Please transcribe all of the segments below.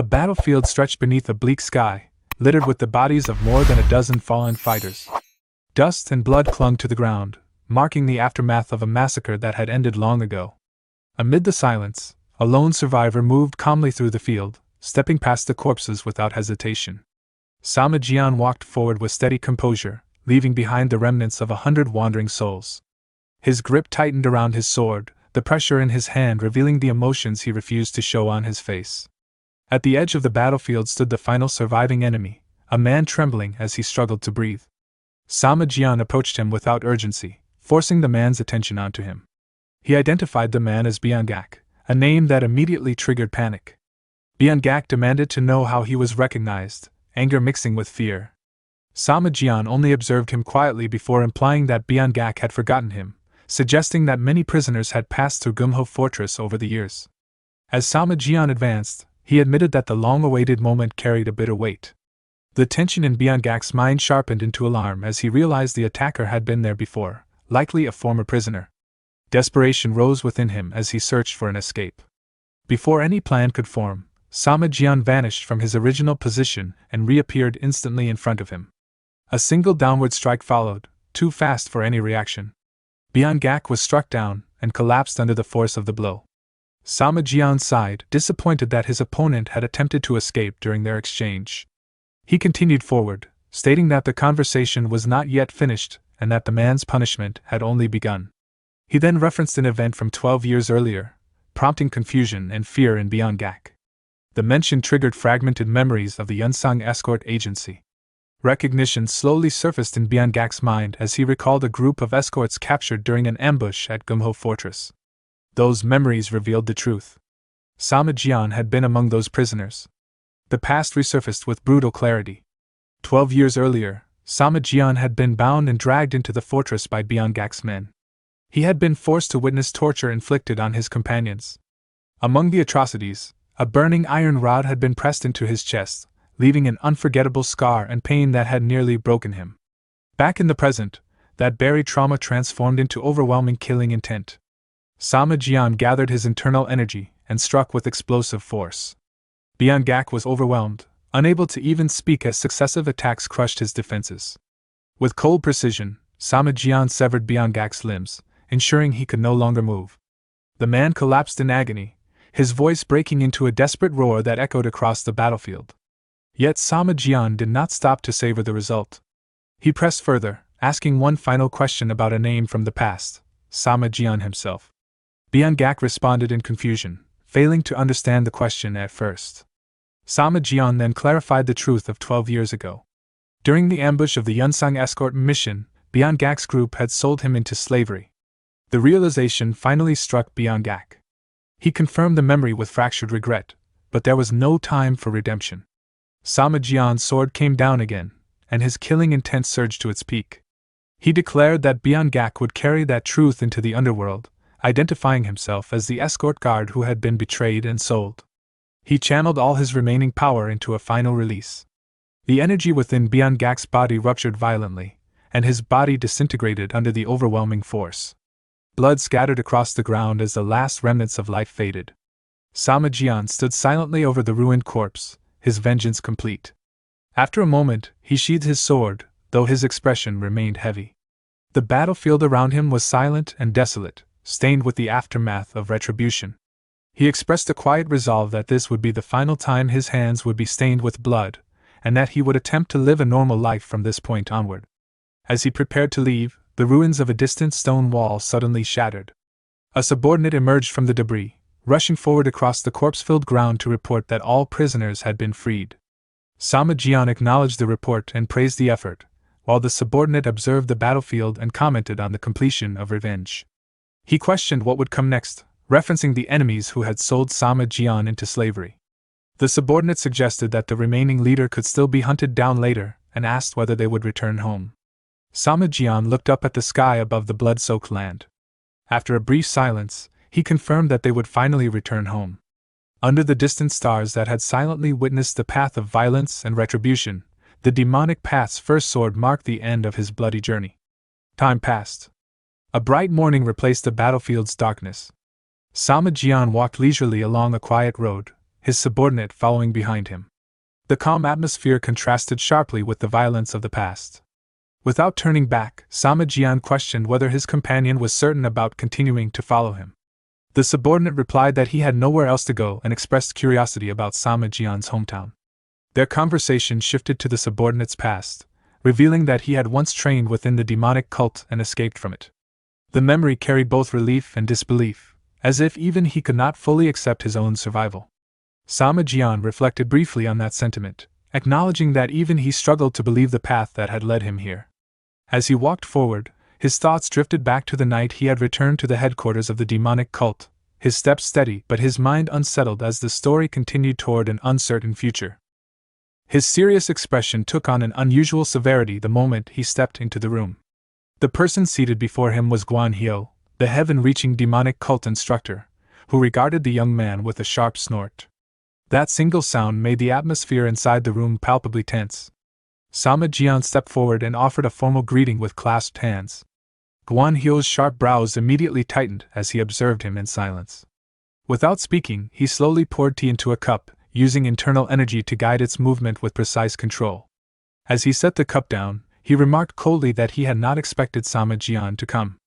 A battlefield stretched beneath a bleak sky, littered with the bodies of more than a dozen fallen fighters. Dust and blood clung to the ground, marking the aftermath of a massacre that had ended long ago. Amid the silence, a lone survivor moved calmly through the field, stepping past the corpses without hesitation. Sama Jian walked forward with steady composure, leaving behind the remnants of 100 wandering souls. His grip tightened around his sword, the pressure in his hand revealing the emotions he refused to show on his face. At the edge of the battlefield stood the final surviving enemy, a man trembling as he struggled to breathe. Sama Jian approached him without urgency, forcing the man's attention onto him. He identified the man as Byung-gak, a name that immediately triggered panic. Byung-gak demanded to know how he was recognized, anger mixing with fear. Sama Jian only observed him quietly before implying that Byung-gak had forgotten him, suggesting that many prisoners had passed through Gumho Fortress over the years. As Sama Jian advanced, he admitted that the long-awaited moment carried a bitter weight. The tension in Byung-gak's mind sharpened into alarm as he realized the attacker had been there before, likely a former prisoner. Desperation rose within him as he searched for an escape. Before any plan could form, Sama Jian vanished from his original position and reappeared instantly in front of him. A single downward strike followed, too fast for any reaction. Byung-gak was struck down and collapsed under the force of the blow. Sama Jian sighed, disappointed that his opponent had attempted to escape during their exchange. He continued forward, stating that the conversation was not yet finished and that the man's punishment had only begun. He then referenced an event from 12 years earlier, prompting confusion and fear in Byung-gak. The mention triggered fragmented memories of the Yunsang escort agency. Recognition slowly surfaced in Byung-gak's mind as he recalled a group of escorts captured during an ambush at Gumho Fortress. Those memories revealed the truth. Sama Jian had been among those prisoners. The past resurfaced with brutal clarity. 12 years earlier, Sama Jian had been bound and dragged into the fortress by Byung-gak's men. He had been forced to witness torture inflicted on his companions. Among the atrocities, a burning iron rod had been pressed into his chest, leaving an unforgettable scar and pain that had nearly broken him. Back in the present, that buried trauma transformed into overwhelming killing intent. Sama Jian gathered his internal energy and struck with explosive force. Byung-gak was overwhelmed, unable to even speak as successive attacks crushed his defenses. With cold precision, Sama Jian severed Byung-gak's limbs, ensuring he could no longer move. The man collapsed in agony, his voice breaking into a desperate roar that echoed across the battlefield. Yet Sama Jian did not stop to savor the result. He pressed further, asking one final question about a name from the past, Sama Jian himself. Byung-gak responded in confusion, failing to understand the question at first. Sama Jian then clarified the truth of 12 years ago. During the ambush of the Yunsang escort mission, Byung-gak's group had sold him into slavery. The realization finally struck Byung-gak. He confirmed the memory with fractured regret, but there was no time for redemption. Sama Jian's sword came down again, and his killing intent surged to its peak. He declared that Byung-gak would carry that truth into the underworld, identifying himself as the escort guard who had been betrayed and sold. He channeled all his remaining power into a final release. The energy within Byung-gak's body ruptured violently, and his body disintegrated under the overwhelming force. Blood scattered across the ground as the last remnants of life faded. Sama Jian stood silently over the ruined corpse, his vengeance complete. After a moment, he sheathed his sword, though his expression remained heavy. The battlefield around him was silent and desolate, stained with the aftermath of retribution. He expressed a quiet resolve that this would be the final time his hands would be stained with blood, and that he would attempt to live a normal life from this point onward. As he prepared to leave, the ruins of a distant stone wall suddenly shattered. A subordinate emerged from the debris, rushing forward across the corpse-filled ground to report that all prisoners had been freed. Sama Jian acknowledged the report and praised the effort, while the subordinate observed the battlefield and commented on the completion of revenge. He questioned what would come next, referencing the enemies who had sold Sama Jian into slavery. The subordinate suggested that the remaining leader could still be hunted down later, and asked whether they would return home. Sama Jian looked up at the sky above the blood-soaked land. After a brief silence, he confirmed that they would finally return home. Under the distant stars that had silently witnessed the path of violence and retribution, the demonic path's first sword marked the end of his bloody journey. Time passed. A bright morning replaced the battlefield's darkness. Sama Jian walked leisurely along a quiet road, his subordinate following behind him. The calm atmosphere contrasted sharply with the violence of the past. Without turning back, Sama Jian questioned whether his companion was certain about continuing to follow him. The subordinate replied that he had nowhere else to go and expressed curiosity about Sama Jian's hometown. Their conversation shifted to the subordinate's past, revealing that he had once trained within the demonic cult and escaped from it. The memory carried both relief and disbelief, as if even he could not fully accept his own survival. Sama Jian reflected briefly on that sentiment, acknowledging that even he struggled to believe the path that had led him here. As he walked forward, his thoughts drifted back to the night he had returned to the headquarters of the demonic cult, his steps steady but his mind unsettled as the story continued toward an uncertain future. His serious expression took on an unusual severity the moment he stepped into the room. The person seated before him was Guan Hyo, the heaven-reaching demonic cult instructor, who regarded the young man with a sharp snort. That single sound made the atmosphere inside the room palpably tense. Sama Jian stepped forward and offered a formal greeting with clasped hands. Guan Hyo's sharp brows immediately tightened as he observed him in silence. Without speaking, he slowly poured tea into a cup, using internal energy to guide its movement with precise control. As he set the cup down, he remarked coldly that he had not expected Sama Jian to come.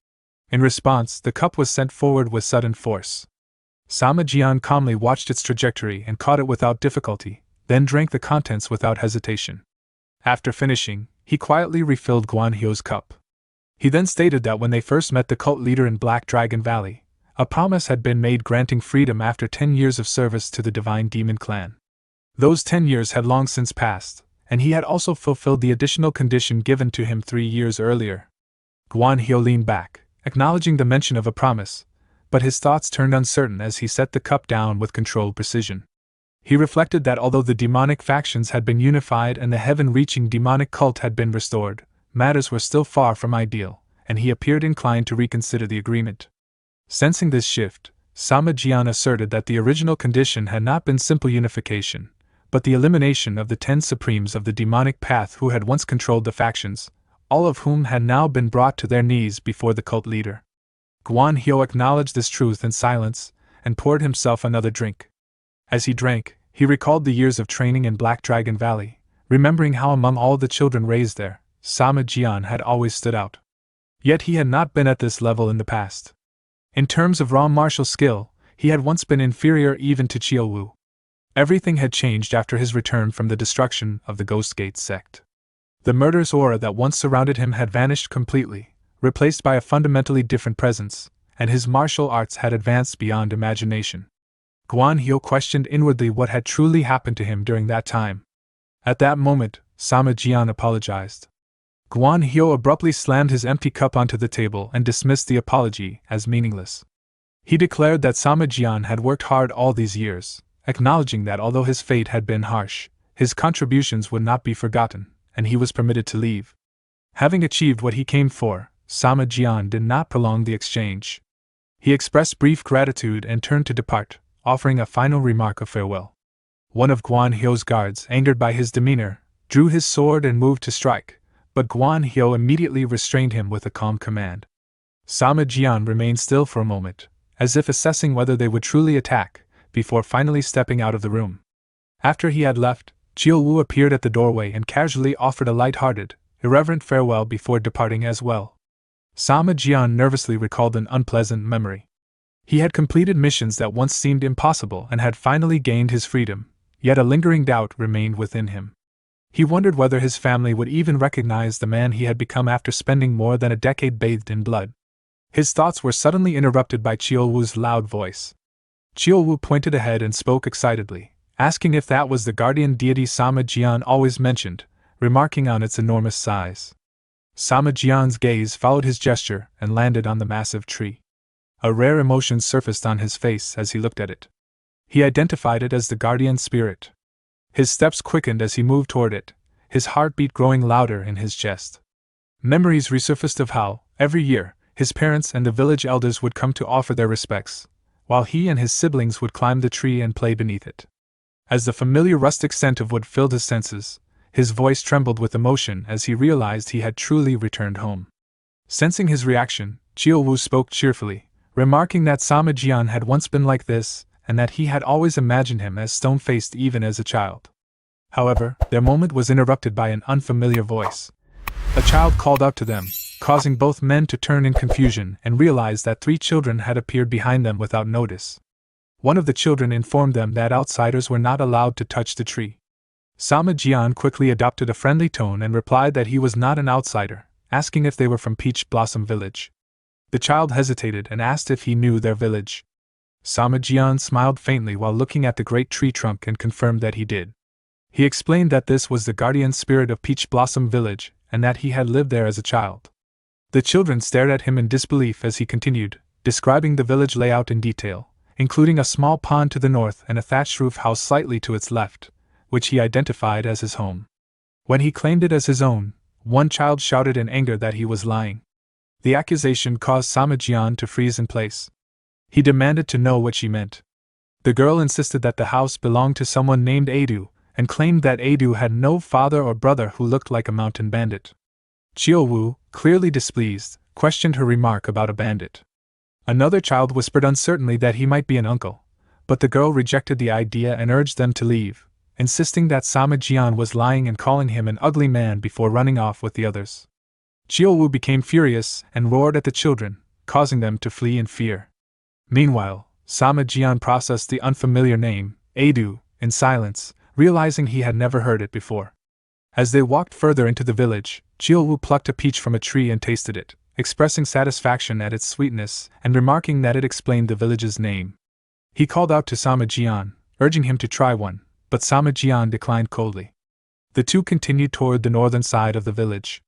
In response, the cup was sent forward with sudden force. Sama Jian calmly watched its trajectory and caught it without difficulty, then drank the contents without hesitation. After finishing, he quietly refilled Guan Hyo's cup. He then stated that when they first met the cult leader in Black Dragon Valley, a promise had been made granting freedom after 10 years of service to the Divine Demon Clan. Those 10 years had long since passed, and he had also fulfilled the additional condition given to him 3 years earlier. Guan Hyo leaned back, acknowledging the mention of a promise, but his thoughts turned uncertain as he set the cup down with controlled precision. He reflected that although the demonic factions had been unified and the heaven-reaching demonic cult had been restored, matters were still far from ideal, and he appeared inclined to reconsider the agreement. Sensing this shift, Sama Jian asserted that the original condition had not been simple unification, but the elimination of the 10 supremes of the demonic path who had once controlled the factions, all of whom had now been brought to their knees before the cult leader. Guan Hyo acknowledged this truth in silence, and poured himself another drink. As he drank, he recalled the years of training in Black Dragon Valley, remembering how among all the children raised there, Sama Jian had always stood out. Yet he had not been at this level in the past. In terms of raw martial skill, he had once been inferior even to Chiaowu. Everything had changed after his return from the destruction of the Ghost Gate sect. The murderous aura that once surrounded him had vanished completely, replaced by a fundamentally different presence, and his martial arts had advanced beyond imagination. Guan Hyo questioned inwardly what had truly happened to him during that time. At that moment, Sama Jian apologized. Guan Hyo abruptly slammed his empty cup onto the table and dismissed the apology as meaningless. He declared that Sama Jian had worked hard all these years, acknowledging that although his fate had been harsh, his contributions would not be forgotten, and he was permitted to leave. Having achieved what he came for, Sama Jian did not prolong the exchange. He expressed brief gratitude and turned to depart, offering a final remark of farewell. One of Guan Hyo's guards, angered by his demeanor, drew his sword and moved to strike, but Guan Hyo immediately restrained him with a calm command. Sama Jian remained still for a moment, as if assessing whether they would truly attack, before finally stepping out of the room. After he had left, Chiaowu appeared at the doorway and casually offered a light-hearted, irreverent farewell before departing as well. Sama Jian nervously recalled an unpleasant memory. He had completed missions that once seemed impossible and had finally gained his freedom, yet a lingering doubt remained within him. He wondered whether his family would even recognize the man he had become after spending more than a decade bathed in blood. His thoughts were suddenly interrupted by Chiaowu's loud voice. Chiaowu pointed ahead and spoke excitedly, asking if that was the guardian deity Sama Jian always mentioned, remarking on its enormous size. Sama Jian's gaze followed his gesture and landed on the massive tree. A rare emotion surfaced on his face as he looked at it. He identified it as the guardian spirit. His steps quickened as he moved toward it, his heartbeat growing louder in his chest. Memories resurfaced of how, every year, his parents and the village elders would come to offer their respects, while he and his siblings would climb the tree and play beneath it. As the familiar rustic scent of wood filled his senses, his voice trembled with emotion as he realized he had truly returned home. Sensing his reaction, Chiaowu spoke cheerfully, remarking that Sama Jian had once been like this, and that he had always imagined him as stone-faced even as a child. However, their moment was interrupted by an unfamiliar voice. A child called out to them, causing both men to turn in confusion and realize that 3 children had appeared behind them without notice. One of the children informed them that outsiders were not allowed to touch the tree. Sama Jian quickly adopted a friendly tone and replied that he was not an outsider, asking if they were from Peach Blossom Village. The child hesitated and asked if he knew their village. Sama Jian smiled faintly while looking at the great tree trunk and confirmed that he did. He explained that this was the guardian spirit of Peach Blossom Village and that he had lived there as a child. The children stared at him in disbelief as he continued, describing the village layout in detail, including a small pond to the north and a thatched roof house slightly to its left, which he identified as his home. When he claimed it as his own, one child shouted in anger that he was lying. The accusation caused Sama Jian to freeze in place. He demanded to know what she meant. The girl insisted that the house belonged to someone named Adu, and claimed that Adu had no father or brother who looked like a mountain bandit. Chiao Wu, clearly displeased, questioned her remark about a bandit. Another child whispered uncertainly that he might be an uncle, but the girl rejected the idea and urged them to leave, insisting that Sama Jian was lying and calling him an ugly man before running off with the others. Chiao Wu became furious and roared at the children, causing them to flee in fear. Meanwhile, Sama Jian processed the unfamiliar name, Adu, in silence, realizing he had never heard it before. As they walked further into the village, Chiao Wu plucked a peach from a tree and tasted it, expressing satisfaction at its sweetness and remarking that it explained the village's name. He called out to Sama Jian, urging him to try one, but Sama Jian declined coldly. The two continued toward the northern side of the village.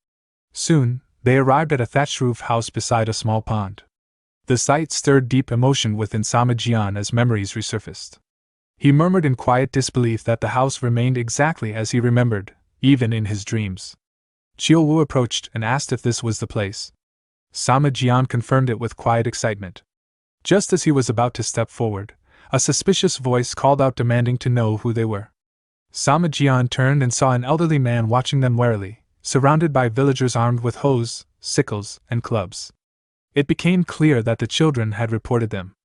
Soon, they arrived at a thatched roof house beside a small pond. The sight stirred deep emotion within Sama Jian as memories resurfaced. He murmured in quiet disbelief that the house remained exactly as he remembered, even in his dreams. Chiao Wu approached and asked if this was the place. Sama Jian confirmed it with quiet excitement. Just as he was about to step forward, a suspicious voice called out demanding to know who they were. Sama Jian turned and saw an elderly man watching them warily, surrounded by villagers armed with hoes, sickles, and clubs. It became clear that the children had reported them.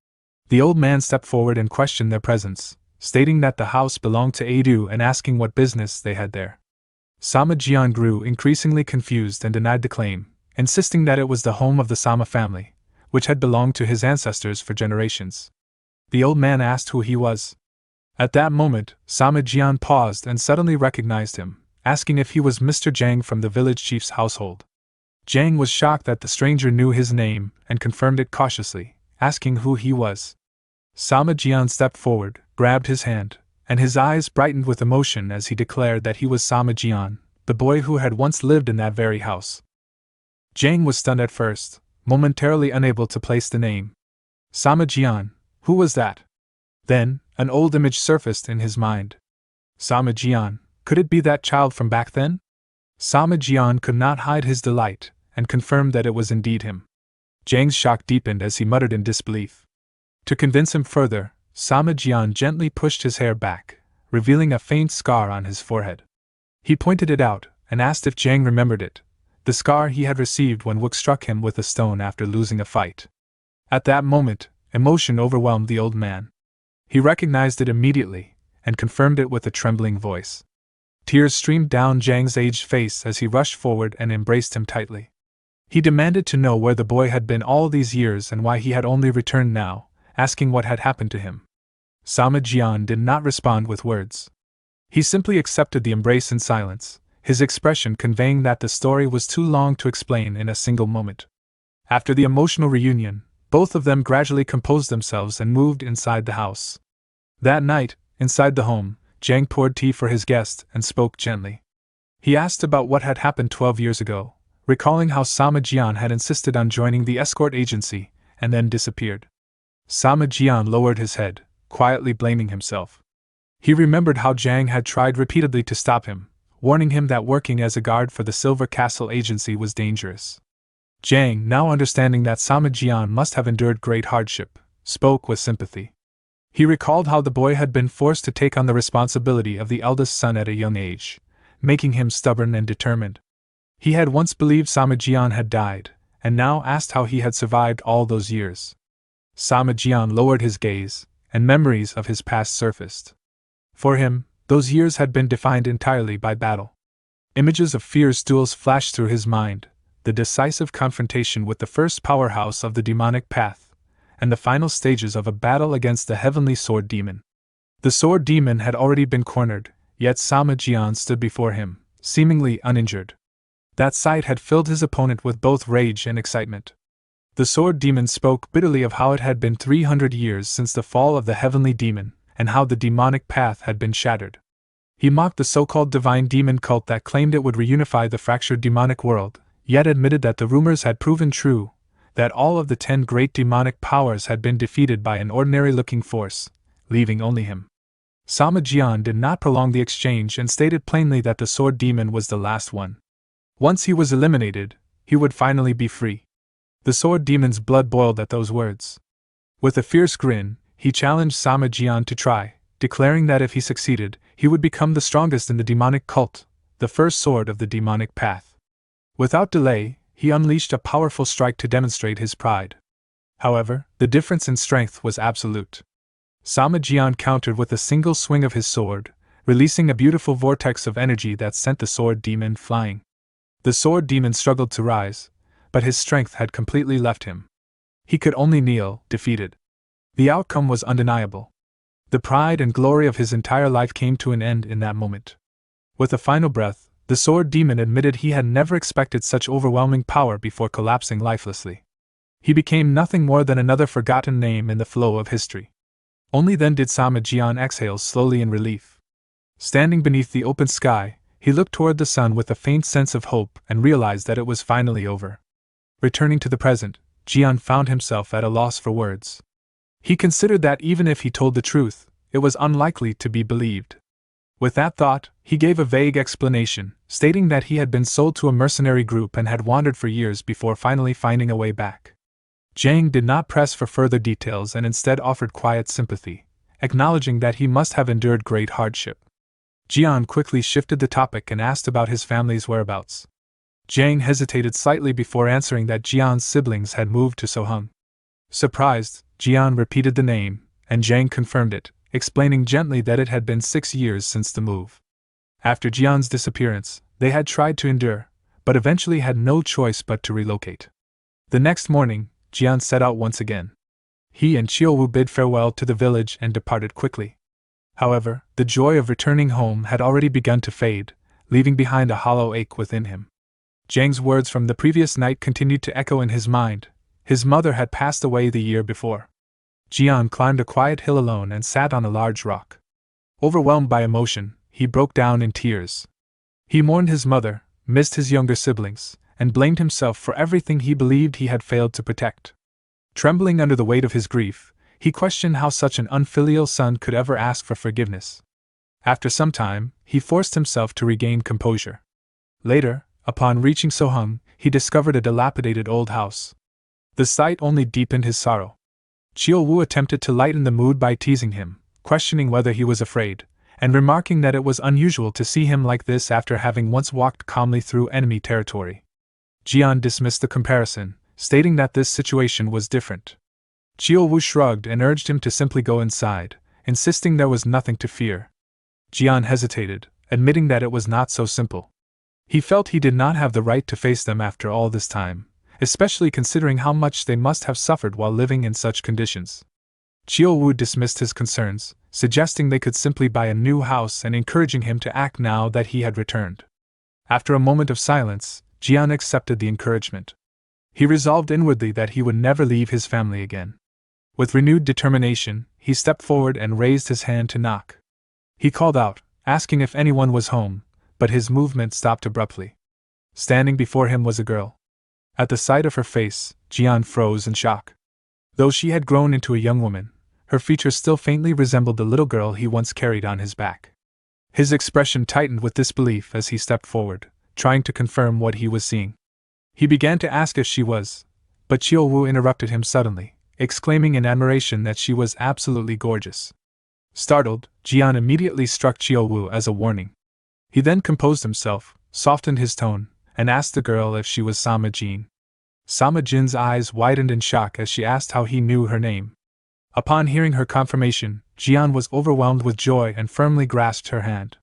The old man stepped forward and questioned their presence, stating that the house belonged to Adu and asking what business they had there. Sama Jian grew increasingly confused and denied the claim, insisting that it was the home of the Sama family, which had belonged to his ancestors for generations. The old man asked who he was. At that moment, Sama Jian paused and suddenly recognized him, asking if he was Mr. Zhang from the village chief's household. Zhang was shocked that the stranger knew his name and confirmed it cautiously, asking who he was. Sama Jian stepped forward, grabbed his hand, and his eyes brightened with emotion as he declared that he was Sama Jian, the boy who had once lived in that very house. Zhang was stunned at first, momentarily unable to place the name. Sama Jian, who was that? Then, an old image surfaced in his mind. Sama Jian, could it be that child from back then? Sama Jian could not hide his delight, and confirmed that it was indeed him. Zhang's shock deepened as he muttered in disbelief. To convince him further, Sama Jian gently pushed his hair back, revealing a faint scar on his forehead. He pointed it out, and asked if Zhang remembered it, the scar he had received when Wook struck him with a stone after losing a fight. At that moment, emotion overwhelmed the old man. He recognized it immediately, and confirmed it with a trembling voice. Tears streamed down Zhang's aged face as he rushed forward and embraced him tightly. He demanded to know where the boy had been all these years and why he had only returned now, asking what had happened to him. Sama Jian did not respond with words. He simply accepted the embrace in silence, his expression conveying that the story was too long to explain in a single moment. After the emotional reunion, both of them gradually composed themselves and moved inside the house. That night, inside the home, Zhang poured tea for his guest and spoke gently. He asked about what had happened 12 years ago, recalling how Sama Jian had insisted on joining the escort agency, and then disappeared. Sama Jian lowered his head, quietly blaming himself. He remembered how Zhang had tried repeatedly to stop him, warning him that working as a guard for the Silver Castle agency was dangerous. Zhang, now understanding that Sama Jian must have endured great hardship, spoke with sympathy. He recalled how the boy had been forced to take on the responsibility of the eldest son at a young age, making him stubborn and determined. He had once believed Sama Jian had died, and now asked how he had survived all those years. Sama Jian lowered his gaze, and memories of his past surfaced. For him, those years had been defined entirely by battle. Images of fierce duels flashed through his mind, the decisive confrontation with the first powerhouse of the demonic path, and the final stages of a battle against the heavenly sword demon. The sword demon had already been cornered, yet Sama Jian stood before him, seemingly uninjured. That sight had filled his opponent with both rage and excitement. The sword demon spoke bitterly of how it had been 300 years since the fall of the heavenly demon, and how the demonic path had been shattered. He mocked the so-called divine demon cult that claimed it would reunify the fractured demonic world, yet admitted that the rumors had proven true, that all of the 10 great demonic powers had been defeated by an ordinary-looking force, leaving only him. Sama Jian did not prolong the exchange and stated plainly that the sword demon was the last one. Once he was eliminated, he would finally be free. The sword demon's blood boiled at those words. With a fierce grin, he challenged Sama Jian to try, declaring that if he succeeded, he would become the strongest in the demonic cult, the first sword of the demonic path. Without delay, he unleashed a powerful strike to demonstrate his pride. However, the difference in strength was absolute. Sama Jian countered with a single swing of his sword, releasing a beautiful vortex of energy that sent the sword demon flying. The sword demon struggled to rise, but his strength had completely left him. He could only kneel, defeated. The outcome was undeniable. The pride and glory of his entire life came to an end in that moment. With a final breath, the sword demon admitted he had never expected such overwhelming power before collapsing lifelessly. He became nothing more than another forgotten name in the flow of history. Only then did Sama Jian exhale slowly in relief. Standing beneath the open sky, he looked toward the sun with a faint sense of hope and realized that it was finally over. Returning to the present, Jian found himself at a loss for words. He considered that even if he told the truth, it was unlikely to be believed. With that thought, he gave a vague explanation, stating that he had been sold to a mercenary group and had wandered for years before finally finding a way back. Zhang did not press for further details and instead offered quiet sympathy, acknowledging that he must have endured great hardship. Jian quickly shifted the topic and asked about his family's whereabouts. Zhang hesitated slightly before answering that Jian's siblings had moved to Sohung. Surprised, Jian repeated the name, and Zhang confirmed it, explaining gently that it had been 6 years since the move. After Jian's disappearance, they had tried to endure, but eventually had no choice but to relocate. The next morning, Jian set out once again. He and Qiuwu bid farewell to the village and departed quickly. However, the joy of returning home had already begun to fade, leaving behind a hollow ache within him. Zhang's words from the previous night continued to echo in his mind. His mother had passed away the year before. Jian climbed a quiet hill alone and sat on a large rock. Overwhelmed by emotion, he broke down in tears. He mourned his mother, missed his younger siblings, and blamed himself for everything he believed he had failed to protect. Trembling under the weight of his grief, he questioned how such an unfilial son could ever ask for forgiveness. After some time, he forced himself to regain composure. Later, upon reaching Sohung, he discovered a dilapidated old house. The sight only deepened his sorrow. Qiuwu attempted to lighten the mood by teasing him, questioning whether he was afraid, and remarking that it was unusual to see him like this after having once walked calmly through enemy territory. Jian dismissed the comparison, stating that this situation was different. Qiuwu shrugged and urged him to simply go inside, insisting there was nothing to fear. Jian hesitated, admitting that it was not so simple. He felt he did not have the right to face them after all this time, especially considering how much they must have suffered while living in such conditions. Qiuwu dismissed his concerns, suggesting they could simply buy a new house and encouraging him to act now that he had returned. After a moment of silence, Jian accepted the encouragement. He resolved inwardly that he would never leave his family again. With renewed determination, he stepped forward and raised his hand to knock. He called out, asking if anyone was home, but his movement stopped abruptly. Standing before him was a girl. At the sight of her face, Jian froze in shock. Though she had grown into a young woman, her features still faintly resembled the little girl he once carried on his back. His expression tightened with disbelief as he stepped forward, trying to confirm what he was seeing. He began to ask if she was, but Qiuwu interrupted him suddenly, exclaiming in admiration that she was absolutely gorgeous. Startled, Jian immediately struck Qiuwu as a warning. He then composed himself, softened his tone, and asked the girl if she was Sama Jin. Sama Jin's eyes widened in shock as she asked how he knew her name. Upon hearing her confirmation, Jian was overwhelmed with joy and firmly grasped her hand.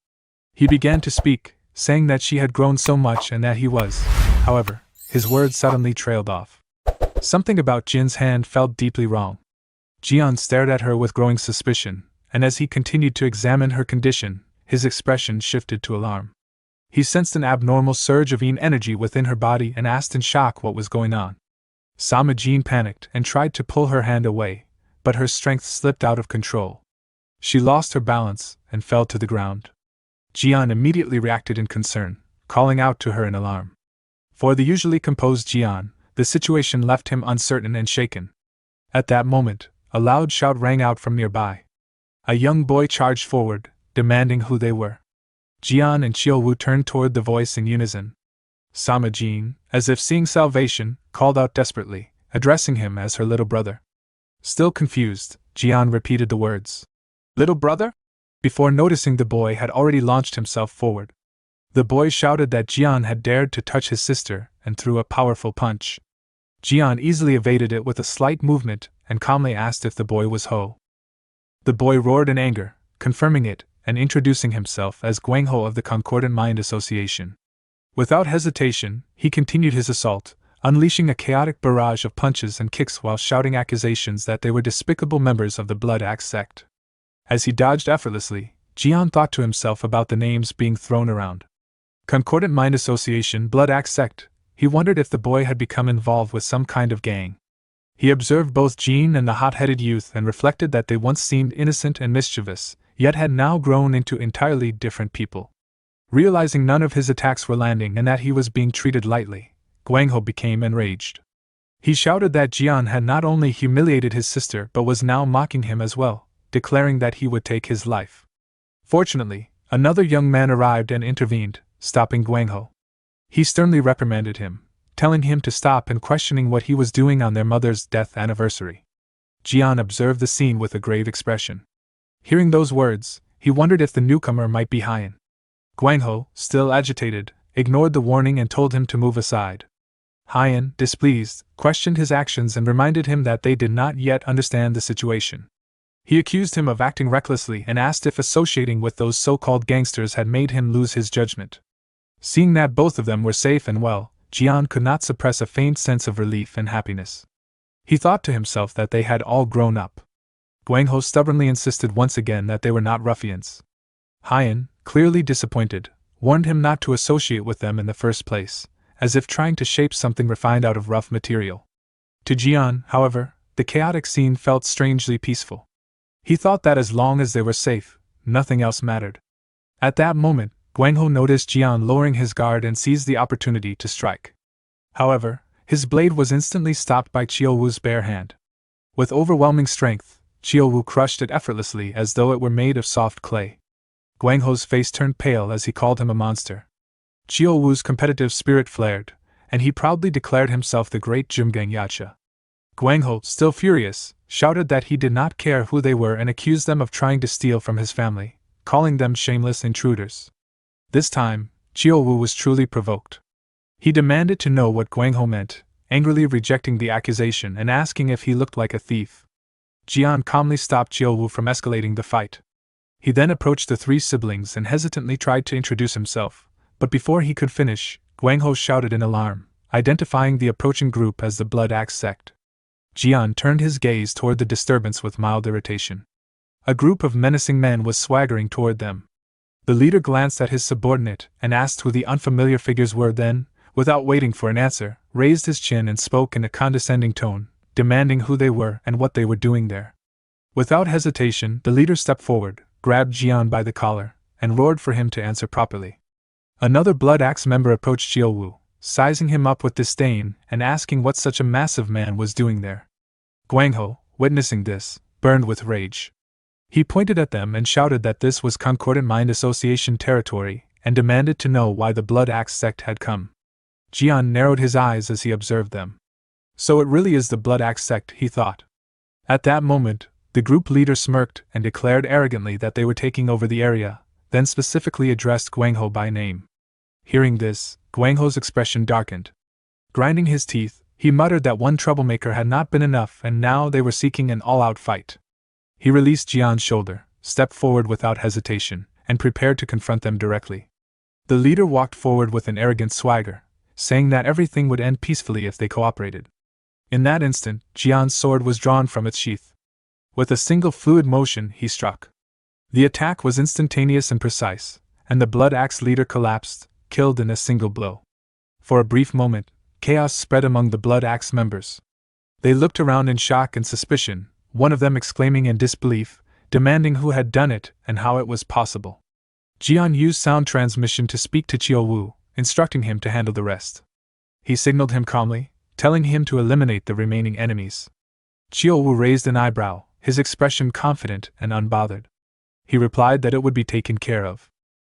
He began to speak, saying that she had grown so much and that he was. However, his words suddenly trailed off. Something about Jin's hand felt deeply wrong. Jian stared at her with growing suspicion, and as he continued to examine her condition, his expression shifted to alarm. He sensed an abnormal surge of energy within her body and asked in shock what was going on. Sama Jin panicked and tried to pull her hand away, but her strength slipped out of control. She lost her balance and fell to the ground. Jian immediately reacted in concern, calling out to her in alarm. For the usually composed Jian, the situation left him uncertain and shaken. At that moment, a loud shout rang out from nearby. A young boy charged forward, demanding who they were. Jian and Qiuwu turned toward the voice in unison. Sama Jin, as if seeing salvation, called out desperately, addressing him as her little brother. Still confused, Jian repeated the words. "Little brother?" Before noticing the boy had already launched himself forward. The boy shouted that Jian had dared to touch his sister and threw a powerful punch. Jian easily evaded it with a slight movement and calmly asked if the boy was Ho. The boy roared in anger, confirming it and introducing himself as Guangho of the Concordant Mind Association. Without hesitation, he continued his assault, unleashing a chaotic barrage of punches and kicks while shouting accusations that they were despicable members of the Blood Axe sect. As he dodged effortlessly, Jian thought to himself about the names being thrown around. Concordant Mind Association, Blood Axe sect. He wondered if the boy had become involved with some kind of gang. He observed both Jin and the hot-headed youth and reflected that they once seemed innocent and mischievous, yet had now grown into entirely different people. Realizing none of his attacks were landing and that he was being treated lightly, Guangho became enraged. He shouted that Jian had not only humiliated his sister but was now mocking him as well, declaring that he would take his life. Fortunately, another young man arrived and intervened, stopping Guangho. He sternly reprimanded him, telling him to stop and questioning what he was doing on their mother's death anniversary. Jian observed the scene with a grave expression. Hearing those words, he wondered if the newcomer might be Haiyan. Guangho, still agitated, ignored the warning and told him to move aside. Haiyan, displeased, questioned his actions and reminded him that they did not yet understand the situation. He accused him of acting recklessly and asked if associating with those so-called gangsters had made him lose his judgment. Seeing that both of them were safe and well, Jian could not suppress a faint sense of relief and happiness. He thought to himself that they had all grown up. Guangho stubbornly insisted once again that they were not ruffians. Haiyan, clearly disappointed, warned him not to associate with them in the first place, as if trying to shape something refined out of rough material. To Jian, however, the chaotic scene felt strangely peaceful. He thought that as long as they were safe, nothing else mattered. At that moment, Guangho noticed Jian lowering his guard and seized the opportunity to strike. However, his blade was instantly stopped by Qiuwu's bare hand. With overwhelming strength, Qiuwu crushed it effortlessly as though it were made of soft clay. Guangho's face turned pale as he called him a monster. Qiuwu's competitive spirit flared, and he proudly declared himself the great Jumgang Yacha. Guangho, still furious, shouted that he did not care who they were and accused them of trying to steal from his family, calling them shameless intruders. This time, Qiuwu was truly provoked. He demanded to know what Guangho meant, angrily rejecting the accusation and asking if he looked like a thief. Jian calmly stopped Qiuwu from escalating the fight. He then approached the three siblings and hesitantly tried to introduce himself, but before he could finish, Guangho shouted in alarm, identifying the approaching group as the Blood Axe sect. Jian turned his gaze toward the disturbance with mild irritation. A group of menacing men was swaggering toward them. The leader glanced at his subordinate and asked who the unfamiliar figures were, then, without waiting for an answer, raised his chin and spoke in a condescending tone, demanding who they were and what they were doing there. Without hesitation, the leader stepped forward, grabbed Jian by the collar, and roared for him to answer properly. Another Blood Axe member approached Qiuwu, sizing him up with disdain and asking what such a massive man was doing there. Guangho, witnessing this, burned with rage. He pointed at them and shouted that this was Concordant Mind Association territory and demanded to know why the Blood Axe sect had come. Jian narrowed his eyes as he observed them. So it really is the Blood Axe sect, he thought. At that moment, the group leader smirked and declared arrogantly that they were taking over the area, then specifically addressed Guangho by name. Hearing this, Guangho's expression darkened. Grinding his teeth, He muttered that one troublemaker had not been enough and now they were seeking an all-out fight. He released Jian's shoulder, stepped forward without hesitation, and prepared to confront them directly. The leader walked forward with an arrogant swagger, saying that everything would end peacefully if they cooperated. In that instant, Jian's sword was drawn from its sheath. With a single fluid motion, he struck. The attack was instantaneous and precise, and the Blood Axe leader collapsed, killed in a single blow. For a brief moment, chaos spread among the Blood Axe members. They looked around in shock and suspicion, one of them exclaiming in disbelief, demanding who had done it and how it was possible. Jian used sound transmission to speak to Chiao Wu, instructing him to handle the rest. He signaled him calmly, telling him to eliminate the remaining enemies. Chiao Wu raised an eyebrow, his expression confident and unbothered. He replied that it would be taken care of.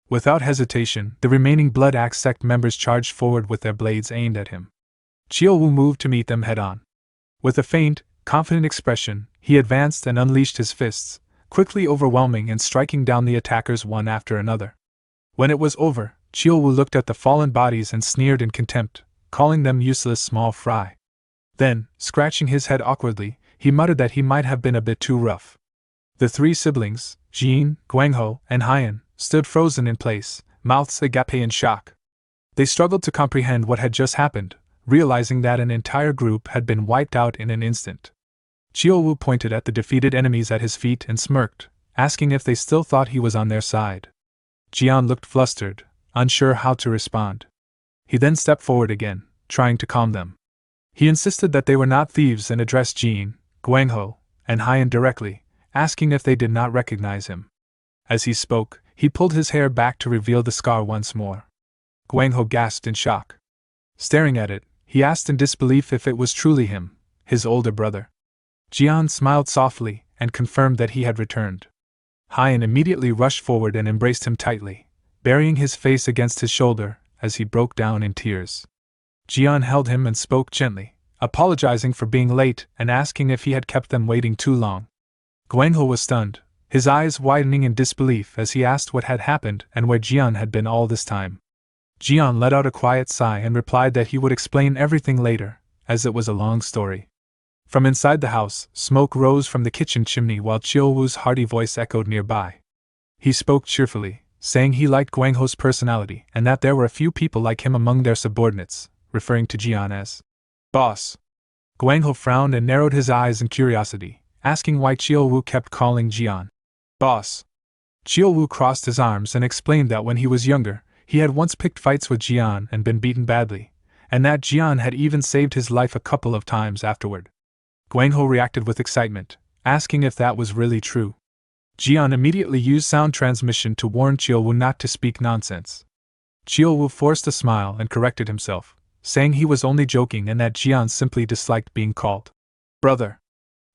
Without hesitation, the remaining Blood Axe sect members charged forward with their blades aimed at him. Chiao Wu moved to meet them head-on. With a faint, confident expression, he advanced and unleashed his fists, quickly overwhelming and striking down the attackers one after another. When it was over, Chiao Wu looked at the fallen bodies and sneered in contempt, calling them useless small fry. Then, scratching his head awkwardly, he muttered that he might have been a bit too rough. The three siblings, Jin, Guangho, and Haiyan, stood frozen in place, mouths agape in shock. They struggled to comprehend what had just happened, realizing that an entire group had been wiped out in an instant. Chiao Wu pointed at the defeated enemies at his feet and smirked, asking if they still thought he was on their side. Jian looked flustered, unsure how to respond. He then stepped forward again, trying to calm them. He insisted that they were not thieves and addressed Jin, Guangho, and Haiyan directly, asking if they did not recognize him. As he spoke, he pulled his hair back to reveal the scar once more. Guangho gasped in shock. Staring at it, he asked in disbelief if it was truly him, his older brother. Jian smiled softly and confirmed that he had returned. Haiyan immediately rushed forward and embraced him tightly, burying his face against his shoulder as he broke down in tears. Jian held him and spoke gently, apologizing for being late and asking if he had kept them waiting too long. Guangho was stunned, his eyes widening in disbelief as he asked what had happened and where Jian had been all this time. Jian let out a quiet sigh and replied that he would explain everything later, as it was a long story. From inside the house, smoke rose from the kitchen chimney while Chiao Wu's hearty voice echoed nearby. He spoke cheerfully, saying he liked Guangho's personality and that there were a few people like him among their subordinates, referring to Jian as boss. Guangho frowned and narrowed his eyes in curiosity, asking why Chiao Wu kept calling Jian boss. Chiao Wu crossed his arms and explained that when he was younger, he had once picked fights with Jian and been beaten badly, and that Jian had even saved his life a couple of times afterward. Guangho reacted with excitement, asking if that was really true. Jian immediately used sound transmission to warn Chiao Wu not to speak nonsense. Chiao Wu forced a smile and corrected himself, saying he was only joking and that Jian simply disliked being called brother.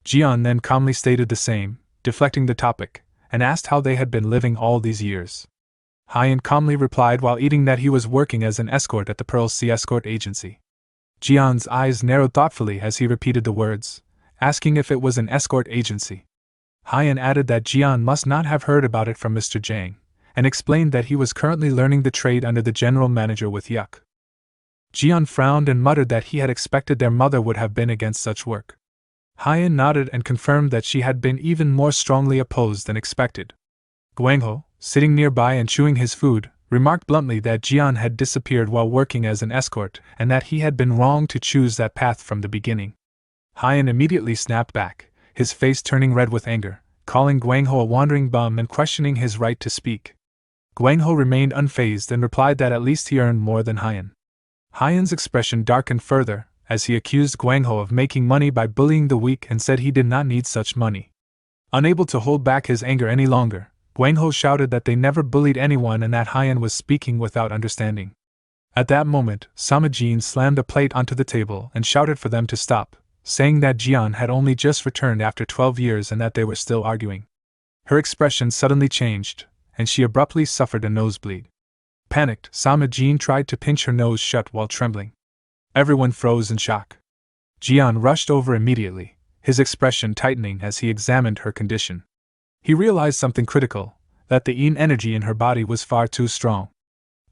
Jian then calmly stated the same, deflecting the topic, and asked how they had been living all these years. Haiyan calmly replied while eating that he was working as an escort at the Pearl Sea Escort Agency. Jian's eyes narrowed thoughtfully as he repeated the words, asking if it was an escort agency. Haiyan added that Jian must not have heard about it from Mr. Zhang, and explained that he was currently learning the trade under the general manager with Yuck. Jian frowned and muttered that he had expected their mother would have been against such work. Haiyan nodded and confirmed that she had been even more strongly opposed than expected. Guangho, sitting nearby and chewing his food, remarked bluntly that Jian had disappeared while working as an escort and that he had been wrong to choose that path from the beginning. Haiyan immediately snapped back, his face turning red with anger, calling Guangho a wandering bum and questioning his right to speak. Guangho remained unfazed and replied that at least he earned more than Haiyan. Haiyan's expression darkened further, as he accused Guangho of making money by bullying the weak and said he did not need such money. Unable to hold back his anger any longer, Guangho shouted that they never bullied anyone and that Haiyan was speaking without understanding. At that moment, Samajin slammed a plate onto the table and shouted for them to stop, saying that Jian had only just returned after 12 years and that they were still arguing. Her expression suddenly changed, and she abruptly suffered a nosebleed. Panicked, Samajin tried to pinch her nose shut while trembling. Everyone froze in shock. Jian rushed over immediately, his expression tightening as he examined her condition. He realized something critical, that the yin energy in her body was far too strong.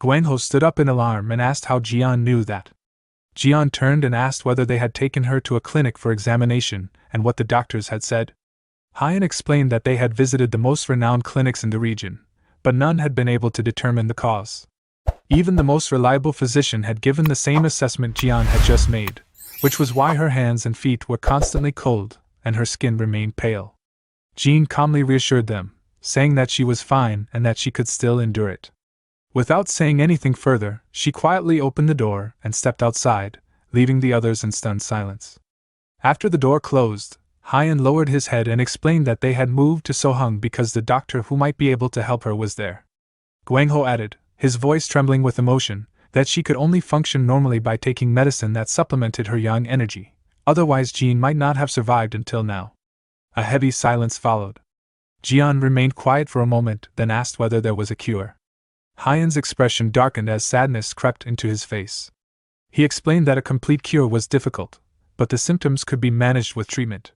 Guangho stood up in alarm and asked how Jian knew that. Jian turned and asked whether they had taken her to a clinic for examination and what the doctors had said. Hyan explained that they had visited the most renowned clinics in the region, but none had been able to determine the cause. Even the most reliable physician had given the same assessment Jian had just made, which was why her hands and feet were constantly cold and her skin remained pale. Jean calmly reassured them, saying that she was fine and that she could still endure it. Without saying anything further, she quietly opened the door and stepped outside, leaving the others in stunned silence. After the door closed, Hyan lowered his head and explained that they had moved to Sohung because the doctor who might be able to help her was there. Guangho added, his voice trembling with emotion, that she could only function normally by taking medicine that supplemented her young energy, otherwise Jean might not have survived until now. A heavy silence followed. Jian remained quiet for a moment, then asked whether there was a cure. Hyan's expression darkened as sadness crept into his face. He explained that a complete cure was difficult, but the symptoms could be managed with treatment.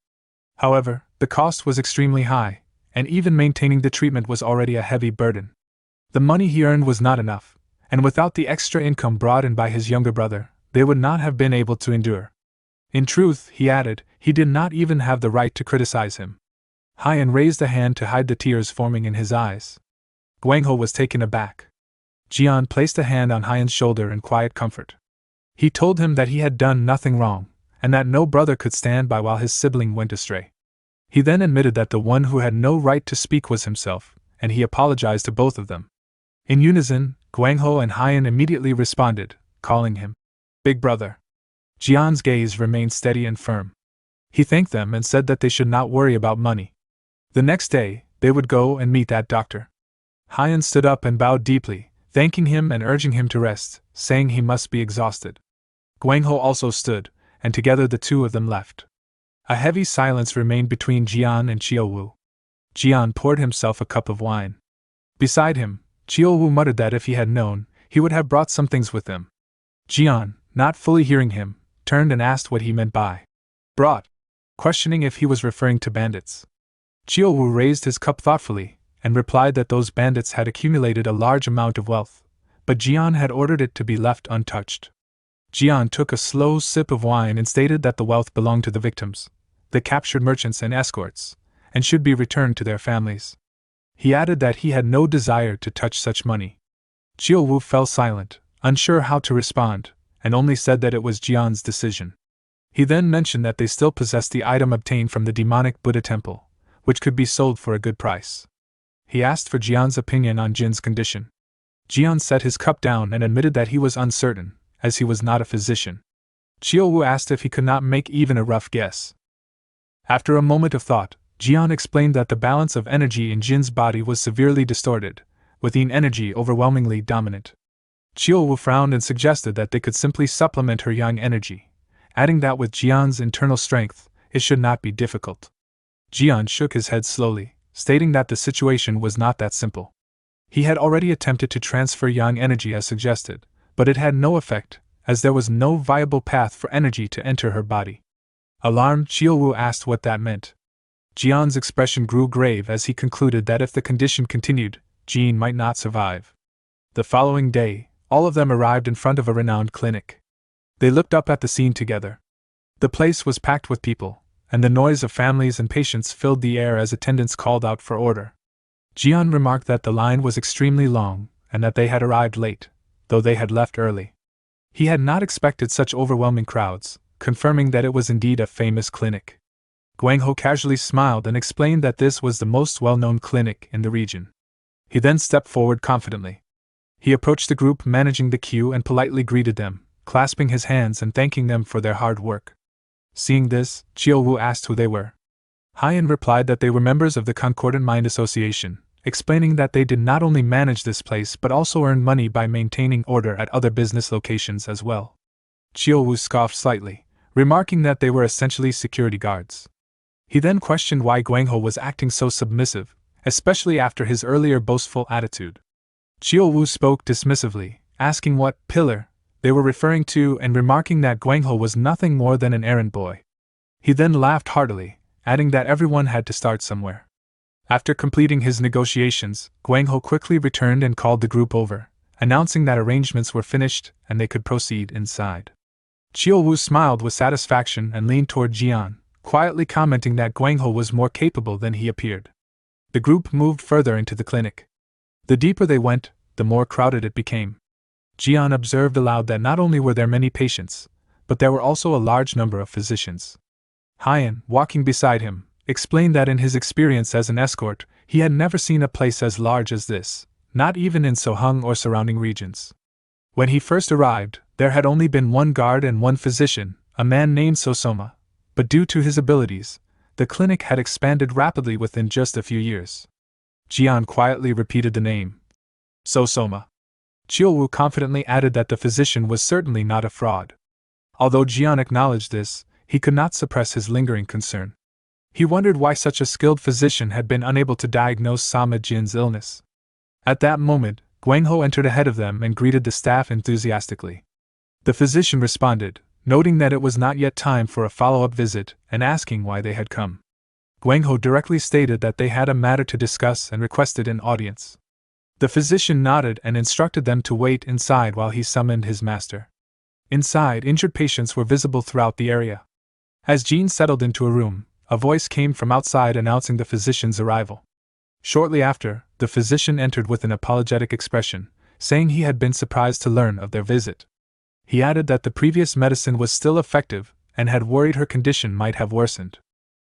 However, the cost was extremely high, and even maintaining the treatment was already a heavy burden. The money he earned was not enough, and without the extra income brought in by his younger brother, they would not have been able to endure. In truth, he added, he did not even have the right to criticize him. Hyan raised a hand to hide the tears forming in his eyes. Guangho was taken aback. Jian placed a hand on Hyan's shoulder in quiet comfort. He told him that he had done nothing wrong, and that no brother could stand by while his sibling went astray. He then admitted that the one who had no right to speak was himself, and he apologized to both of them. In unison, Guangho and Hyan immediately responded, calling him Big Brother. Jian's gaze remained steady and firm. He thanked them and said that they should not worry about money. The next day, they would go and meet that doctor. Hyan stood up and bowed deeply, thanking him and urging him to rest, saying he must be exhausted. Guangho also stood, and together the two of them left. A heavy silence remained between Jian and Qiuwu. Jian poured himself a cup of wine. Beside him, Qiuwu muttered that if he had known, he would have brought some things with him. Jian, not fully hearing him, turned and asked what he meant by brought, questioning if he was referring to bandits. Qiuwu raised his cup thoughtfully, and replied that those bandits had accumulated a large amount of wealth, but Jian had ordered it to be left untouched. Jian took a slow sip of wine and stated that the wealth belonged to the victims, the captured merchants and escorts, and should be returned to their families. He added that he had no desire to touch such money. Qiuwu fell silent, unsure how to respond, and only said that it was Jian's decision. He then mentioned that they still possessed the item obtained from the demonic Buddha temple, which could be sold for a good price. He asked for Jian's opinion on Jin's condition. Jian set his cup down and admitted that he was uncertain, as he was not a physician. Qiuwu asked if he could not make even a rough guess. After a moment of thought, Jian explained that the balance of energy in Jin's body was severely distorted, with yin energy overwhelmingly dominant. Qiuwu frowned and suggested that they could simply supplement her yang energy, adding that with Jian's internal strength, it should not be difficult. Jian shook his head slowly, stating that the situation was not that simple. He had already attempted to transfer yang energy as suggested, but it had no effect, as there was no viable path for energy to enter her body. Alarmed, Qiuwu asked what that meant. Jian's expression grew grave as he concluded that if the condition continued, Jin might not survive. The following day, all of them arrived in front of a renowned clinic. They looked up at the scene together. The place was packed with people, and the noise of families and patients filled the air as attendants called out for order. Jian remarked that the line was extremely long, and that they had arrived late, though they had left early. He had not expected such overwhelming crowds, confirming that it was indeed a famous clinic. Guangho casually smiled and explained that this was the most well-known clinic in the region. He then stepped forward confidently. He approached the group managing the queue and politely greeted them, clasping his hands and thanking them for their hard work. Seeing this, Qiuwu asked who they were. Hyan replied that they were members of the Concordant Mind Association, explaining that they did not only manage this place but also earned money by maintaining order at other business locations as well. Qiuwu scoffed slightly, remarking that they were essentially security guards. He then questioned why Guangho was acting so submissive, especially after his earlier boastful attitude. Qiuwu spoke dismissively, asking what pillar they were referring to and remarking that Guangho was nothing more than an errand boy. He then laughed heartily, adding that everyone had to start somewhere. After completing his negotiations, Guangho quickly returned and called the group over, announcing that arrangements were finished and they could proceed inside. Chiu-Wu smiled with satisfaction and leaned toward Jian, quietly commenting that Guangho was more capable than he appeared. The group moved further into the clinic. The deeper they went, the more crowded it became. Jian observed aloud that not only were there many patients, but there were also a large number of physicians. Hyan, walking beside him, explained that in his experience as an escort, he had never seen a place as large as this, not even in Sohung or surrounding regions. When he first arrived, there had only been one guard and one physician, a man named Sosoma, but due to his abilities, the clinic had expanded rapidly within just a few years. Jian quietly repeated the name. Sosoma. Chiu-Wu confidently added that the physician was certainly not a fraud. Although Jian acknowledged this, he could not suppress his lingering concern. He wondered why such a skilled physician had been unable to diagnose Sama Jin's illness. At that moment, Guangho entered ahead of them and greeted the staff enthusiastically. The physician responded, noting that it was not yet time for a follow-up visit and asking why they had come. Guangho directly stated that they had a matter to discuss and requested an audience. The physician nodded and instructed them to wait inside while he summoned his master. Inside, injured patients were visible throughout the area. As Jean settled into a room, a voice came from outside announcing the physician's arrival. Shortly after, the physician entered with an apologetic expression, saying he had been surprised to learn of their visit. He added that the previous medicine was still effective and had worried her condition might have worsened.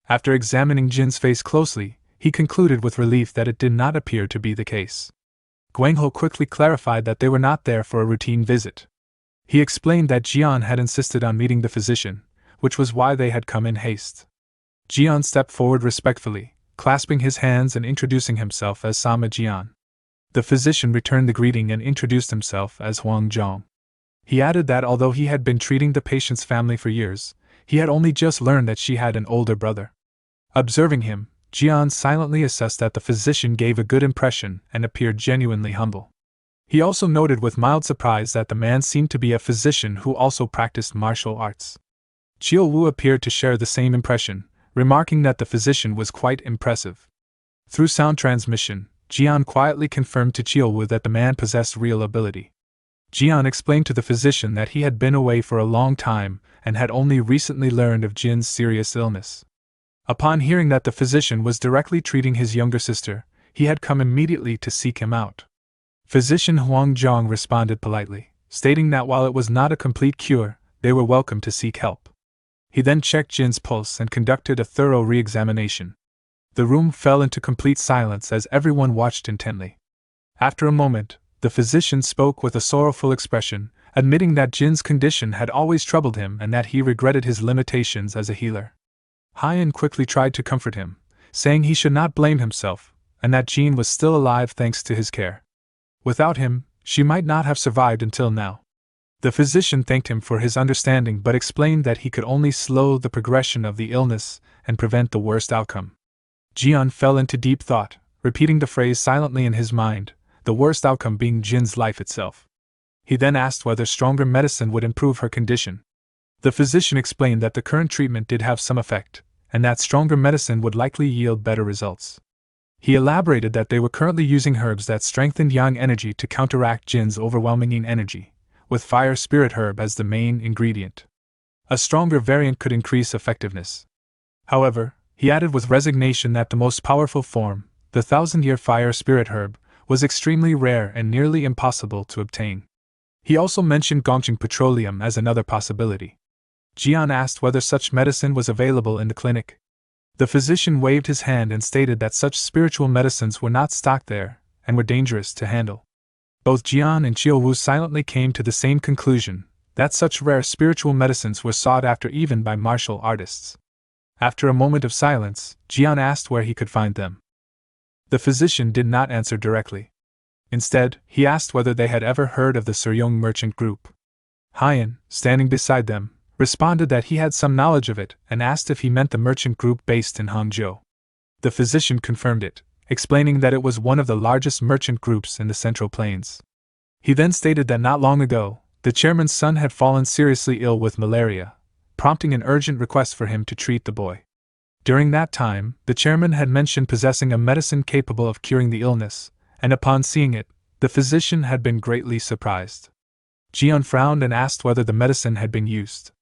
After examining Jin's face closely, he concluded with relief that it did not appear to be the case. Guangho quickly clarified that they were not there for a routine visit. He explained that Jian had insisted on meeting the physician, which was why they had come in haste. Jian stepped forward respectfully, clasping his hands and introducing himself as Sama Jian. The physician returned the greeting and introduced himself as Huang Zhong. He added that although he had been treating the patient's family for years, he had only just learned that she had an older brother. Observing him, Jian silently assessed that the physician gave a good impression and appeared genuinely humble. He also noted with mild surprise that the man seemed to be a physician who also practiced martial arts. Chiu-Wu appeared to share the same impression, remarking that the physician was quite impressive. Through sound transmission, Jian quietly confirmed to Chiu-Wu that the man possessed real ability. Jian explained to the physician that he had been away for a long time and had only recently learned of Jin's serious illness. Upon hearing that the physician was directly treating his younger sister, he had come immediately to seek him out. Physician Huang Zhong responded politely, stating that while it was not a complete cure, they were welcome to seek help. He then checked Jin's pulse and conducted a thorough re-examination. The room fell into complete silence as everyone watched intently. After a moment, the physician spoke with a sorrowful expression, admitting that Jin's condition had always troubled him and that he regretted his limitations as a healer. Hyan quickly tried to comfort him, saying he should not blame himself, and that Jin was still alive thanks to his care. Without him, she might not have survived until now. The physician thanked him for his understanding but explained that he could only slow the progression of the illness and prevent the worst outcome. Jian fell into deep thought, repeating the phrase silently in his mind, the worst outcome being Jin's life itself. He then asked whether stronger medicine would improve her condition. The physician explained that the current treatment did have some effect, and that stronger medicine would likely yield better results. He elaborated that they were currently using herbs that strengthened yang energy to counteract Jin's overwhelming yin energy, with fire spirit herb as the main ingredient. A stronger variant could increase effectiveness. However, he added with resignation that the most powerful form, the 1000-year fire spirit herb, was extremely rare and nearly impossible to obtain. He also mentioned Gongqing petroleum as another possibility. Jian asked whether such medicine was available in the clinic. The physician waved his hand and stated that such spiritual medicines were not stocked there and were dangerous to handle. Both Jian and Chiu-Wu silently came to the same conclusion, that such rare spiritual medicines were sought after even by martial artists. After a moment of silence, Jian asked where he could find them. The physician did not answer directly. Instead, he asked whether they had ever heard of the Suryong merchant group. Hyan, standing beside them, responded that he had some knowledge of it and asked if he meant the merchant group based in Hangzhou. The physician confirmed it, explaining that it was one of the largest merchant groups in the Central Plains. He then stated that not long ago, the chairman's son had fallen seriously ill with malaria, prompting an urgent request for him to treat the boy. During that time, the chairman had mentioned possessing a medicine capable of curing the illness, and upon seeing it, the physician had been greatly surprised. Jian frowned and asked whether the medicine had been used.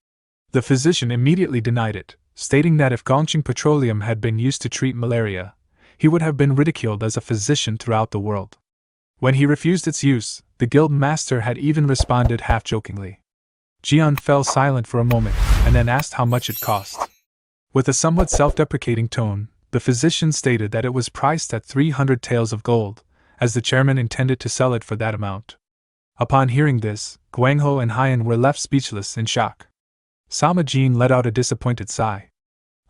The physician immediately denied it, stating that if Gongqing petroleum had been used to treat malaria, he would have been ridiculed as a physician throughout the world. When he refused its use, the guild master had even responded half-jokingly. Jian fell silent for a moment, and then asked how much it cost. With a somewhat self-deprecating tone, the physician stated that it was priced at 300 taels of gold, as the chairman intended to sell it for that amount. Upon hearing this, Guangho and Haiyan were left speechless in shock. Sama Jin let out a disappointed sigh.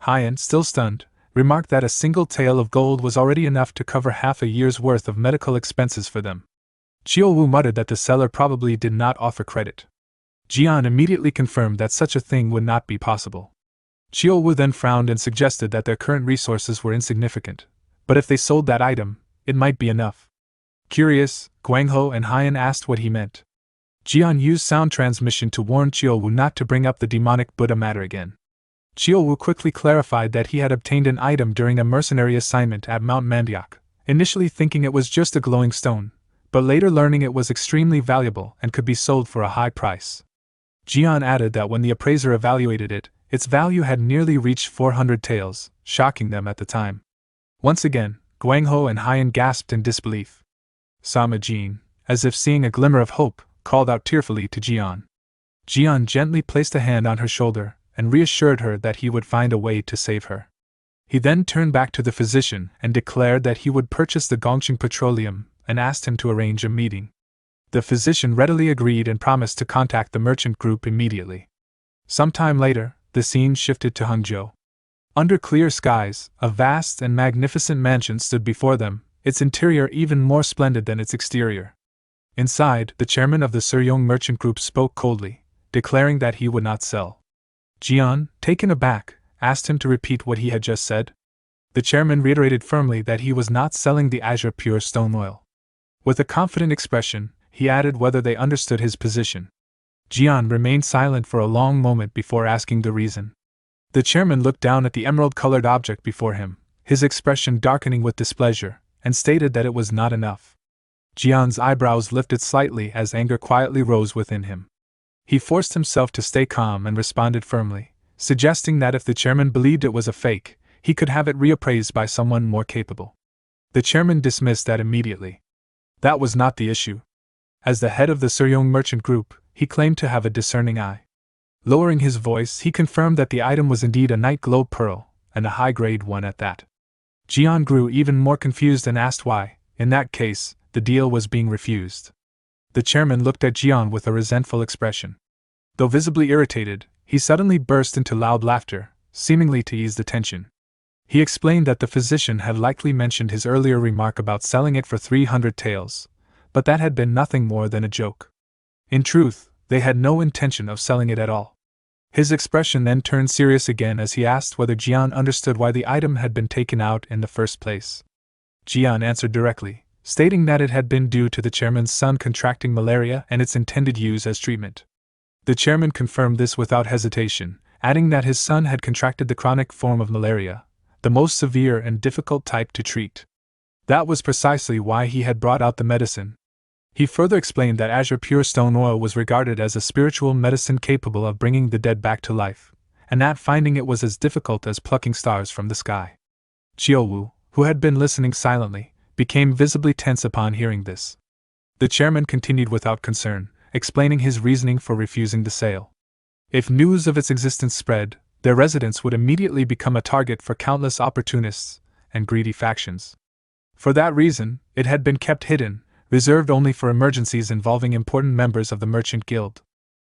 Haiyan, still stunned, remarked that a single tael of gold was already enough to cover half a year's worth of medical expenses for them. Chiou-Wu muttered that the seller probably did not offer credit. Jian immediately confirmed that such a thing would not be possible. Chiou-Wu then frowned and suggested that their current resources were insignificant, but if they sold that item, it might be enough. Curious, Guangho and Haiyan asked what he meant. Jian used sound transmission to warn Chiou-Wu not to bring up the demonic Buddha matter again. Chiou-Wu quickly clarified that he had obtained an item during a mercenary assignment at Mount Mandiak, initially thinking it was just a glowing stone, but later learning it was extremely valuable and could be sold for a high price. Jian added that when the appraiser evaluated it, its value had nearly reached 400 taels, shocking them at the time. Once again, Guangho and Haiyan gasped in disbelief. Sama Jin, as if seeing a glimmer of hope, called out tearfully to Jian. Jian gently placed a hand on her shoulder and reassured her that he would find a way to save her. He then turned back to the physician and declared that he would purchase the Gongqing petroleum and asked him to arrange a meeting. The physician readily agreed and promised to contact the merchant group immediately. Sometime later, the scene shifted to Hangzhou. Under clear skies, a vast and magnificent mansion stood before them, its interior even more splendid than its exterior. Inside, the chairman of the Suryong merchant group spoke coldly, declaring that he would not sell. Jian, taken aback, asked him to repeat what he had just said. The chairman reiterated firmly that he was not selling the azure pure stone oil. With a confident expression, he added whether they understood his position. Jian remained silent for a long moment before asking the reason. The chairman looked down at the emerald-colored object before him, his expression darkening with displeasure, and stated that it was not enough. Jian's eyebrows lifted slightly as anger quietly rose within him. He forced himself to stay calm and responded firmly, suggesting that if the chairman believed it was a fake, he could have it reappraised by someone more capable. The chairman dismissed that immediately. That was not the issue. As the head of the Suryong merchant group, he claimed to have a discerning eye. Lowering his voice, he confirmed that the item was indeed a night globe pearl, and a high-grade one at that. Jian grew even more confused and asked why, in that case, the deal was being refused. The chairman looked at Jian with a resentful expression. Though visibly irritated, he suddenly burst into loud laughter, seemingly to ease the tension. He explained that the physician had likely mentioned his earlier remark about selling it for 300 taels, but that had been nothing more than a joke. In truth, they had no intention of selling it at all. His expression then turned serious again as he asked whether Jian understood why the item had been taken out in the first place. Jian answered directly, stating that it had been due to the chairman's son contracting malaria and its intended use as treatment. The chairman confirmed this without hesitation, adding that his son had contracted the chronic form of malaria, the most severe and difficult type to treat. That was precisely why he had brought out the medicine. He further explained that azure pure stone oil was regarded as a spiritual medicine capable of bringing the dead back to life, and that finding it was as difficult as plucking stars from the sky. Chiou-Wu, who had been listening silently, became visibly tense upon hearing this. The chairman continued without concern, explaining his reasoning for refusing the sale. If news of its existence spread, their residence would immediately become a target for countless opportunists and greedy factions. For that reason, it had been kept hidden, reserved only for emergencies involving important members of the merchant guild.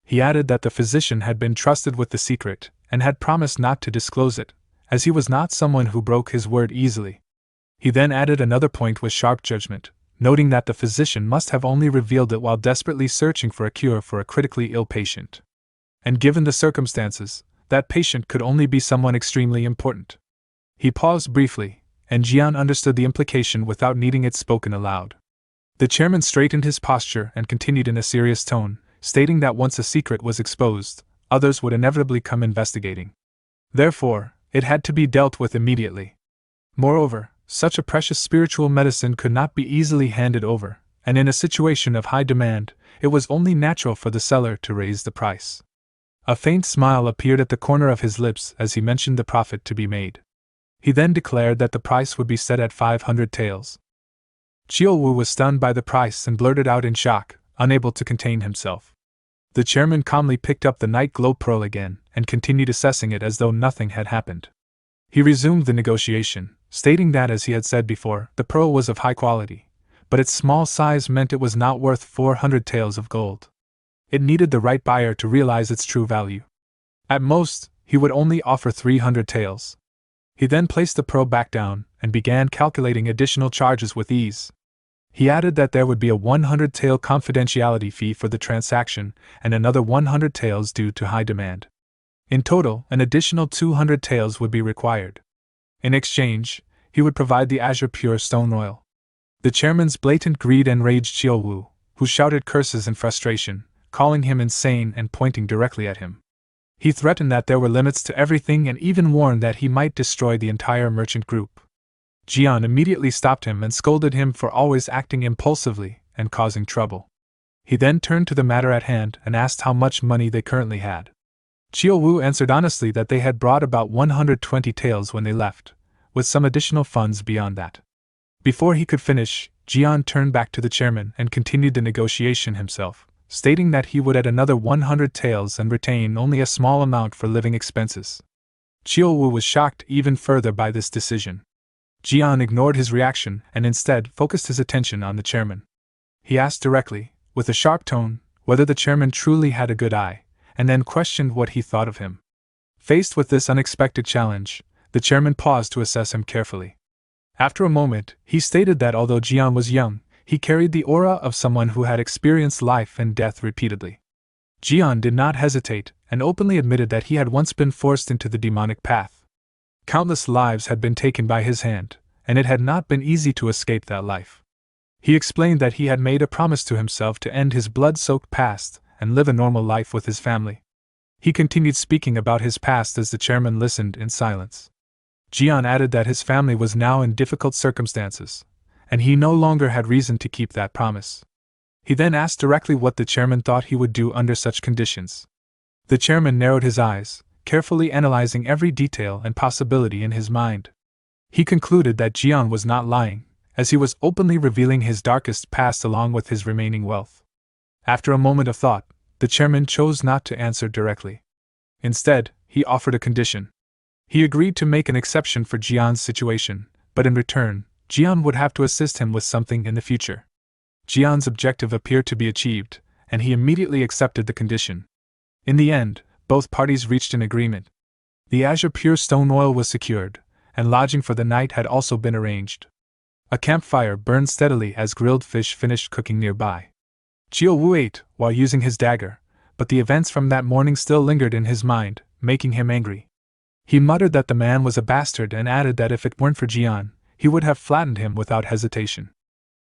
He added that the physician had been trusted with the secret and had promised not to disclose it, as he was not someone who broke his word easily. He then added another point with sharp judgment, noting that the physician must have only revealed it while desperately searching for a cure for a critically ill patient. And given the circumstances, that patient could only be someone extremely important. He paused briefly, and Jian understood the implication without needing it spoken aloud. The chairman straightened his posture and continued in a serious tone, stating that once a secret was exposed, others would inevitably come investigating. Therefore, it had to be dealt with immediately. Moreover, such a precious spiritual medicine could not be easily handed over, and in a situation of high demand, it was only natural for the seller to raise the price. A faint smile appeared at the corner of his lips as he mentioned the profit to be made. He then declared that the price would be set at 500 taels. Chiyo-woo was stunned by the price and blurted out in shock, unable to contain himself. The chairman calmly picked up the night globe pearl again and continued assessing it as though nothing had happened. He resumed the negotiation, stating that, as he had said before, the pearl was of high quality, but its small size meant it was not worth 400 taels of gold. It needed the right buyer to realize its true value. At most, he would only offer 300 taels. He then placed the pearl back down and began calculating additional charges with ease. He added that there would be a 100 tael confidentiality fee for the transaction and another 100 taels due to high demand. In total, an additional 200 taels would be required. In exchange, he would provide the azure pure stone oil. The chairman's blatant greed enraged Chiyo-woo, who shouted curses in frustration, calling him insane and pointing directly at him. He threatened that there were limits to everything and even warned that he might destroy the entire merchant group. Jian immediately stopped him and scolded him for always acting impulsively and causing trouble. He then turned to the matter at hand and asked how much money they currently had. Chiyo-woo answered honestly that they had brought about 120 taels when they left, with some additional funds beyond that. Before he could finish, Jian turned back to the chairman and continued the negotiation himself, stating that he would add another 100 taels and retain only a small amount for living expenses. Chiyo-woo was shocked even further by this decision. Jian ignored his reaction and instead focused his attention on the chairman. He asked directly, with a sharp tone, whether the chairman truly had a good eye, and then questioned what he thought of him. Faced with this unexpected challenge, the chairman paused to assess him carefully. After a moment, he stated that although Jian was young, he carried the aura of someone who had experienced life and death repeatedly. Jian did not hesitate and openly admitted that he had once been forced into the demonic path. Countless lives had been taken by his hand, and it had not been easy to escape that life. He explained that he had made a promise to himself to end his blood-soaked past and live a normal life with his family. He continued speaking about his past as the chairman listened in silence. Jian added that his family was now in difficult circumstances, and he no longer had reason to keep that promise. He then asked directly what the chairman thought he would do under such conditions. The chairman narrowed his eyes, carefully analyzing every detail and possibility in his mind. He concluded that Jian was not lying, as he was openly revealing his darkest past along with his remaining wealth. After a moment of thought, the chairman chose not to answer directly. Instead, he offered a condition. He agreed to make an exception for Jian's situation, but in return, Jian would have to assist him with something in the future. Jian's objective appeared to be achieved, and he immediately accepted the condition. In the end, both parties reached an agreement. The azure pure stone oil was secured, and lodging for the night had also been arranged. A campfire burned steadily as grilled fish finished cooking nearby. Chiyo-woo ate while using his dagger, but the events from that morning still lingered in his mind, making him angry. He muttered that the man was a bastard and added that if it weren't for Jian, he would have flattened him without hesitation.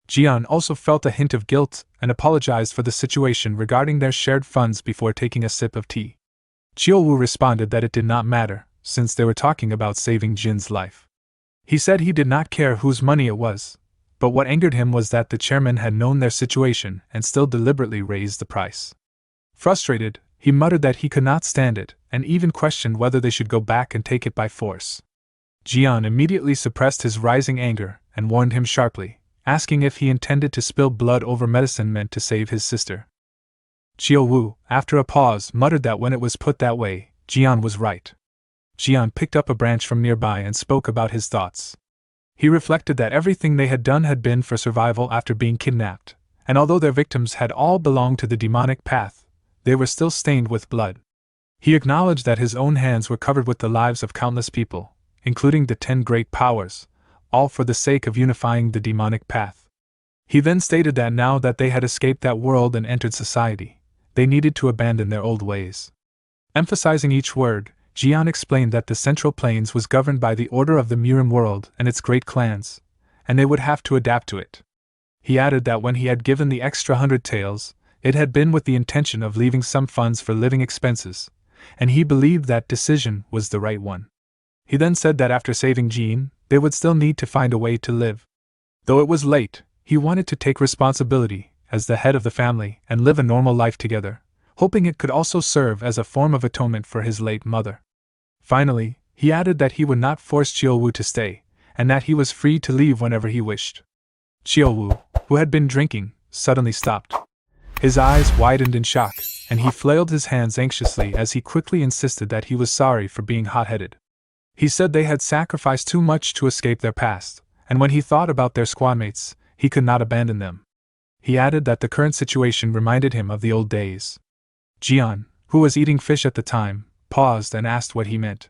Jian also felt a hint of guilt and apologized for the situation regarding their shared funds before taking a sip of tea. Chiyo-woo responded that it did not matter, since they were talking about saving Jin's life. He said he did not care whose money it was, but what angered him was that the chairman had known their situation and still deliberately raised the price. Frustrated, he muttered that he could not stand it, and even questioned whether they should go back and take it by force. Jian immediately suppressed his rising anger and warned him sharply, asking if he intended to spill blood over medicine meant to save his sister. Chiyo-woo, after a pause, muttered that when it was put that way, Jian was right. Jian picked up a branch from nearby and spoke about his thoughts. He reflected that everything they had done had been for survival after being kidnapped, and although their victims had all belonged to the demonic path, they were still stained with blood. He acknowledged that his own hands were covered with the lives of countless people, including the 10 great powers, all for the sake of unifying the demonic path. He then stated that now that they had escaped that world and entered society, they needed to abandon their old ways. Emphasizing each word, Jian explained that the Central Plains was governed by the order of the Murim world and its great clans, and they would have to adapt to it. He added that when he had given the extra 100 taels, it had been with the intention of leaving some funds for living expenses, and he believed that decision was the right one. He then said that after saving Jin, they would still need to find a way to live. Though it was late, he wanted to take responsibility as the head of the family and live a normal life together, hoping it could also serve as a form of atonement for his late mother. Finally, he added that he would not force Chiyowu to stay, and that he was free to leave whenever he wished. Chiyowu, who had been drinking, suddenly stopped. His eyes widened in shock, and he flailed his hands anxiously as he quickly insisted that he was sorry for being hot-headed. He said they had sacrificed too much to escape their past, and when he thought about their squadmates, he could not abandon them. He added that the current situation reminded him of the old days. Jian, who was eating fish at the time, paused and asked what he meant.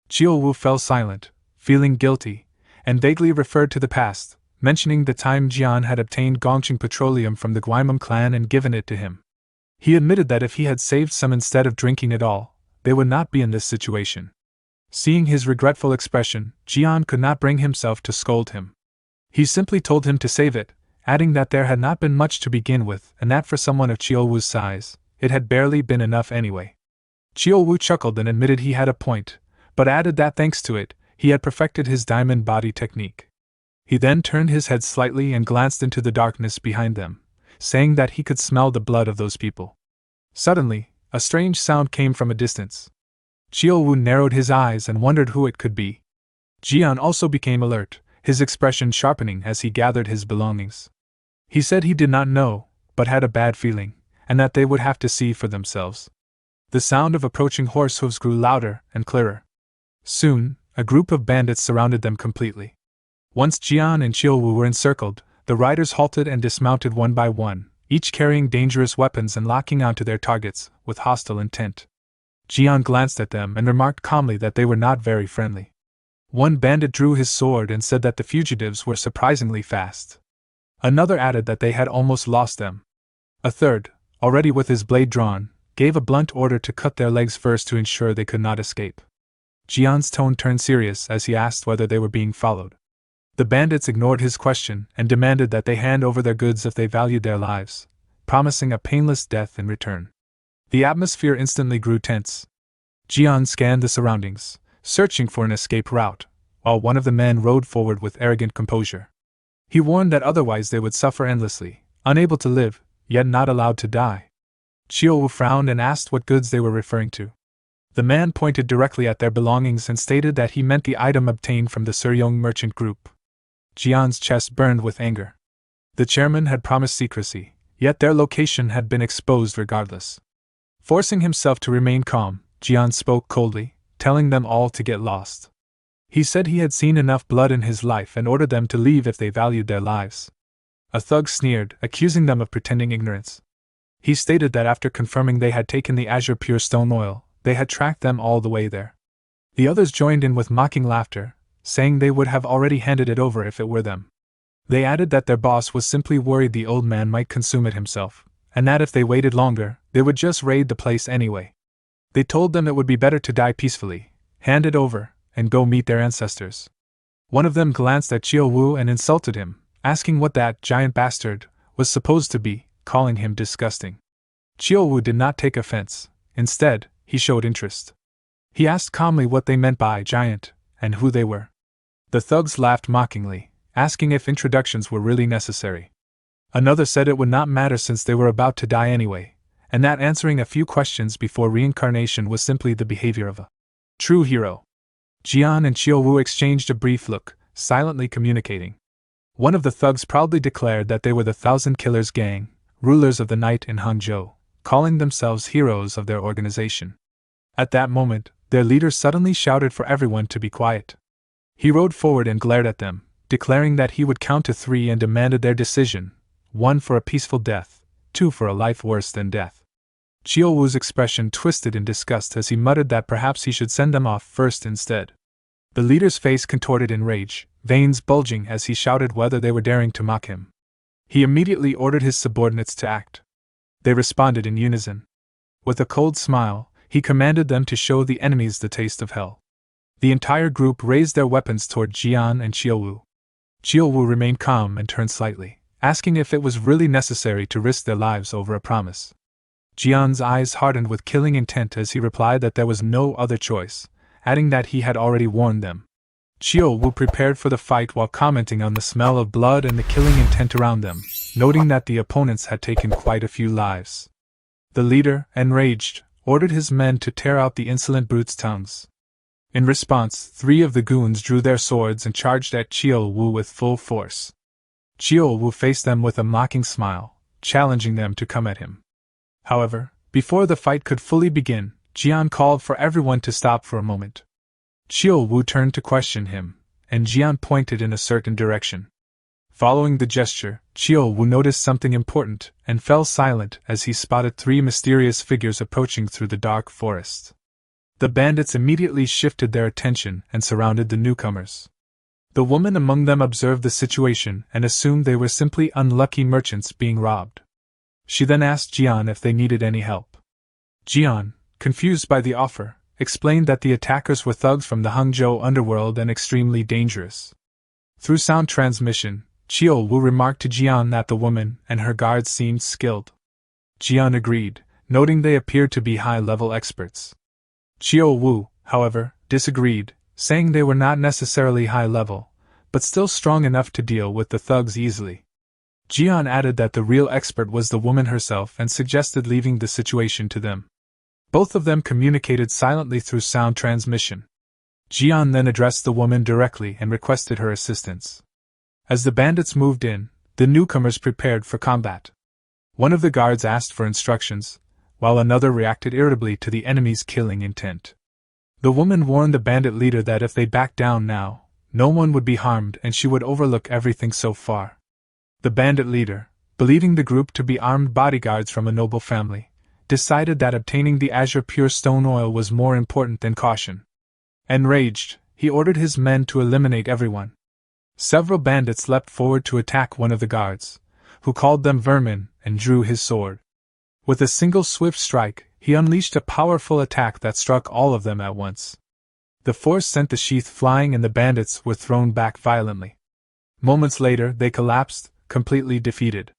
Chiyowu fell silent, feeling guilty, and vaguely referred to the past, mentioning the time Jian had obtained Gongqing petroleum from the Guimum clan and given it to him. He admitted that if he had saved some instead of drinking it all, they would not be in this situation. Seeing his regretful expression, Jian could not bring himself to scold him. He simply told him to save it, adding that there had not been much to begin with and that for someone of Chiyowu's size, it had barely been enough anyway. Chiyowu chuckled and admitted he had a point, but added that thanks to it, he had perfected his diamond body technique. He then turned his head slightly and glanced into the darkness behind them, saying that he could smell the blood of those people. Suddenly, a strange sound came from a distance. Chiyowu narrowed his eyes and wondered who it could be. Jian also became alert, his expression sharpening as he gathered his belongings. He said he did not know, but had a bad feeling, and that they would have to see for themselves. The sound of approaching horse hooves grew louder and clearer. Soon, a group of bandits surrounded them completely. Once Jian and Chiyowu were encircled, the riders halted and dismounted one by one, each carrying dangerous weapons and locking onto their targets with hostile intent. Jian glanced at them and remarked calmly that they were not very friendly. One bandit drew his sword and said that the fugitives were surprisingly fast. Another added that they had almost lost them. A third, already with his blade drawn, gave a blunt order to cut their legs first to ensure they could not escape. Jian's tone turned serious as he asked whether they were being followed. The bandits ignored his question and demanded that they hand over their goods if they valued their lives, promising a painless death in return. The atmosphere instantly grew tense. Jian scanned the surroundings, searching for an escape route, while one of the men rode forward with arrogant composure. He warned that otherwise they would suffer endlessly, unable to live, yet not allowed to die. Chiyowu frowned and asked what goods they were referring to. The man pointed directly at their belongings and stated that he meant the item obtained from the Suryong merchant group. Jian's chest burned with anger. The chairman had promised secrecy, yet their location had been exposed regardless. Forcing himself to remain calm, Jian spoke coldly, telling them all to get lost. He said he had seen enough blood in his life and ordered them to leave if they valued their lives. A thug sneered, accusing them of pretending ignorance. He stated that after confirming they had taken the azure pure stone oil, they had tracked them all the way there. The others joined in with mocking laughter, saying they would have already handed it over if it were them. They added that their boss was simply worried the old man might consume it himself, and that if they waited longer, they would just raid the place anyway. They told them it would be better to die peacefully, hand it over, and go meet their ancestors. One of them glanced at Chiyowu and insulted him, asking what that giant bastard was supposed to be, calling him disgusting. Chiyowu did not take offense. Instead, he showed interest. He asked calmly what they meant by giant, and who they were. The thugs laughed mockingly, asking if introductions were really necessary. Another said it would not matter since they were about to die anyway, and that answering a few questions before reincarnation was simply the behavior of a true hero. Jian and Chiyowu exchanged a brief look, silently communicating. One of the thugs proudly declared that they were the Thousand Killers Gang, rulers of the night in Hangzhou, calling themselves heroes of their organization. At that moment, their leader suddenly shouted for everyone to be quiet. He rode forward and glared at them, declaring that he would count to 3 and demanded their decision, 1 for a peaceful death, 2 for a life worse than death. Chiyowu's expression twisted in disgust as he muttered that perhaps he should send them off first instead. The leader's face contorted in rage, veins bulging as he shouted whether they were daring to mock him. He immediately ordered his subordinates to act. They responded in unison. With a cold smile, he commanded them to show the enemies the taste of hell. The entire group raised their weapons toward Jian and Chiyowu. Chiyowu remained calm and turned slightly, asking if it was really necessary to risk their lives over a promise. Jian's eyes hardened with killing intent as he replied that there was no other choice, adding that he had already warned them. Chiyo Wu prepared for the fight while commenting on the smell of blood and the killing intent around them, noting that the opponents had taken quite a few lives. The leader, enraged, ordered his men to tear out the insolent brute's tongues. In response, 3 of the goons drew their swords and charged at Chiyo Wu with full force. Chiyo Wu faced them with a mocking smile, challenging them to come at him. However, before the fight could fully begin, Jian called for everyone to stop for a moment. Chiyo Wu turned to question him, and Jian pointed in a certain direction. Following the gesture, Chiyo Wu noticed something important and fell silent as he spotted 3 mysterious figures approaching through the dark forest. The bandits immediately shifted their attention and surrounded the newcomers. The woman among them observed the situation and assumed they were simply unlucky merchants being robbed. She then asked Jian if they needed any help. Jian, confused by the offer, explained that the attackers were thugs from the Hangzhou underworld and extremely dangerous. Through sound transmission, Chiyo Wu remarked to Jian that the woman and her guards seemed skilled. Jian agreed, noting they appeared to be high-level experts. Chiyo Wu, however, disagreed, saying they were not necessarily high-level, but still strong enough to deal with the thugs easily. Jian added that the real expert was the woman herself and suggested leaving the situation to them. Both of them communicated silently through sound transmission. Jian then addressed the woman directly and requested her assistance. As the bandits moved in, the newcomers prepared for combat. One of the guards asked for instructions, while another reacted irritably to the enemy's killing intent. The woman warned the bandit leader that if they backed down now, no one would be harmed and she would overlook everything so far. The bandit leader, believing the group to be armed bodyguards from a noble family, decided that obtaining the azure pure stone oil was more important than caution. Enraged, he ordered his men to eliminate everyone. Several bandits leapt forward to attack one of the guards, who called them vermin and drew his sword. With a single swift strike, he unleashed a powerful attack that struck all of them at once. The force sent the sheath flying and the bandits were thrown back violently. Moments later, they collapsed, completely defeated.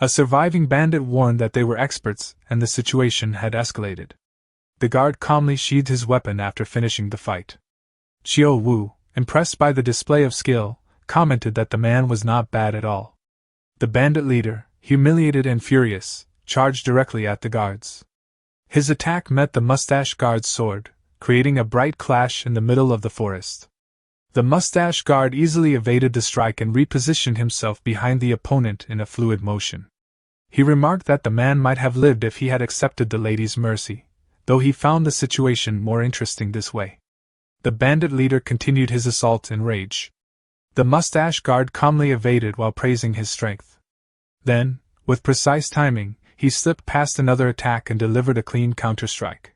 A surviving bandit warned that they were experts and the situation had escalated. The guard calmly sheathed his weapon after finishing the fight. Chiyo Wu, impressed by the display of skill, commented that the man was not bad at all. The bandit leader, humiliated and furious, charged directly at the guards. His attack met the mustache guard's sword, creating a bright clash in the middle of the forest. The mustache guard easily evaded the strike and repositioned himself behind the opponent in a fluid motion. He remarked that the man might have lived if he had accepted the lady's mercy, though he found the situation more interesting this way. The bandit leader continued his assault in rage. The mustache guard calmly evaded while praising his strength. Then, with precise timing, he slipped past another attack and delivered a clean counter-strike.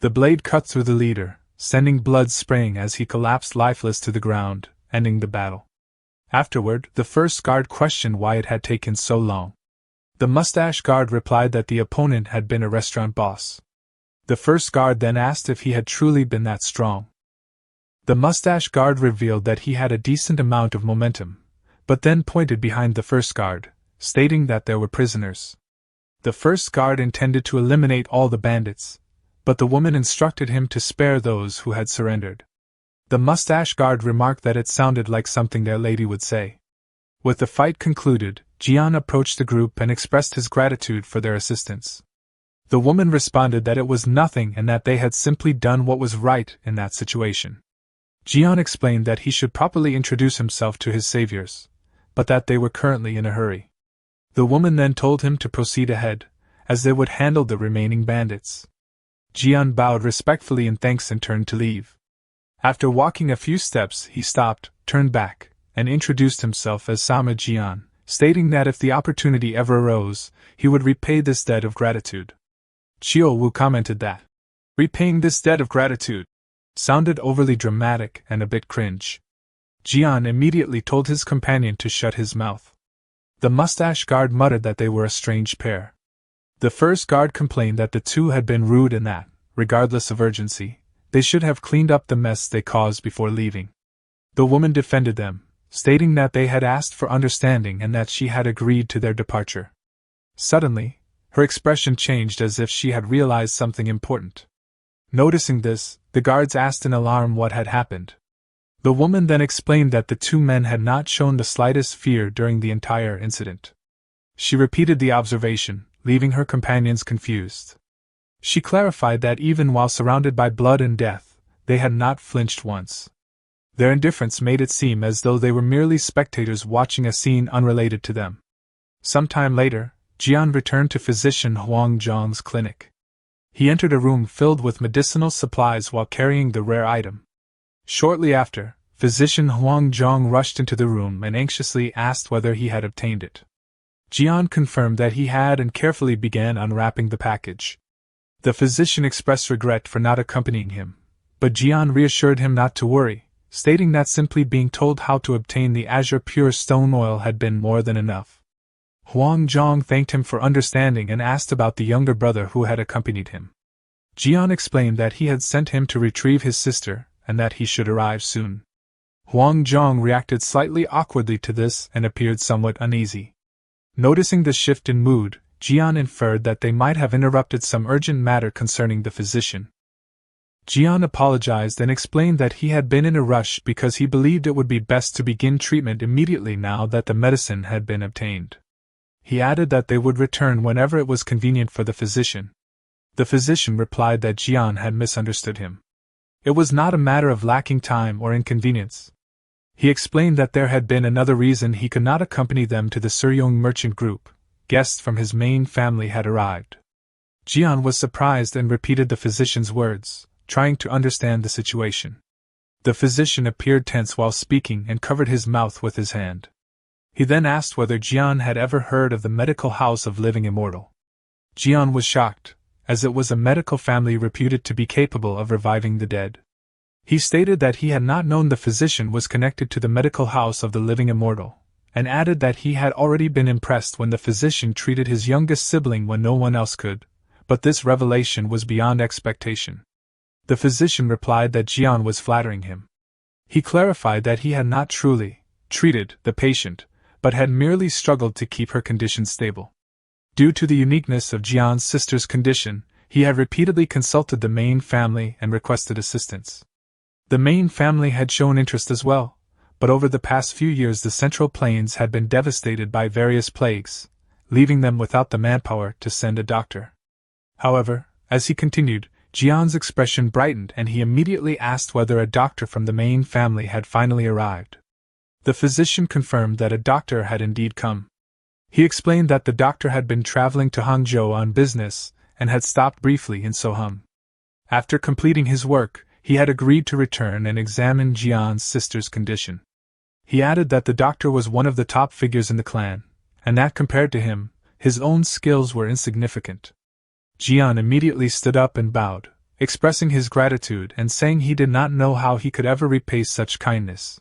The blade cut through the leader, sending blood spraying as he collapsed lifeless to the ground, ending the battle. Afterward, the first guard questioned why it had taken so long. The mustache guard replied that the opponent had been a restaurant boss. The first guard then asked if he had truly been that strong. The mustache guard revealed that he had a decent amount of momentum, but then pointed behind the first guard, stating that there were prisoners. The first guard intended to eliminate all the bandits, but the woman instructed him to spare those who had surrendered. The mustache guard remarked that it sounded like something their lady would say. With the fight concluded, Jian approached the group and expressed his gratitude for their assistance. The woman responded that it was nothing and that they had simply done what was right in that situation. Jian explained that he should properly introduce himself to his saviors, but that they were currently in a hurry. The woman then told him to proceed ahead, as they would handle the remaining bandits. Jian bowed respectfully in thanks and turned to leave. After walking a few steps, he stopped, turned back, and introduced himself as Sama Jian, stating that if the opportunity ever arose, he would repay this debt of gratitude. Chiyo Wu commented that repaying this debt of gratitude sounded overly dramatic and a bit cringe. Jian immediately told his companion to shut his mouth. The mustache guard muttered that they were a strange pair. The first guard complained that the two had been rude and that, regardless of urgency, they should have cleaned up the mess they caused before leaving. The woman defended them, stating that they had asked for understanding and that she had agreed to their departure. Suddenly, her expression changed as if she had realized something important. Noticing this, the guards asked in alarm what had happened. The woman then explained that the two men had not shown the slightest fear during the entire incident. She repeated the observation, leaving her companions confused. She clarified that even while surrounded by blood and death, they had not flinched once. Their indifference made it seem as though they were merely spectators watching a scene unrelated to them. Some time later, Jian returned to physician Huang Zhang's clinic. He entered a room filled with medicinal supplies while carrying the rare item. Shortly after, physician Huang Zhang rushed into the room and anxiously asked whether he had obtained it. Jian confirmed that he had and carefully began unwrapping the package. The physician expressed regret for not accompanying him, but Jian reassured him not to worry, stating that simply being told how to obtain the azure pure stone oil had been more than enough. Huang Zhang thanked him for understanding and asked about the younger brother who had accompanied him. Jian explained that he had sent him to retrieve his sister, and that he should arrive soon. Huang Zhang reacted slightly awkwardly to this and appeared somewhat uneasy. Noticing the shift in mood, Jian inferred that they might have interrupted some urgent matter concerning the physician. Jian apologized and explained that he had been in a rush because he believed it would be best to begin treatment immediately now that the medicine had been obtained. He added that they would return whenever it was convenient for the physician. The physician replied that Jian had misunderstood him. It was not a matter of lacking time or inconvenience. He explained that there had been another reason he could not accompany them to the Suryong merchant group. Guests from his main family had arrived. Jian was surprised and repeated the physician's words, trying to understand the situation. The physician appeared tense while speaking and covered his mouth with his hand. He then asked whether Jian had ever heard of the medical house of living immortal. Jian was shocked, as it was a medical family reputed to be capable of reviving the dead. He stated that he had not known the physician was connected to the medical house of the living immortal, and added that he had already been impressed when the physician treated his youngest sibling when no one else could, but this revelation was beyond expectation. The physician replied that Jian was flattering him. He clarified that he had not truly treated the patient, but had merely struggled to keep her condition stable. Due to the uniqueness of Jian's sister's condition, he had repeatedly consulted the main family and requested assistance. The main family had shown interest as well, but over the past few years the Central Plains had been devastated by various plagues, leaving them without the manpower to send a doctor. However, as he continued, Jian's expression brightened and he immediately asked whether a doctor from the main family had finally arrived. The physician confirmed that a doctor had indeed come. He explained that the doctor had been traveling to Hangzhou on business and had stopped briefly in Soham. After completing his work, he had agreed to return and examine Jian's sister's condition. He added that the doctor was one of the top figures in the clan, and that compared to him, his own skills were insignificant. Jian immediately stood up and bowed, expressing his gratitude and saying he did not know how he could ever repay such kindness.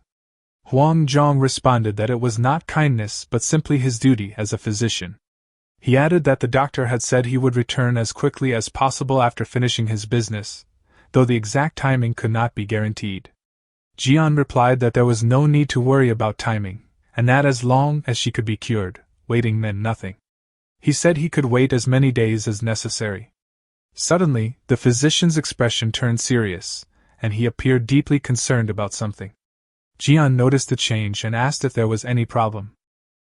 Huang Zhang responded that it was not kindness but simply his duty as a physician. He added that the doctor had said he would return as quickly as possible after finishing his business, though the exact timing could not be guaranteed. Jian replied that there was no need to worry about timing, and that as long as she could be cured, waiting meant nothing. He said he could wait as many days as necessary. Suddenly, the physician's expression turned serious, and he appeared deeply concerned about something. Jian noticed the change and asked if there was any problem.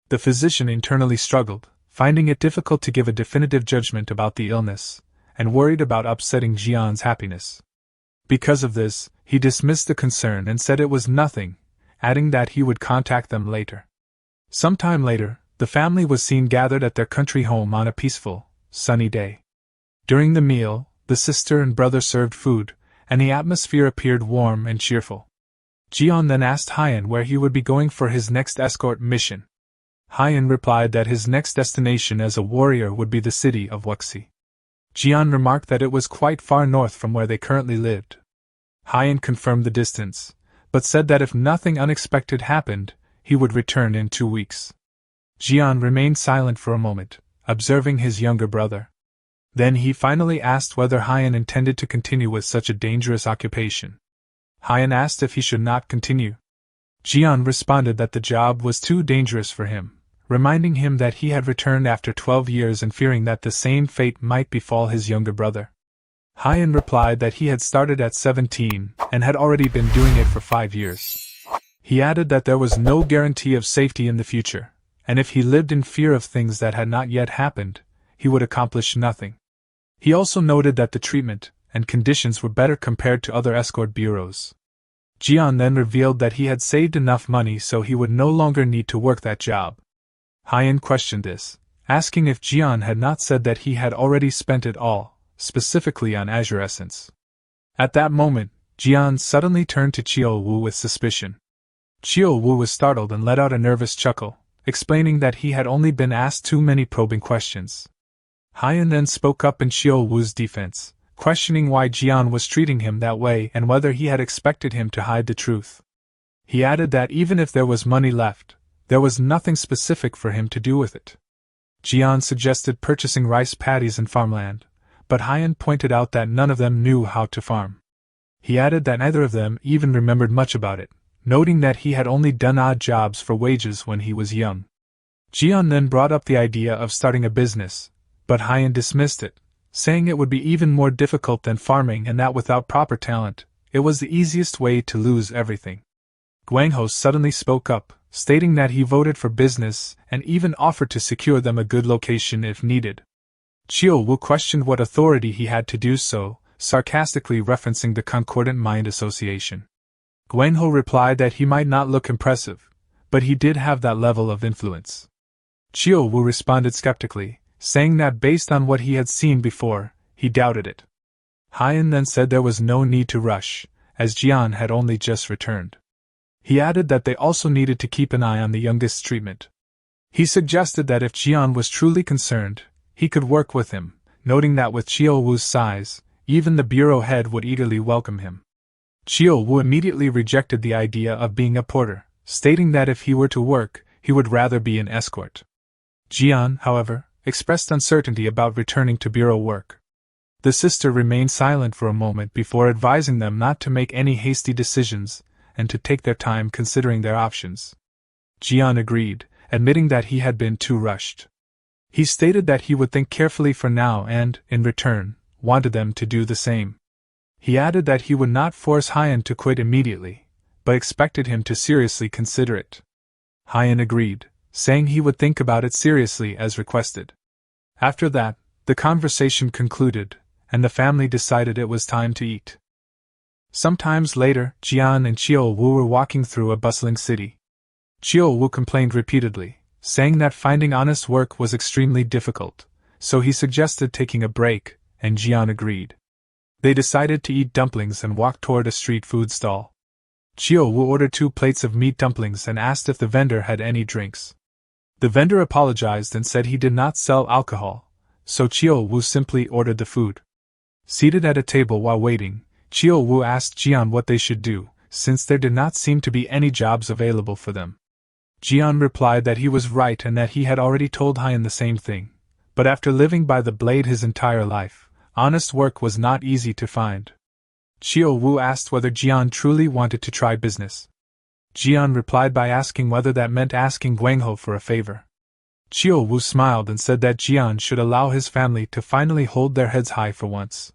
The physician internally struggled, finding it difficult to give a definitive judgment about the illness, and worried about upsetting Jian's happiness. Because of this, he dismissed the concern and said it was nothing, adding that he would contact them later. Some time later, the family was seen gathered at their country home on a peaceful, sunny day. During the meal, the sister and brother served food, and the atmosphere appeared warm and cheerful. Jian then asked Haiyan where he would be going for his next escort mission. Haiyan replied that his next destination as a warrior would be the city of Wuxi. Jian remarked that it was quite far north from where they currently lived. Haiyan confirmed the distance, but said that if nothing unexpected happened, he would return in 2 weeks. Jian remained silent for a moment, observing his younger brother. Then he finally asked whether Haiyan intended to continue with such a dangerous occupation. Haiyan asked if he should not continue. Jian responded that the job was too dangerous for him, reminding him that he had returned after 12 years and fearing that the same fate might befall his younger brother. Hyan replied that he had started at 17 and had already been doing it for 5 years. He added that there was no guarantee of safety in the future, and if he lived in fear of things that had not yet happened, he would accomplish nothing. He also noted that the treatment and conditions were better compared to other escort bureaus. Jian then revealed that he had saved enough money so he would no longer need to work that job. Hyan questioned this, asking if Jian had not said that he had already spent it all, specifically on Azure Essence. At that moment, Jian suddenly turned to Chiyo Wu with suspicion. Chiyo Wu was startled and let out a nervous chuckle, explaining that he had only been asked too many probing questions. Hyan then spoke up in Chiyo Wu's defense, questioning why Jian was treating him that way and whether he had expected him to hide the truth. He added that even if there was money left, there was nothing specific for him to do with it. Jian suggested purchasing rice paddies and farmland, but Hyan pointed out that none of them knew how to farm. He added that neither of them even remembered much about it, noting that he had only done odd jobs for wages when he was young. Jian then brought up the idea of starting a business, but Hyan dismissed it, saying it would be even more difficult than farming and that without proper talent, it was the easiest way to lose everything. Guangho suddenly spoke up, stating that he voted for business and even offered to secure them a good location if needed. Chiyo Wu questioned what authority he had to do so, sarcastically referencing the Concordant Mind Association. Guangho replied that he might not look impressive, but he did have that level of influence. Chiyo Wu responded skeptically, saying that based on what he had seen before, he doubted it. Hyan then said there was no need to rush, as Jian had only just returned. He added that they also needed to keep an eye on the youngest's treatment. He suggested that if Jian was truly concerned, he could work with him, noting that with Chiyo Wu's size, even the bureau head would eagerly welcome him. Chiyo Wu immediately rejected the idea of being a porter, stating that if he were to work, he would rather be an escort. Jian, however, expressed uncertainty about returning to bureau work. The sister remained silent for a moment before advising them not to make any hasty decisions and to take their time considering their options. Jian agreed, admitting that he had been too rushed. He stated that he would think carefully for now and, in return, wanted them to do the same. He added that he would not force Hyan to quit immediately, but expected him to seriously consider it. Hyan agreed, saying he would think about it seriously as requested. After that, the conversation concluded, and the family decided it was time to eat. Sometimes later, Jian and Chiyo Wu were walking through a bustling city. Chiyo Wu complained repeatedly, saying that finding honest work was extremely difficult, so he suggested taking a break, and Jian agreed. They decided to eat dumplings and walk toward a street food stall. Chiyo Wu ordered 2 plates of meat dumplings and asked if the vendor had any drinks. The vendor apologized and said he did not sell alcohol, so Chiyo Wu simply ordered the food. Seated at a table while waiting, Chiyo Wu asked Jian what they should do, since there did not seem to be any jobs available for them. Jian replied that he was right and that he had already told Hyan the same thing, but after living by the blade his entire life, honest work was not easy to find. Chiyo Wu asked whether Jian truly wanted to try business. Jian replied by asking whether that meant asking Guangho for a favor. Chiyo Wu smiled and said that Jian should allow his family to finally hold their heads high for once.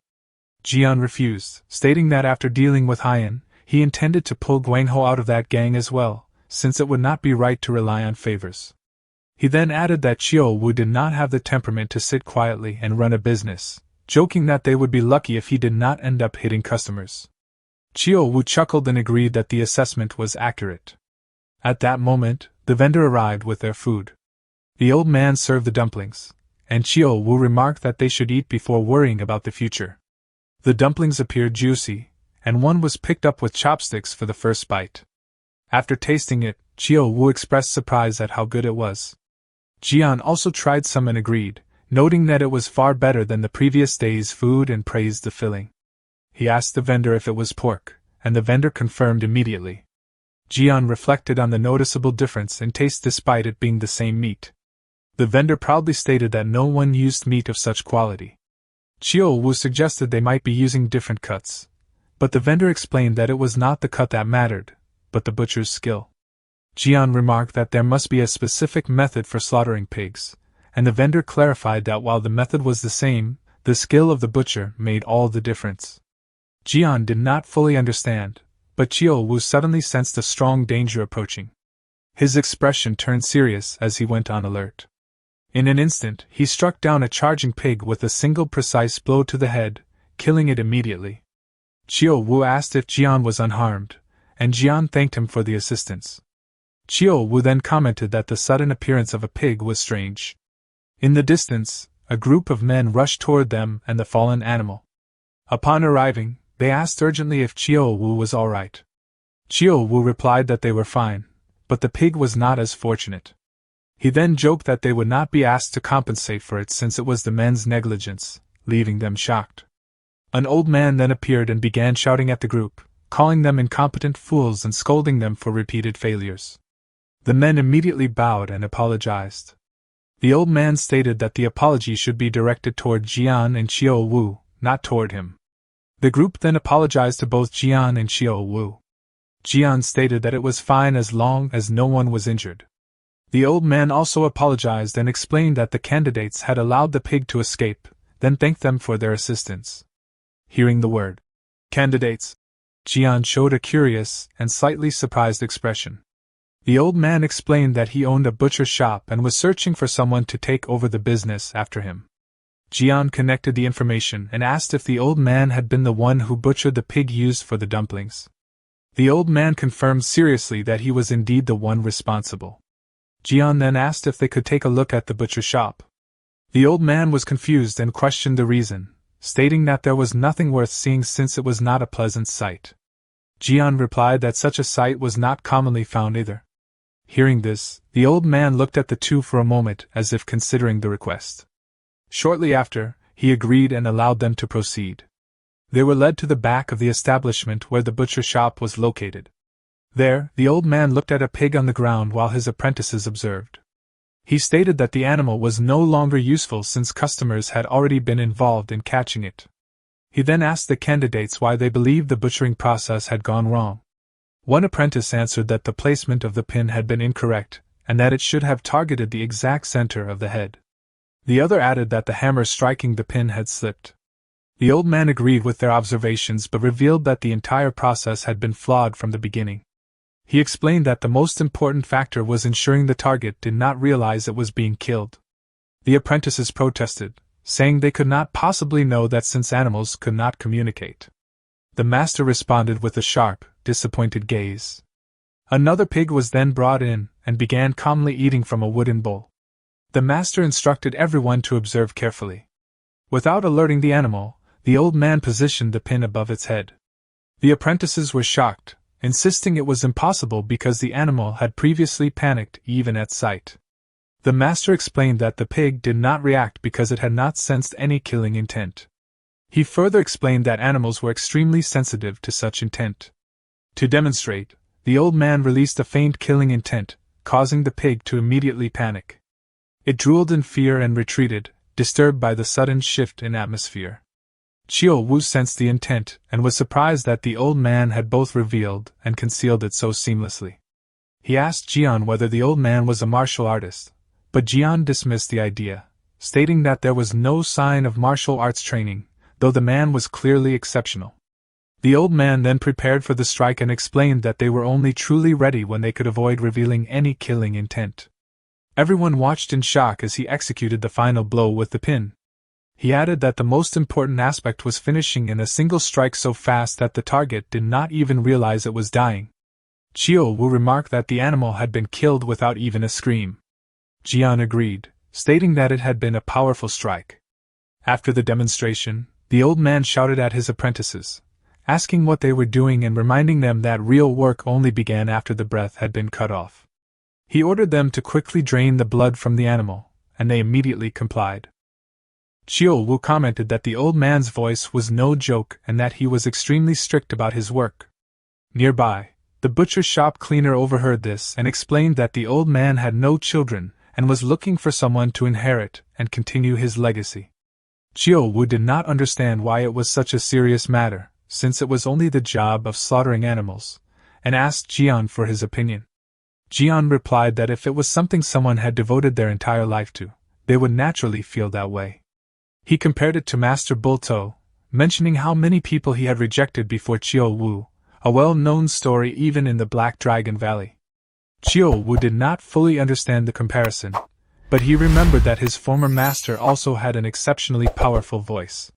Jian refused, stating that after dealing with Hyan, he intended to pull Guangho out of that gang as well, since it would not be right to rely on favors. He then added that Chiyo Wu did not have the temperament to sit quietly and run a business, joking that they would be lucky if he did not end up hitting customers. Chiyo Wu chuckled and agreed that the assessment was accurate. At that moment, the vendor arrived with their food. The old man served the dumplings, and Chiyo Wu remarked that they should eat before worrying about the future. The dumplings appeared juicy, and one was picked up with chopsticks for the first bite. After tasting it, Chiyo Wu expressed surprise at how good it was. Jian also tried some and agreed, noting that it was far better than the previous day's food and praised the filling. He asked the vendor if it was pork, and the vendor confirmed immediately. Jian reflected on the noticeable difference in taste despite it being the same meat. The vendor proudly stated that no one used meat of such quality. Chiyo Wu suggested they might be using different cuts, but the vendor explained that it was not the cut that mattered, but the butcher's skill. Jian remarked that there must be a specific method for slaughtering pigs, and the vendor clarified that while the method was the same, The skill of the butcher made all the difference. Jian did not fully understand, but Chiu suddenly sensed a strong danger approaching. His expression turned serious as he went on alert. In an instant, he struck down a charging pig with a single precise blow to the head, killing it immediately. Chiu asked if Jian was unharmed, and Jian thanked him for the assistance. Chiu then commented that the sudden appearance of a pig was strange. In the distance, a group of men rushed toward them and the fallen animal. Upon arriving, they asked urgently if Chiu was all right. Chiu replied that they were fine, but the pig was not as fortunate. He then joked that they would not be asked to compensate for it since it was the men's negligence, leaving them shocked. An old man then appeared and began shouting at the group, calling them incompetent fools and scolding them for repeated failures. The men immediately bowed and apologized. The old man stated that the apology should be directed toward Jian and Chiu, not toward him. The group then apologized to both Jian and Chiu. Jian stated that it was fine as long as no one was injured. The old man also apologized and explained that the candidates had allowed the pig to escape, then thanked them for their assistance. Hearing the word candidates, Jian showed a curious and slightly surprised expression. The old man explained that he owned a butcher shop and was searching for someone to take over the business after him. Jian connected the information and asked if the old man had been the one who butchered the pig used for the dumplings. The old man confirmed seriously that he was indeed the one responsible. Jian then asked if they could take a look at the butcher shop. The old man was confused and questioned the reason, stating that there was nothing worth seeing since it was not a pleasant sight. Jian replied that such a sight was not commonly found either. Hearing this, the old man looked at the two for a moment as if considering the request. Shortly after, he agreed and allowed them to proceed. They were led to the back of the establishment where the butcher shop was located. There, the old man looked at a pig on the ground while his apprentices observed. He stated that the animal was no longer useful since customers had already been involved in catching it. He then asked the candidates why they believed the butchering process had gone wrong. One apprentice answered that the placement of the pin had been incorrect, and that it should have targeted the exact center of the head. The other added that the hammer striking the pin had slipped. The old man agreed with their observations but revealed that the entire process had been flawed from the beginning. He explained that the most important factor was ensuring the target did not realize it was being killed. The apprentices protested, saying they could not possibly know that since animals could not communicate. The master responded with a sharp, disappointed gaze. Another pig was then brought in and began calmly eating from a wooden bowl. The master instructed everyone to observe carefully. Without alerting the animal, the old man positioned the pin above its head. The apprentices were shocked, insisting it was impossible because the animal had previously panicked even at sight. The master explained that the pig did not react because it had not sensed any killing intent. He further explained that animals were extremely sensitive to such intent. To demonstrate, the old man released a faint killing intent, causing the pig to immediately panic. It drooled in fear and retreated, disturbed by the sudden shift in atmosphere. Chiu sensed the intent and was surprised that the old man had both revealed and concealed it so seamlessly. He asked Jian whether the old man was a martial artist, but Jian dismissed the idea, stating that there was no sign of martial arts training, though the man was clearly exceptional. The old man then prepared for the strike and explained that they were only truly ready when they could avoid revealing any killing intent. Everyone watched in shock as he executed the final blow with the pin. He added that the most important aspect was finishing in a single strike so fast that the target did not even realize it was dying. Chiu remarked that the animal had been killed without even a scream. Jian agreed, stating that it had been a powerful strike. After the demonstration, the old man shouted at his apprentices, asking what they were doing and reminding them that real work only began after the breath had been cut off. He ordered them to quickly drain the blood from the animal, and they immediately complied. Chiu commented that the old man's voice was no joke and that he was extremely strict about his work. Nearby, the butcher shop cleaner overheard this and explained that the old man had no children and was looking for someone to inherit and continue his legacy. Chiu did not understand why it was such a serious matter, since it was only the job of slaughtering animals, and asked Jian for his opinion. Jian replied that if it was something someone had devoted their entire life to, they would naturally feel that way. He compared it to Master Bulto, mentioning how many people he had rejected before Chiyo Wu, a well-known story even in the Black Dragon Valley. Chiyo Wu did not fully understand the comparison, but he remembered that his former master also had an exceptionally powerful voice.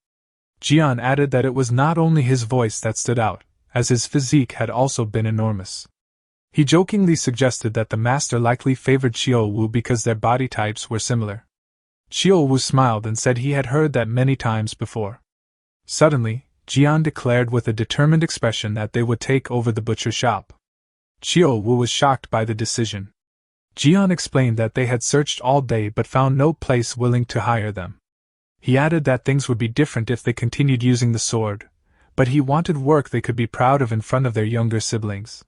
Jian added that it was not only his voice that stood out, as his physique had also been enormous. He jokingly suggested that the master likely favored Chiyo Wu because their body types were similar. Chiyo Wu smiled and said he had heard that many times before. Suddenly, Jian declared with a determined expression that they would take over the butcher shop. Chiyo Wu was shocked by the decision. Jian explained that they had searched all day but found no place willing to hire them. He added that things would be different if they continued using the sword, but he wanted work they could be proud of in front of their younger siblings.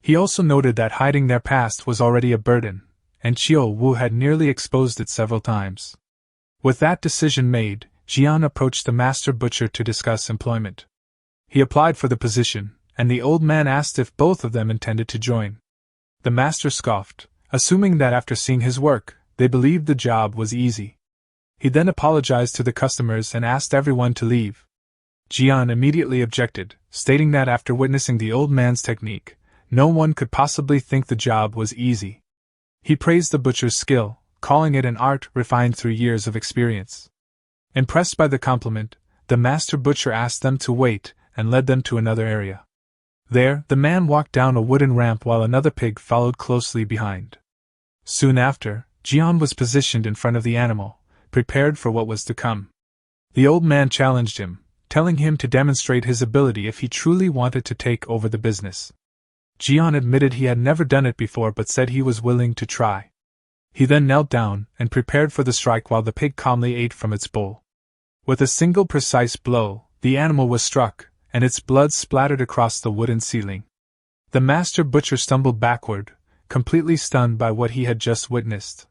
He also noted that hiding their past was already a burden, and Chiyo Wu had nearly exposed it several times. With that decision made, Jian approached the master butcher to discuss employment. He applied for the position, and the old man asked if both of them intended to join. The master scoffed, assuming that after seeing his work, they believed the job was easy. He then apologized to the customers and asked everyone to leave. Jian immediately objected, stating that after witnessing the old man's technique, no one could possibly think the job was easy. He praised the butcher's skill, calling it an art refined through years of experience. Impressed by the compliment, the master butcher asked them to wait and led them to another area. There, the man walked down a wooden ramp while another pig followed closely behind. Soon after, Jian was positioned in front of the animal, prepared for what was to come. The old man challenged him, telling him to demonstrate his ability if he truly wanted to take over the business. Jian admitted he had never done it before but said he was willing to try. He then knelt down and prepared for the strike while the pig calmly ate from its bowl. With a single precise blow, the animal was struck, and its blood splattered across the wooden ceiling. The master butcher stumbled backward, completely stunned by what he had just witnessed.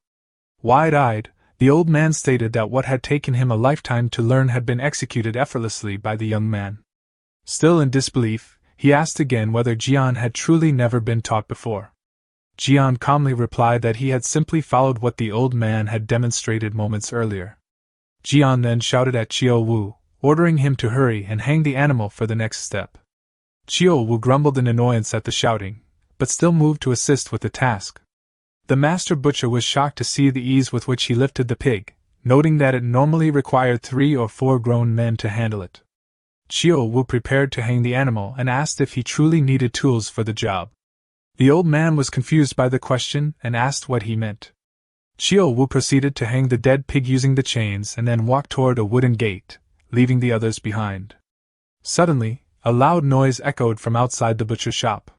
Wide-eyed, the old man stated that what had taken him a lifetime to learn had been executed effortlessly by the young man. Still in disbelief, he asked again whether Jian had truly never been taught before. Jian calmly replied that he had simply followed what the old man had demonstrated moments earlier. Jian then shouted at Chiyo Wu, ordering him to hurry and hang the animal for the next step. Chiyo Wu grumbled in annoyance at the shouting, but still moved to assist with the task. The master butcher was shocked to see the ease with which he lifted the pig, noting that it normally required 3 or 4 grown men to handle it. Chiyo Wu prepared to hang the animal and asked if he truly needed tools for the job. The old man was confused by the question and asked what he meant. Chiyo Wu proceeded to hang the dead pig using the chains and then walked toward a wooden gate, leaving the others behind. Suddenly, a loud noise echoed from outside the butcher shop.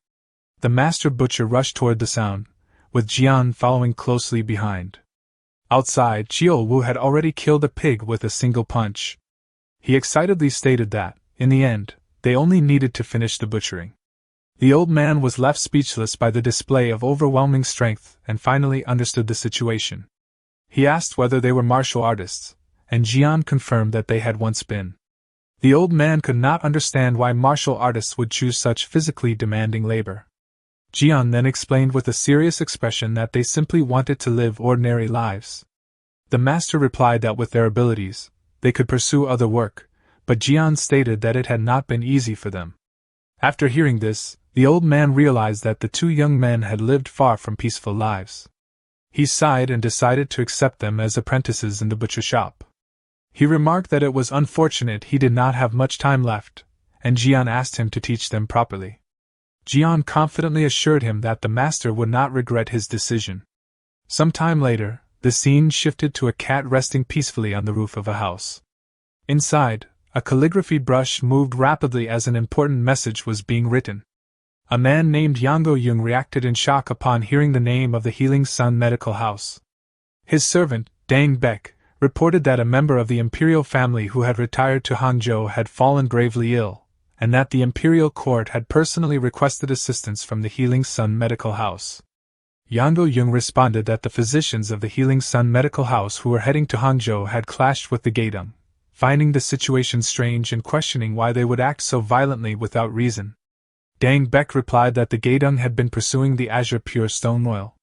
The master butcher rushed toward the sound, with Jian following closely behind. Outside, Chiyo Wu had already killed a pig with a single punch. He excitedly stated that, in the end, they only needed to finish the butchering. The old man was left speechless by the display of overwhelming strength and finally understood the situation. He asked whether they were martial artists, and Jian confirmed that they had once been. The old man could not understand why martial artists would choose such physically demanding labor. Jian then explained with a serious expression that they simply wanted to live ordinary lives. The master replied that with their abilities, they could pursue other work, but Jian stated that it had not been easy for them. After hearing this, the old man realized that the 2 young men had lived far from peaceful lives. He sighed and decided to accept them as apprentices in the butcher shop. He remarked that it was unfortunate he did not have much time left, and Jian asked him to teach them properly. Jian confidently assured him that the master would not regret his decision. Some time later, the scene shifted to a cat resting peacefully on the roof of a house. Inside, a calligraphy brush moved rapidly as an important message was being written. A man named Yango Jung reacted in shock upon hearing the name of the Healing Sun Medical House. His servant, Dang Beck, reported that a member of the imperial family who had retired to Hangzhou had fallen gravely ill, and that the imperial court had personally requested assistance from the Healing Sun Medical House. Yango Jung responded that the physicians of the Healing Sun Medical House who were heading to Hangzhou had clashed with the Gaidong, finding the situation strange and questioning why they would act so violently without reason. Dang Beck replied that the Gaidong had been pursuing the Azure Pure Stone Oil.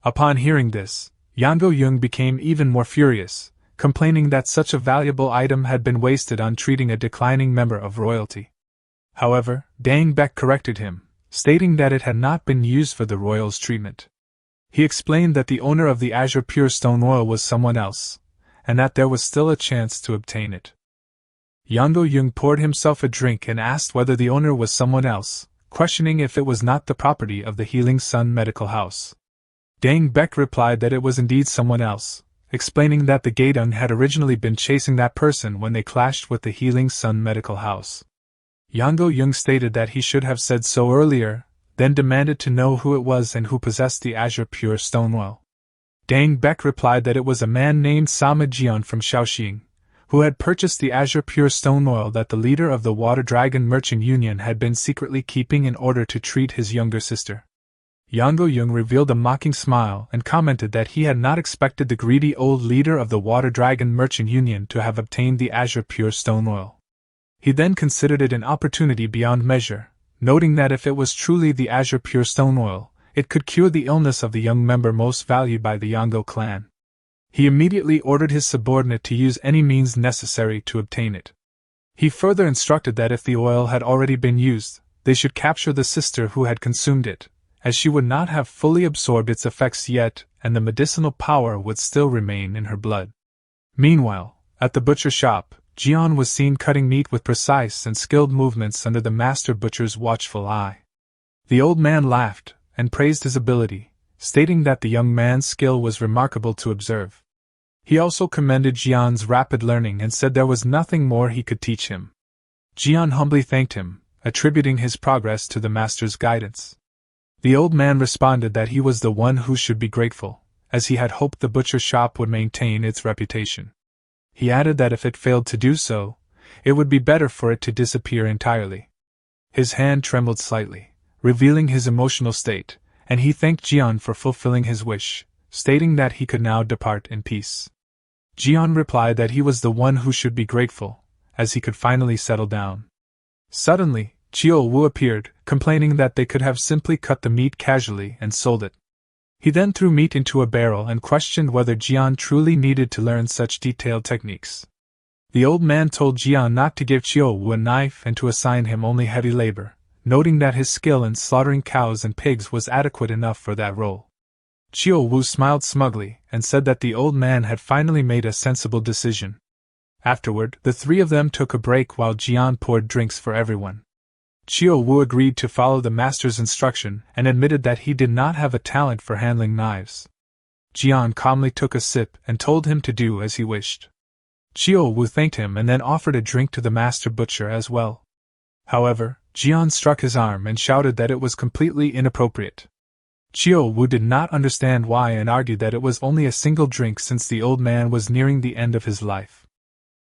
Upon hearing this, Yango Jung became even more furious, complaining that such a valuable item had been wasted on treating a declining member of royalty. However, Dang Baek corrected him, stating that it had not been used for the royals' treatment. He explained that the owner of the azure pure stone oil was someone else, and that there was still a chance to obtain it. Yang Do-young poured himself a drink and asked whether the owner was someone else, questioning if it was not the property of the Healing Sun Medical House. Dang Baek replied that it was indeed someone else, explaining that the Gaedong had originally been chasing that person when they clashed with the Healing Sun Medical House. Yang Do-young stated that he should have said so earlier, then demanded to know who it was and who possessed the azure pure stone well. Dang Baek replied that it was a man named Sama Jian from Shaoxing, who had purchased the azure pure stone oil that the leader of the Water Dragon Merchant Union had been secretly keeping in order to treat his younger sister. Yang Do-young revealed a mocking smile and commented that he had not expected the greedy old leader of the Water Dragon Merchant Union to have obtained the azure pure stone oil. He then considered it an opportunity beyond measure, noting that if it was truly the azure pure stone oil, it could cure the illness of the young member most valued by the Yongo clan. He immediately ordered his subordinate to use any means necessary to obtain it. He further instructed that if the oil had already been used, they should capture the sister who had consumed it, as she would not have fully absorbed its effects yet, and the medicinal power would still remain in her blood. Meanwhile, at the butcher shop, Jian was seen cutting meat with precise and skilled movements under the master butcher's watchful eye. The old man laughed and praised his ability, stating that the young man's skill was remarkable to observe. He also commended Jian's rapid learning and said there was nothing more he could teach him. Jian humbly thanked him, attributing his progress to the master's guidance. The old man responded that he was the one who should be grateful, as he had hoped the butcher shop would maintain its reputation. He added that if it failed to do so, it would be better for it to disappear entirely. His hand trembled slightly, revealing his emotional state, and he thanked Jian for fulfilling his wish, stating that he could now depart in peace. Jian replied that he was the one who should be grateful, as he could finally settle down. Suddenly, Chiu Wu appeared, complaining that they could have simply cut the meat casually and sold it. He then threw meat into a barrel and questioned whether Jian truly needed to learn such detailed techniques. The old man told Jian not to give Chiu Wu a knife and to assign him only heavy labor, noting that his skill in slaughtering cows and pigs was adequate enough for that role. Chiu Wu smiled smugly and said that the old man had finally made a sensible decision. Afterward, the three of them took a break while Jian poured drinks for everyone. Chiu Wu agreed to follow the master's instruction and admitted that he did not have a talent for handling knives. Jian calmly took a sip and told him to do as he wished. Chiu Wu thanked him and then offered a drink to the master butcher as well. However, Jian struck his arm and shouted that it was completely inappropriate. Chiu Wu did not understand why and argued that it was only a single drink since the old man was nearing the end of his life.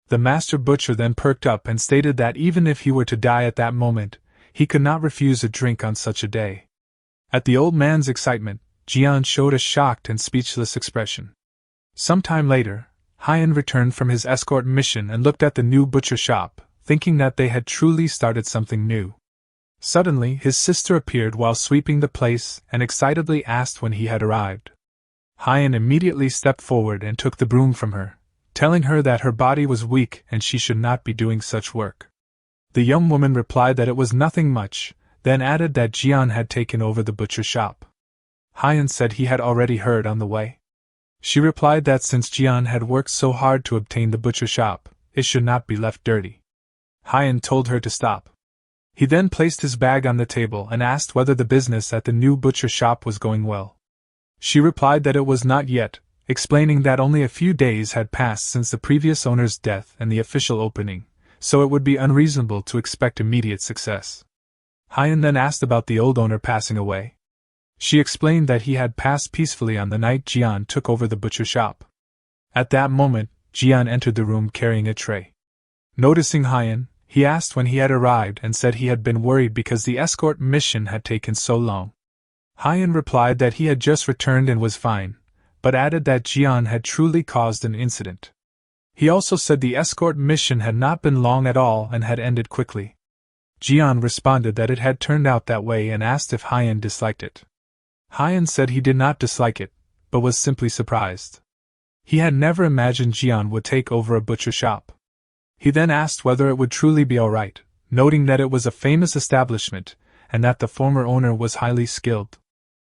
The master butcher then perked up and stated that even if he were to die at that moment, he could not refuse a drink on such a day. At the old man's excitement, Jian showed a shocked and speechless expression. Some time later, Haiyan returned from his escort mission and looked at the new butcher shop, thinking that they had truly started something new. Suddenly, his sister appeared while sweeping the place and excitedly asked when he had arrived. Haiyan immediately stepped forward and took the broom from her, telling her that her body was weak and she should not be doing such work. The young woman replied that it was nothing much, then added that Jian had taken over the butcher shop. Haiyan said he had already heard on the way. She replied that since Jian had worked so hard to obtain the butcher shop, it should not be left dirty. Haiyan told her to stop. He then placed his bag on the table and asked whether the business at the new butcher shop was going well. She replied that it was not yet, explaining that only a few days had passed since the previous owner's death and the official opening, so it would be unreasonable to expect immediate success. Haiyan then asked about the old owner passing away. She explained that he had passed peacefully on the night Jian took over the butcher shop. At that moment, Jian entered the room carrying a tray. Noticing Haiyan, he asked when he had arrived and said he had been worried because the escort mission had taken so long. Haiyan replied that he had just returned and was fine, but added that Jian had truly caused an incident. He also said the escort mission had not been long at all and had ended quickly. Jian responded that it had turned out that way and asked if Haiyan disliked it. Haiyan said he did not dislike it, but was simply surprised. He had never imagined Jian would take over a butcher shop. He then asked whether it would truly be alright, noting that it was a famous establishment, and that the former owner was highly skilled.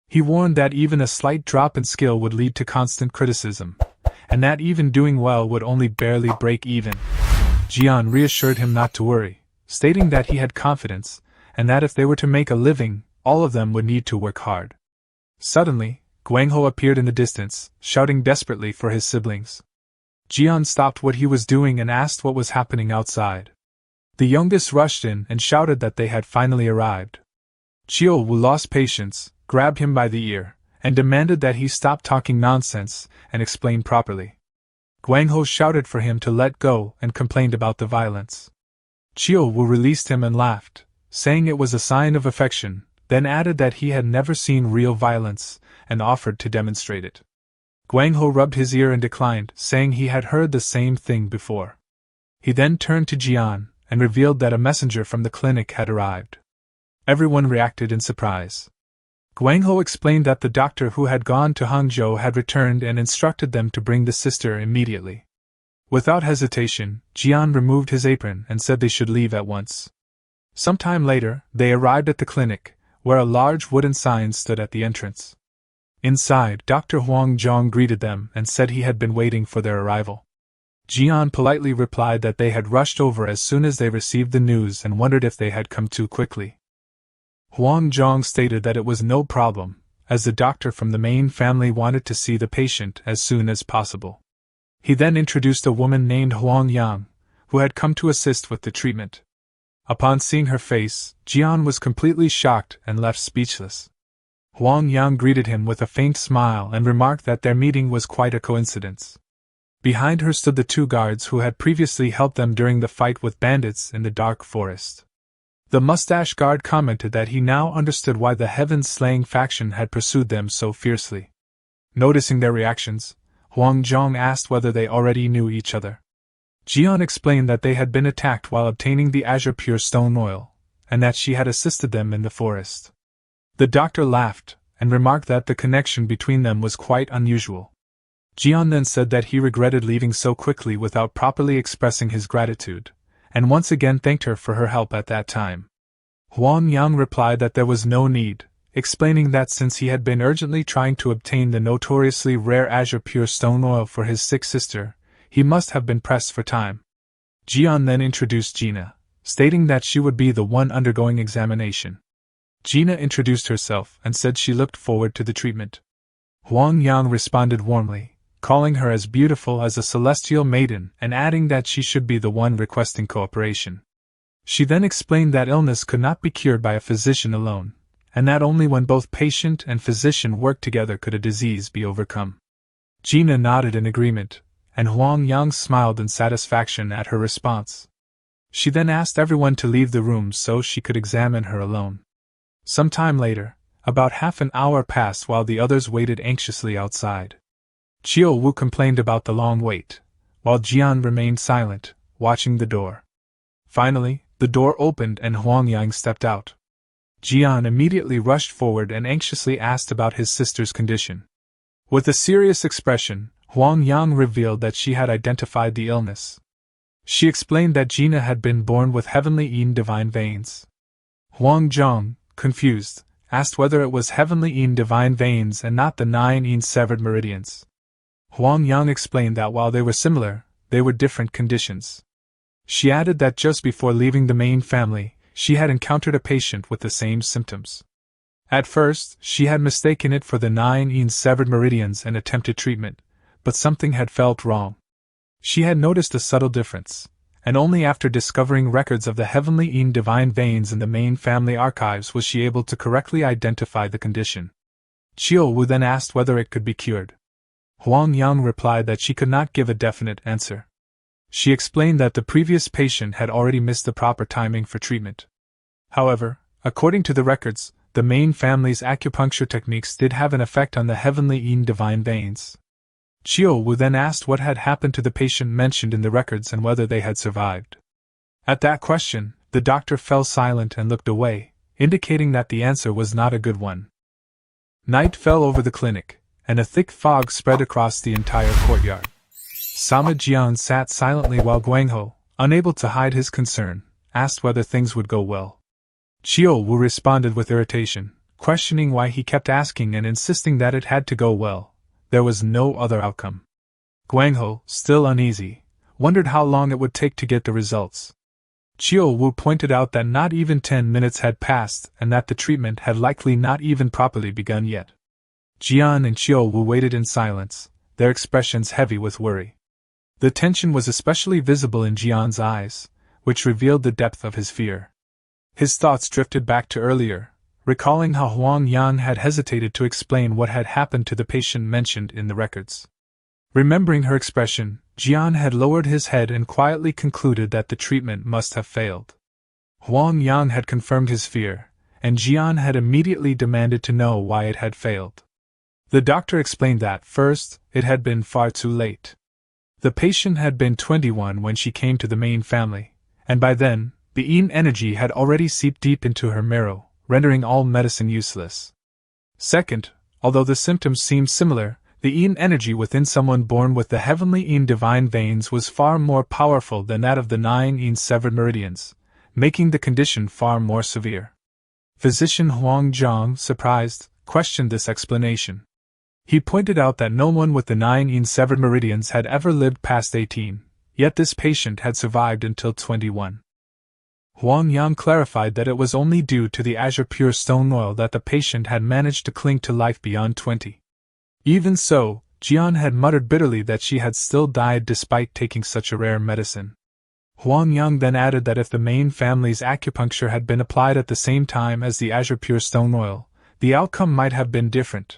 He warned that even a slight drop in skill would lead to constant criticism, and that even doing well would only barely break even. Jian reassured him not to worry, stating that he had confidence, and that if they were to make a living, all of them would need to work hard. Suddenly, Guangho appeared in the distance, shouting desperately for his siblings. Jian stopped what he was doing and asked what was happening outside. The youngest rushed in and shouted that they had finally arrived. Chiu Wu lost patience, grabbed him by the ear, and demanded that he stop talking nonsense and explain properly. Guangho shouted for him to let go and complained about the violence. Chiu Wu released him and laughed, saying it was a sign of affection, then added that he had never seen real violence, and offered to demonstrate it. Guangho rubbed his ear and declined, saying he had heard the same thing before. He then turned to Jian and revealed that a messenger from the clinic had arrived. Everyone reacted in surprise. Guangho explained that the doctor who had gone to Hangzhou had returned and instructed them to bring the sister immediately. Without hesitation, Jian removed his apron and said they should leave at once. Some time later, they arrived at the clinic, where a large wooden sign stood at the entrance. Inside, Dr. Huang Zhong greeted them and said he had been waiting for their arrival. Jian politely replied that they had rushed over as soon as they received the news and wondered if they had come too quickly. Huang Zhong stated that it was no problem, as the doctor from the main family wanted to see the patient as soon as possible. He then introduced a woman named Huang Yang, who had come to assist with the treatment. Upon seeing her face, Jian was completely shocked and left speechless. Huang Yang greeted him with a faint smile and remarked that their meeting was quite a coincidence. Behind her stood the two guards who had previously helped them during the fight with bandits in the dark forest. The mustache guard commented that he now understood why the Heaven-slaying faction had pursued them so fiercely. Noticing their reactions, Huang Zhong asked whether they already knew each other. Jian explained that they had been attacked while obtaining the azure pure stone oil, and that she had assisted them in the forest. The doctor laughed, and remarked that the connection between them was quite unusual. Jian then said that he regretted leaving so quickly without properly expressing his gratitude, and once again thanked her for her help at that time. Huang Yang replied that there was no need, explaining that since he had been urgently trying to obtain the notoriously rare azure pure stone oil for his sick sister, he must have been pressed for time. Jian then introduced Gina, stating that she would be the one undergoing examination. Gina introduced herself and said she looked forward to the treatment. Huang Yang responded warmly, calling her as beautiful as a celestial maiden and adding that she should be the one requesting cooperation. She then explained that illness could not be cured by a physician alone, and that only when both patient and physician worked together could a disease be overcome. Gina nodded in agreement, and Huang Yang smiled in satisfaction at her response. She then asked everyone to leave the room so she could examine her alone. Some time later, about half an hour passed while the others waited anxiously outside. Chiu Wu complained about the long wait, while Jian remained silent, watching the door. Finally, the door opened and Huang Yang stepped out. Jian immediately rushed forward and anxiously asked about his sister's condition. With a serious expression, Huang Yang revealed that she had identified the illness. She explained that Gina had been born with heavenly Yin divine veins. Huang Zhong, confused, asked whether it was heavenly Yin divine veins and not the 9 Yin severed meridians. Huang Yang explained that while they were similar, they were different conditions. She added that just before leaving the main family, she had encountered a patient with the same symptoms. At first, she had mistaken it for the 9 Yin severed meridians and attempted treatment, but something had felt wrong. She had noticed a subtle difference, and only after discovering records of the heavenly Yin divine veins in the main family archives was she able to correctly identify the condition. Chiu Wu then asked whether it could be cured. Huang Yang replied that she could not give a definite answer. She explained that the previous patient had already missed the proper timing for treatment. However, according to the records, the main family's acupuncture techniques did have an effect on the heavenly Yin divine veins. Chiu Wu then asked what had happened to the patient mentioned in the records and whether they had survived. At that question, the doctor fell silent and looked away, indicating that the answer was not a good one. Night fell over the clinic, and a thick fog spread across the entire courtyard. Sama Jian sat silently while Guangho, unable to hide his concern, asked whether things would go well. Chiu Wu responded with irritation, questioning why he kept asking and insisting that it had to go well. There was no other outcome. Guangho, still uneasy, wondered how long it would take to get the results. Chiu Wu pointed out that not even 10 minutes had passed and that the treatment had likely not even properly begun yet. Jian and Chiu Wu waited in silence, their expressions heavy with worry. The tension was especially visible in Jian's eyes, which revealed the depth of his fear. His thoughts drifted back to earlier, recalling how Huang Yang had hesitated to explain what had happened to the patient mentioned in the records. Remembering her expression, Jian had lowered his head and quietly concluded that the treatment must have failed. Huang Yang had confirmed his fear, and Jian had immediately demanded to know why it had failed. The doctor explained that, first, it had been far too late. The patient had been 21 when she came to the main family, and by then, the yin energy had already seeped deep into her marrow, rendering all medicine useless. Second, although the symptoms seemed similar, the yin energy within someone born with the heavenly yin divine veins was far more powerful than that of the 9 yin severed meridians, making the condition far more severe. Physician Huang Zhang, surprised, questioned this explanation. He pointed out that no one with the 9 yin severed meridians had ever lived past 18, yet this patient had survived until 21. Huang Yang clarified that it was only due to the azure pure stone oil that the patient had managed to cling to life beyond 20. Even so, Jian had muttered bitterly that she had still died despite taking such a rare medicine. Huang Yang then added that if the main family's acupuncture had been applied at the same time as the azure pure stone oil, the outcome might have been different.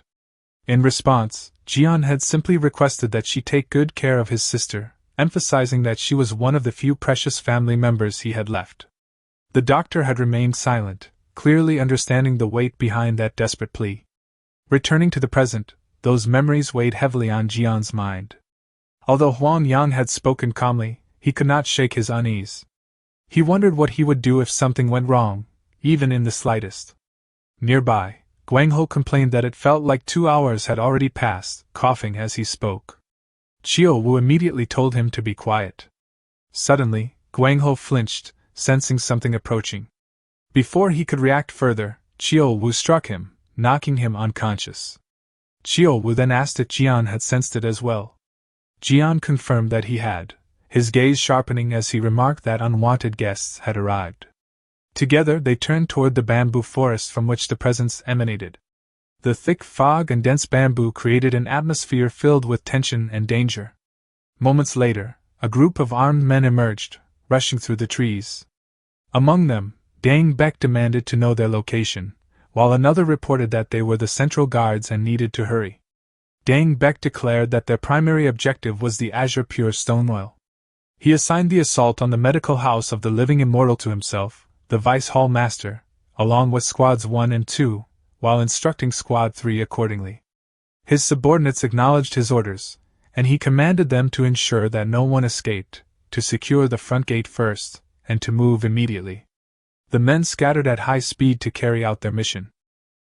In response, Jian had simply requested that she take good care of his sister, emphasizing that she was one of the few precious family members he had left. The doctor had remained silent, clearly understanding the weight behind that desperate plea. Returning to the present, those memories weighed heavily on Jian's mind. Although Huang Yang had spoken calmly, he could not shake his unease. He wondered what he would do if something went wrong, even in the slightest. Nearby, Guangho complained that it felt like 2 hours had already passed, coughing as he spoke. Chiu Wu immediately told him to be quiet. Suddenly, Guangho flinched, sensing something approaching. Before he could react further, Chiu Wu struck him, knocking him unconscious. Chiu Wu then asked if Jian had sensed it as well. Jian confirmed that he had, his gaze sharpening as he remarked that unwanted guests had arrived. Together they turned toward the bamboo forest from which the presence emanated. The thick fog and dense bamboo created an atmosphere filled with tension and danger. Moments later, a group of armed men emerged, rushing through the trees. Among them, Deng Bek demanded to know their location, while another reported that they were the central guards and needed to hurry. Deng Bek declared that their primary objective was the azure pure stone oil. He assigned the assault on the medical house of the living immortal to himself, the Vice Hall Master, along with Squads 1 and 2, while instructing Squad 3 accordingly. His subordinates acknowledged his orders, and he commanded them to ensure that no one escaped, to secure the front gate first, and to move immediately. The men scattered at high speed to carry out their mission.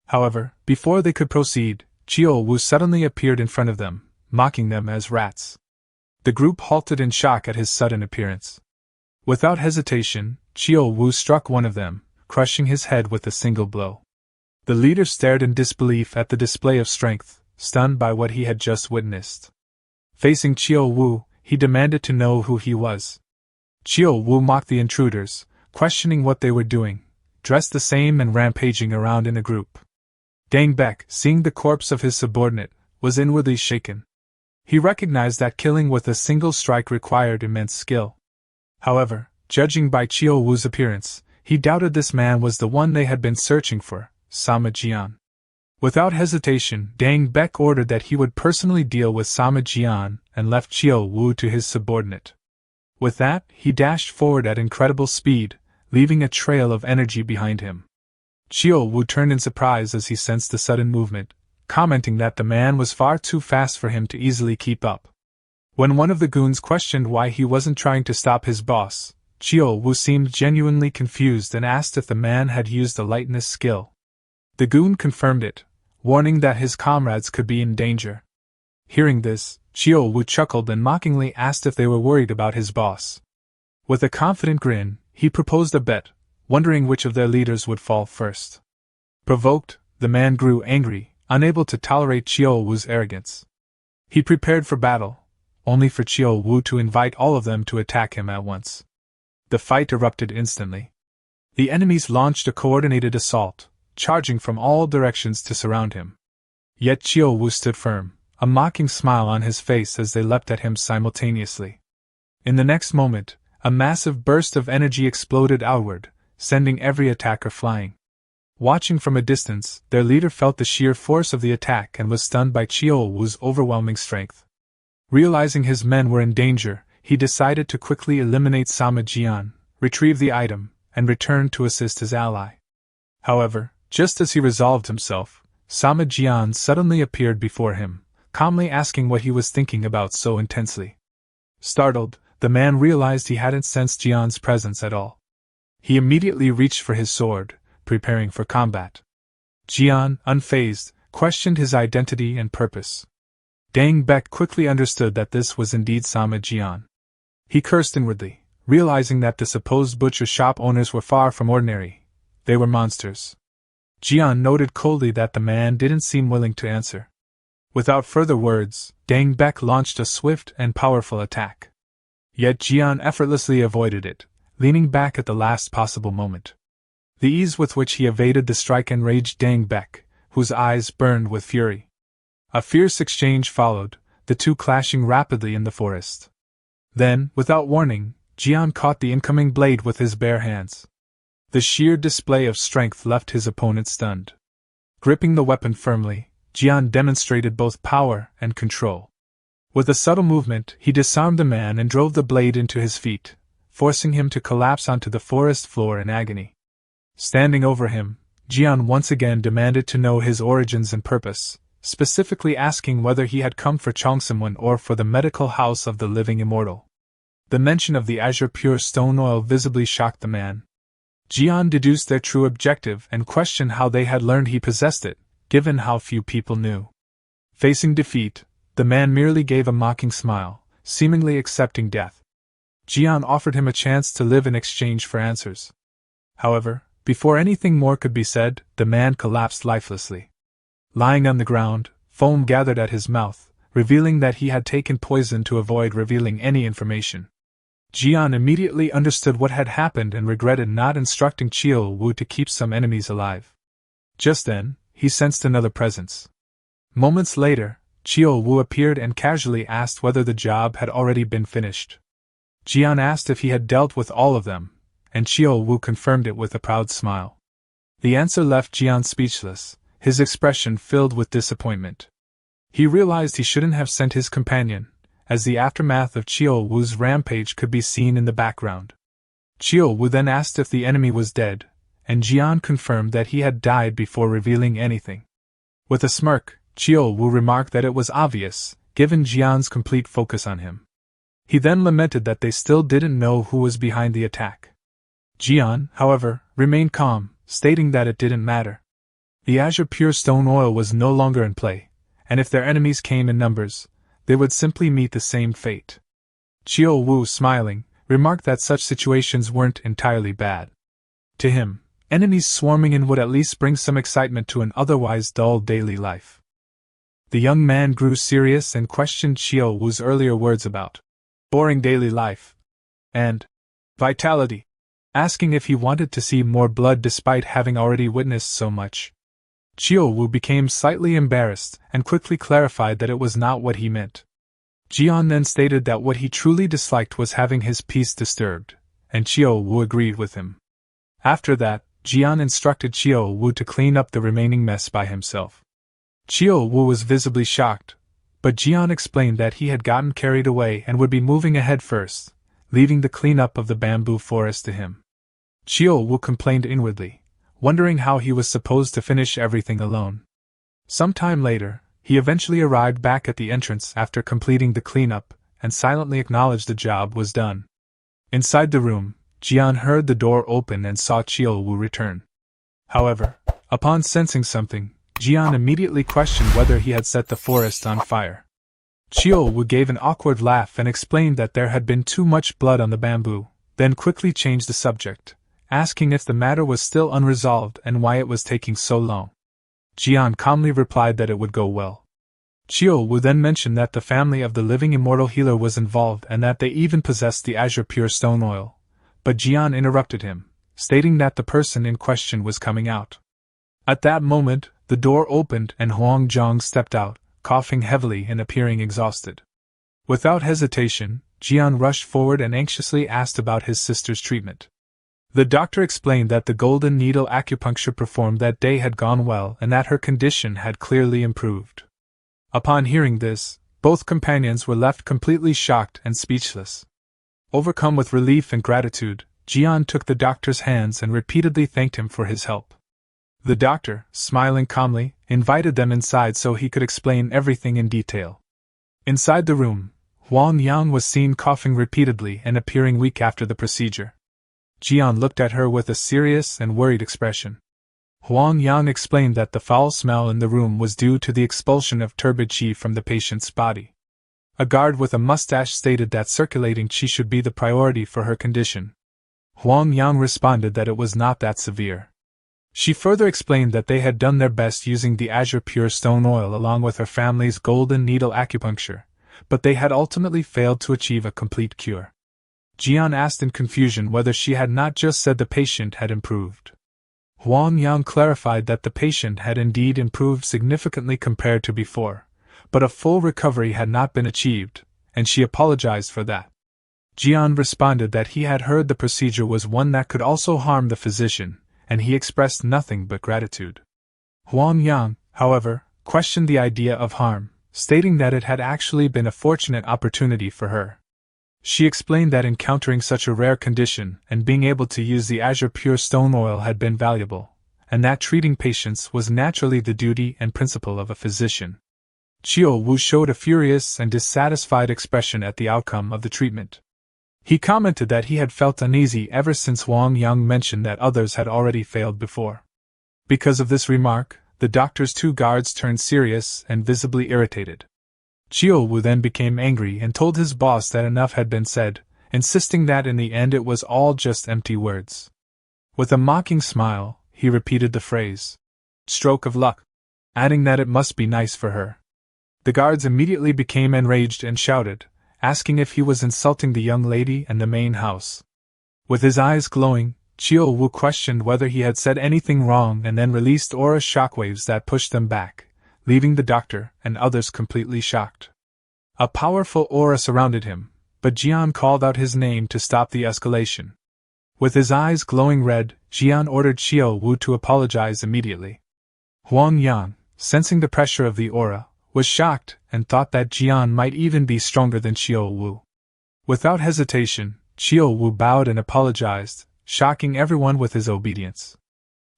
However, before they could proceed, Chiu Wu suddenly appeared in front of them, mocking them as rats. The group halted in shock at his sudden appearance. Without hesitation, Chiu Wu struck one of them, crushing his head with a single blow. The leader stared in disbelief at the display of strength, stunned by what he had just witnessed. Facing Chiu Wu, he demanded to know who he was. Chiu Wu mocked the intruders, questioning what they were doing, dressed the same and rampaging around in a group. Deng Bek, seeing the corpse of his subordinate, was inwardly shaken. He recognized that killing with a single strike required immense skill. However, judging by Chiu Wu's appearance, he doubted this man was the one they had been searching for, Sama Jian. Without hesitation, Deng Bek ordered that he would personally deal with Sama Jian and left Chiu Wu to his subordinate. With that, he dashed forward at incredible speed, leaving a trail of energy behind him. Chiu Wu turned in surprise as he sensed the sudden movement, commenting that the man was far too fast for him to easily keep up. When one of the goons questioned why he wasn't trying to stop his boss, Chiu Wu seemed genuinely confused and asked if the man had used a lightness skill. The goon confirmed it, warning that his comrades could be in danger. Hearing this, Chiyo Wu chuckled and mockingly asked if they were worried about his boss. With a confident grin, he proposed a bet, wondering which of their leaders would fall first. Provoked, the man grew angry, unable to tolerate Chiyo Wu's arrogance. He prepared for battle, only for Chiyo Wu to invite all of them to attack him at once. The fight erupted instantly. The enemies launched a coordinated assault, charging from all directions to surround him. Yet Chiyo Wu stood firm, a mocking smile on his face as they leapt at him simultaneously. In the next moment, a massive burst of energy exploded outward, sending every attacker flying. Watching from a distance, their leader felt the sheer force of the attack and was stunned by Chiyo Wu's overwhelming strength. Realizing his men were in danger, he decided to quickly eliminate Sama Jian, retrieve the item, and return to assist his ally. However, just as he resolved himself, Sama Jian suddenly appeared before him, calmly asking what he was thinking about so intensely. Startled, the man realized he hadn't sensed Jian's presence at all. He immediately reached for his sword, preparing for combat. Jian, unfazed, questioned his identity and purpose. Deng Bek quickly understood that this was indeed Sama Jian. He cursed inwardly, realizing that the supposed butcher shop owners were far from ordinary. They were monsters. Jian noted coldly that the man didn't seem willing to answer. Without further words, Deng Bek launched a swift and powerful attack. Yet Jian effortlessly avoided it, leaning back at the last possible moment. The ease with which he evaded the strike enraged Deng Bek, whose eyes burned with fury. A fierce exchange followed, the two clashing rapidly in the forest. Then, without warning, Jian caught the incoming blade with his bare hands. The sheer display of strength left his opponent stunned. Gripping the weapon firmly, Jian demonstrated both power and control. With a subtle movement, he disarmed the man and drove the blade into his feet, forcing him to collapse onto the forest floor in agony. Standing over him, Jian once again demanded to know his origins and purpose, specifically asking whether he had come for Chongsimwen or for the medical house of the living immortal. The mention of the azure pure stone oil visibly shocked the man. Jian deduced their true objective and questioned how they had learned he possessed it, given how few people knew. Facing defeat, the man merely gave a mocking smile, seemingly accepting death. Jian offered him a chance to live in exchange for answers. However, before anything more could be said, the man collapsed lifelessly. Lying on the ground, foam gathered at his mouth, revealing that he had taken poison to avoid revealing any information. Jian immediately understood what had happened and regretted not instructing Chiyo Wu to keep some enemies alive. Just then, he sensed another presence. Moments later, Chiyo Wu appeared and casually asked whether the job had already been finished. Jian asked if he had dealt with all of them, and Chiyo Wu confirmed it with a proud smile. The answer left Jian speechless, his expression filled with disappointment. He realized he shouldn't have sent his companion, as the aftermath of Chiyo Wu's rampage could be seen in the background. Chiyo Wu then asked if the enemy was dead, and Jian confirmed that he had died before revealing anything. With a smirk, Chiyo Wu remarked that it was obvious, given Jian's complete focus on him. He then lamented that they still didn't know who was behind the attack. Jian, however, remained calm, stating that it didn't matter. The azure pure stone oil was no longer in play, and if their enemies came in numbers, they would simply meet the same fate. Chiyo Wu, smiling, remarked that such situations weren't entirely bad. To him, enemies swarming in would at least bring some excitement to an otherwise dull daily life. The young man grew serious and questioned Chiyo Wu's earlier words about boring daily life and vitality, asking if he wanted to see more blood despite having already witnessed so much. Chiyo Wu became slightly embarrassed and quickly clarified that it was not what he meant. Jian then stated that what he truly disliked was having his peace disturbed, and Chiyo Wu agreed with him. After that, Jian instructed Chiyo Wu to clean up the remaining mess by himself. Chiyo Wu was visibly shocked, but Jian explained that he had gotten carried away and would be moving ahead first, leaving the cleanup of the bamboo forest to him. Chiyo Wu complained inwardly, wondering how he was supposed to finish everything alone. Some time later, he eventually arrived back at the entrance after completing the cleanup, and silently acknowledged the job was done. Inside the room, Jian heard the door open and saw Chiyo Wu return. However, upon sensing something, Jian immediately questioned whether he had set the forest on fire. Chiyo Wu gave an awkward laugh and explained that there had been too much blood on the bamboo, then quickly changed the subject, asking if the matter was still unresolved and why it was taking so long. Jian calmly replied that it would go well. Chiyo Wu then mentioned that the family of the living immortal healer was involved and that they even possessed the azure pure stone oil, but Jian interrupted him, stating that the person in question was coming out. At that moment, the door opened and Huang Zhang stepped out, coughing heavily and appearing exhausted. Without hesitation, Jian rushed forward and anxiously asked about his sister's treatment. The doctor explained that the golden needle acupuncture performed that day had gone well and that her condition had clearly improved. Upon hearing this, both companions were left completely shocked and speechless. Overcome with relief and gratitude, Jian took the doctor's hands and repeatedly thanked him for his help. The doctor, smiling calmly, invited them inside so he could explain everything in detail. Inside the room, Huang Yang was seen coughing repeatedly and appearing weak after the procedure. Jian looked at her with a serious and worried expression. Huang Yang explained that the foul smell in the room was due to the expulsion of turbid qi from the patient's body. A guard with a mustache stated that circulating qi should be the priority for her condition. Huang Yang responded that it was not that severe. She further explained that they had done their best using the azure pure stone oil along with her family's golden needle acupuncture, but they had ultimately failed to achieve a complete cure. Jian asked in confusion whether she had not just said the patient had improved. Huang Yang clarified that the patient had indeed improved significantly compared to before, but a full recovery had not been achieved, and she apologized for that. Jian responded that he had heard the procedure was one that could also harm the physician, and he expressed nothing but gratitude. Huang Yang, however, questioned the idea of harm, stating that it had actually been a fortunate opportunity for her. She explained that encountering such a rare condition and being able to use the azure pure stone oil had been valuable, and that treating patients was naturally the duty and principle of a physician. Chiyo Wu showed a furious and dissatisfied expression at the outcome of the treatment. He commented that he had felt uneasy ever since Huang Yang mentioned that others had already failed before. Because of this remark, the doctor's two guards turned serious and visibly irritated. Chiyo Wu then became angry and told his boss that enough had been said, insisting that in the end it was all just empty words. With a mocking smile, he repeated the phrase, "Stroke of luck," adding that it must be nice for her. The guards immediately became enraged and shouted, asking if he was insulting the young lady and the main house. With his eyes glowing, Chiyo Wu questioned whether he had said anything wrong and then released aura shockwaves that pushed them back, leaving the doctor and others completely shocked. A powerful aura surrounded him, but Jian called out his name to stop the escalation. With his eyes glowing red, Jian ordered Chiyo Wu to apologize immediately. Huang Yang, sensing the pressure of the aura, was shocked and thought that Jian might even be stronger than Chiyo Wu. Without hesitation, Chiyo Wu bowed and apologized, shocking everyone with his obedience.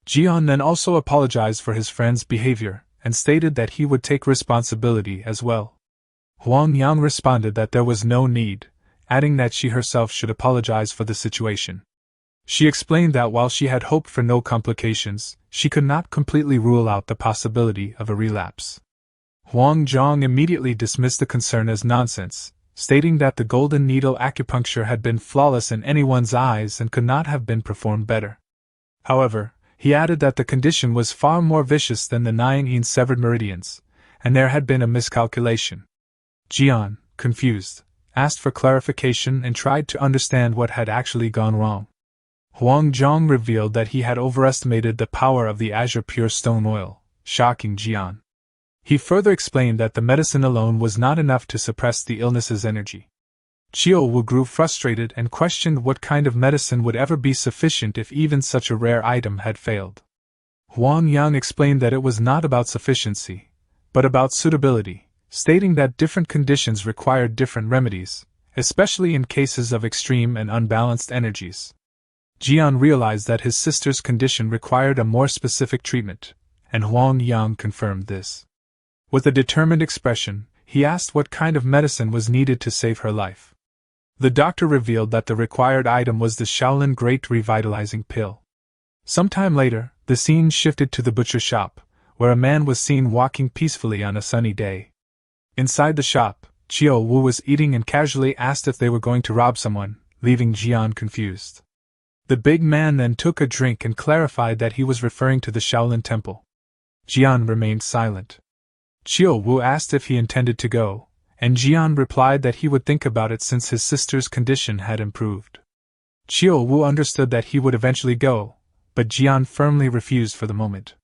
Jian then also apologized for his friend's behavior and stated that he would take responsibility as well. Huang Yang responded that there was no need, adding that she herself should apologize for the situation. She explained that while she had hoped for no complications, she could not completely rule out the possibility of a relapse. Huang Zhang immediately dismissed the concern as nonsense, stating that the golden needle acupuncture had been flawless in anyone's eyes and could not have been performed better. However, he added that the condition was far more vicious than the 9 severed meridians, and there had been a miscalculation. Jian, confused, asked for clarification and tried to understand what had actually gone wrong. Huang Zhang revealed that he had overestimated the power of the azure pure stone oil, shocking Jian. He further explained that the medicine alone was not enough to suppress the illness's energy. Chiyo Wu grew frustrated and questioned what kind of medicine would ever be sufficient if even such a rare item had failed. Huang Yang explained that it was not about sufficiency, but about suitability, stating that different conditions required different remedies, especially in cases of extreme and unbalanced energies. Jian realized that his sister's condition required a more specific treatment, and Huang Yang confirmed this. With a determined expression, he asked what kind of medicine was needed to save her life. The doctor revealed that the required item was the Shaolin Great Revitalizing Pill. Sometime later, the scene shifted to the butcher shop, where a man was seen walking peacefully on a sunny day. Inside the shop, Chiu Wu was eating and casually asked if they were going to rob someone, leaving Jian confused. The big man then took a drink and clarified that he was referring to the Shaolin Temple. Jian remained silent. Chiu Wu asked if he intended to go, and Jian replied that he would think about it since his sister's condition had improved. Chiu Wu understood that he would eventually go, but Jian firmly refused for the moment.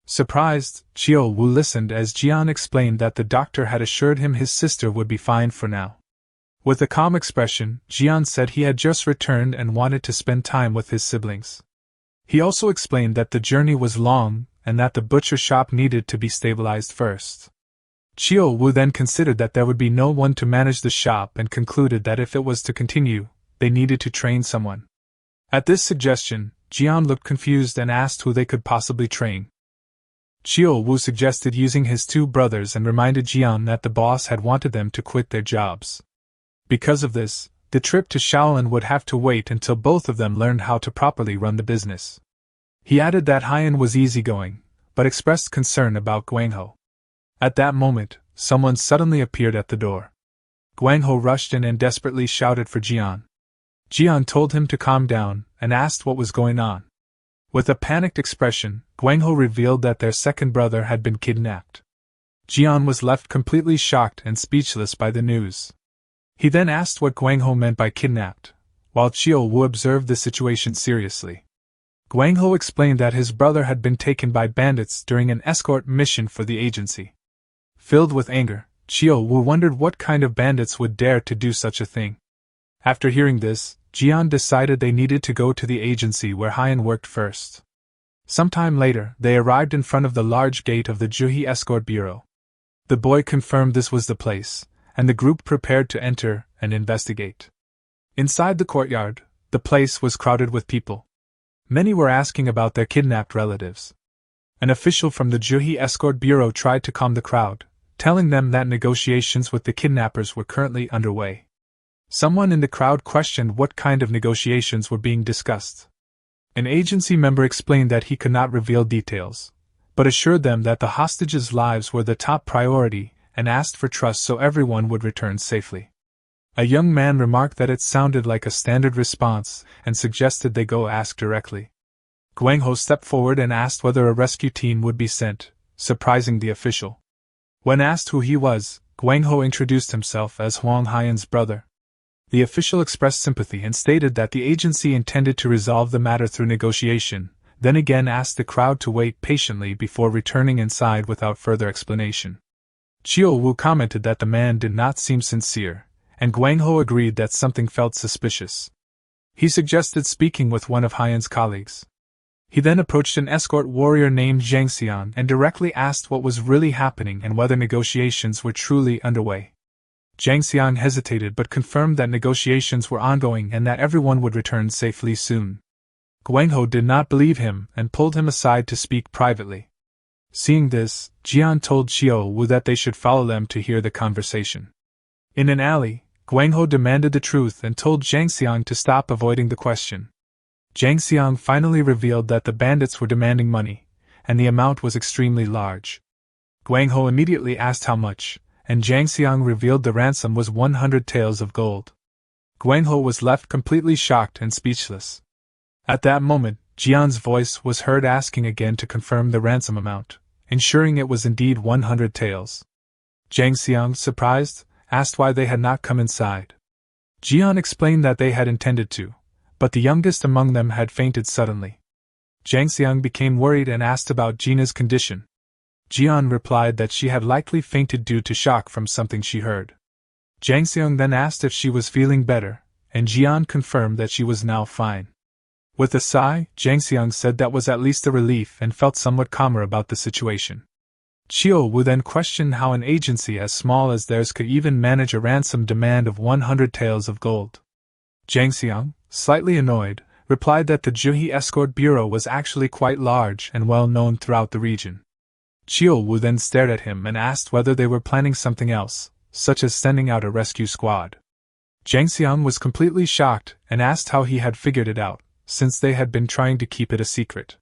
Surprised, Chiu Wu listened as Jian explained that the doctor had assured him his sister would be fine for now. With a calm expression, Jian said he had just returned and wanted to spend time with his siblings. He also explained that the journey was long and that the butcher shop needed to be stabilized first. Chiu Wu then considered that there would be no one to manage the shop and concluded that if it was to continue, they needed to train someone. At this suggestion, Jian looked confused and asked who they could possibly train. Chiu Wu suggested using his two brothers and reminded Jian that the boss had wanted them to quit their jobs. Because of this, the trip to Shaolin would have to wait until both of them learned how to properly run the business. He added that Haiyan was easygoing, but expressed concern about Guangho. At that moment, someone suddenly appeared at the door. Guangho rushed in and desperately shouted for Jian. Jian told him to calm down and asked what was going on. With a panicked expression, Guangho revealed that their second brother had been kidnapped. Jian was left completely shocked and speechless by the news. He then asked what Guangho meant by kidnapped, while Chiu Wu observed the situation seriously. Guangho explained that his brother had been taken by bandits during an escort mission for the agency. Filled with anger, Chiu Wu wondered what kind of bandits would dare to do such a thing. After hearing this, Jian decided they needed to go to the agency where Haiyan worked first. Sometime later, they arrived in front of the large gate of the Juhi Escort Bureau. The boy confirmed this was the place, and the group prepared to enter and investigate. Inside the courtyard, the place was crowded with people. Many were asking about their kidnapped relatives. An official from the Juhi Escort Bureau tried to calm the crowd, telling them that negotiations with the kidnappers were currently underway. Someone in the crowd questioned what kind of negotiations were being discussed. An agency member explained that he could not reveal details, but assured them that the hostages' lives were the top priority and asked for trust so everyone would return safely. A young man remarked that it sounded like a standard response and suggested they go ask directly. Guangho stepped forward and asked whether a rescue team would be sent, surprising the official. When asked who he was, Guangho introduced himself as Huang Haiyan's brother. The official expressed sympathy and stated that the agency intended to resolve the matter through negotiation, then again asked the crowd to wait patiently before returning inside without further explanation. Chiu Wu commented that the man did not seem sincere, and Guangho agreed that something felt suspicious. He suggested speaking with one of Haiyan's colleagues. He then approached an escort warrior named Zhang Xiang and directly asked what was really happening and whether negotiations were truly underway. Zhang Xiang hesitated but confirmed that negotiations were ongoing and that everyone would return safely soon. Guangho did not believe him and pulled him aside to speak privately. Seeing this, Jian told Chiu Wu that they should follow them to hear the conversation. In an alley, Guangho demanded the truth and told Zhang Xiang to stop avoiding the question. Zhang Xiang finally revealed that the bandits were demanding money, and the amount was extremely large. Guangho immediately asked how much, and Zhang Xiang revealed the ransom was 100 taels of gold. Guangho was left completely shocked and speechless. At that moment, Jian's voice was heard asking again to confirm the ransom amount, ensuring it was indeed 100 taels. Zhang Xiang, surprised, asked why they had not come inside. Jian explained that they had intended to, but the youngest among them had fainted suddenly. Zhang Xiang became worried and asked about Gina's condition. Jian replied that she had likely fainted due to shock from something she heard. Zhang Xiang then asked if she was feeling better, and Jian confirmed that she was now fine. With a sigh, Zhang Xiang said that was at least a relief and felt somewhat calmer about the situation. Chiu Wu then questioned how an agency as small as theirs could even manage a ransom demand of 100 taels of gold. Zhang Xiang, slightly annoyed, replied that the Juhi Escort Bureau was actually quite large and well known throughout the region. Chiu Wu then stared at him and asked whether they were planning something else, such as sending out a rescue squad. Zhang Xiang was completely shocked and asked how he had figured it out, since they had been trying to keep it a secret.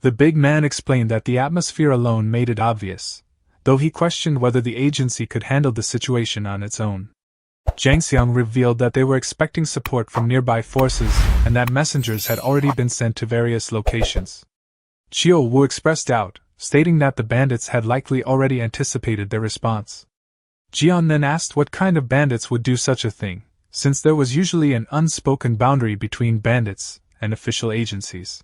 The big man explained that the atmosphere alone made it obvious, though he questioned whether the agency could handle the situation on its own. Jang Xiang revealed that they were expecting support from nearby forces and that messengers had already been sent to various locations. Chiu Wu expressed doubt, stating that the bandits had likely already anticipated their response. Jian then asked what kind of bandits would do such a thing, since there was usually an unspoken boundary between bandits and official agencies.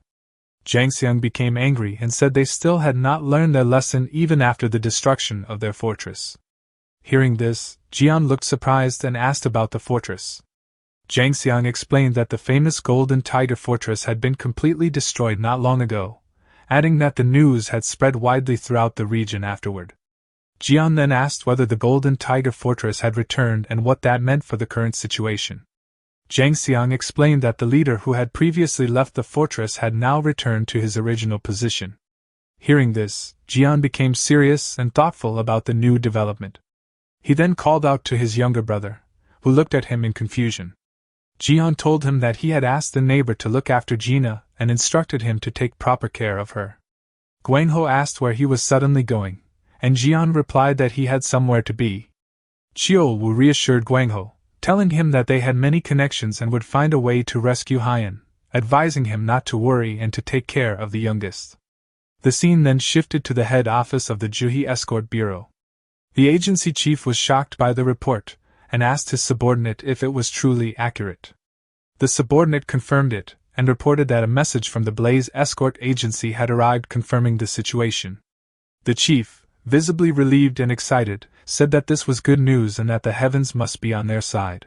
Jang Xiang became angry and said they still had not learned their lesson even after the destruction of their fortress. Hearing this, Jian looked surprised and asked about the fortress. Jang Xiang explained that the famous Golden Tiger Fortress had been completely destroyed not long ago, adding that the news had spread widely throughout the region afterward. Jian then asked whether the Golden Tiger Fortress had returned and what that meant for the current situation. Jang Xiang explained that the leader who had previously left the fortress had now returned to his original position. Hearing this, Jian became serious and thoughtful about the new development. He then called out to his younger brother, who looked at him in confusion. Jian told him that he had asked the neighbor to look after Gina and instructed him to take proper care of her. Guangho asked where he was suddenly going, and Jian replied that he had somewhere to be. Chiu Wu reassured Guangho, telling him that they had many connections and would find a way to rescue Haiyan, advising him not to worry and to take care of the youngest. The scene then shifted to the head office of the Juhi Escort Bureau. The agency chief was shocked by the report, and asked his subordinate if it was truly accurate. The subordinate confirmed it, and reported that a message from the Blaze Escort Agency had arrived confirming the situation. The chief, visibly relieved and excited, said that this was good news and that the heavens must be on their side.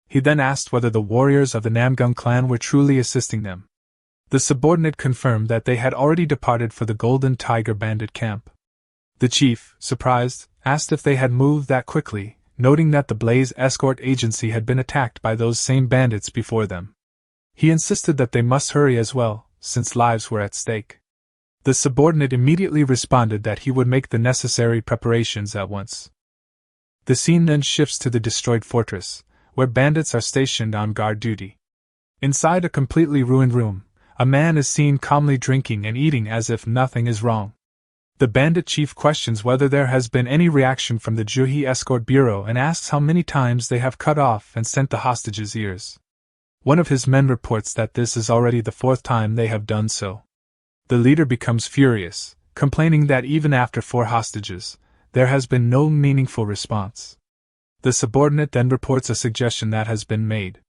He then asked whether the warriors of the Namgung clan were truly assisting them. The subordinate confirmed that they had already departed for the Golden Tiger bandit camp. The chief, surprised, asked if they had moved that quickly, noting that the Blaze Escort Agency had been attacked by those same bandits before them. He insisted that they must hurry as well, since lives were at stake. The subordinate immediately responded that he would make the necessary preparations at once. The scene then shifts to the destroyed fortress, where bandits are stationed on guard duty. Inside a completely ruined room, a man is seen calmly drinking and eating as if nothing is wrong. The bandit chief questions whether there has been any reaction from the Juhi Escort Bureau and asks how many times they have cut off and sent the hostages' ears. One of his men reports that this is already the 4th time they have done so. The leader becomes furious, complaining that even after 4 hostages, there has been no meaningful response. The subordinate then reports a suggestion that has been made.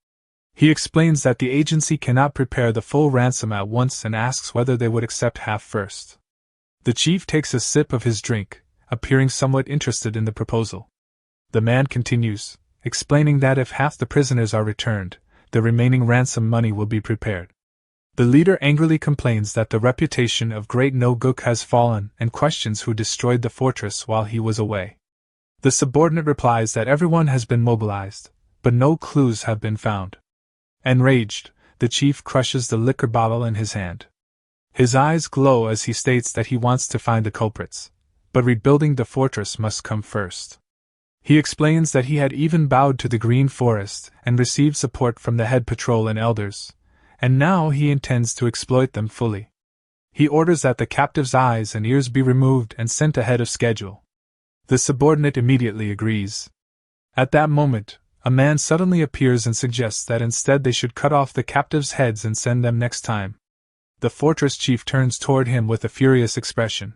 He explains that the agency cannot prepare the full ransom at once and asks whether they would accept half first. The chief takes a sip of his drink, appearing somewhat interested in the proposal. The man continues, explaining that if half the prisoners are returned, the remaining ransom money will be prepared. The leader angrily complains that the reputation of Great No Guk has fallen and questions who destroyed the fortress while he was away. The subordinate replies that everyone has been mobilized, but no clues have been found. Enraged, the chief crushes the liquor bottle in his hand. His eyes glow as he states that he wants to find the culprits, but rebuilding the fortress must come first. He explains that he had even bowed to the Green Forest and received support from the head patrol and elders, and now he intends to exploit them fully. He orders that the captive's eyes and ears be removed and sent ahead of schedule. The subordinate immediately agrees. At that moment, a man suddenly appears and suggests that instead they should cut off the captives' heads and send them next time. The fortress chief turns toward him with a furious expression.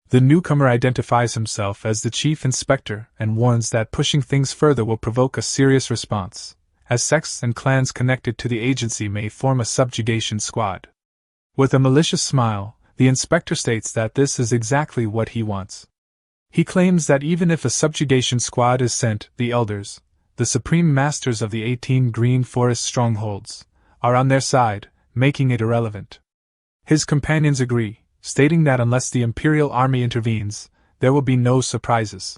The newcomer identifies himself as the chief inspector and warns that pushing things further will provoke a serious response, as sects and clans connected to the agency may form a subjugation squad. With a malicious smile, the inspector states that this is exactly what he wants. He claims that even if a subjugation squad is sent, the elders, the supreme masters of the 18 Green Forest strongholds, are on their side, making it irrelevant. His companions agree, stating that unless the Imperial Army intervenes, there will be no surprises.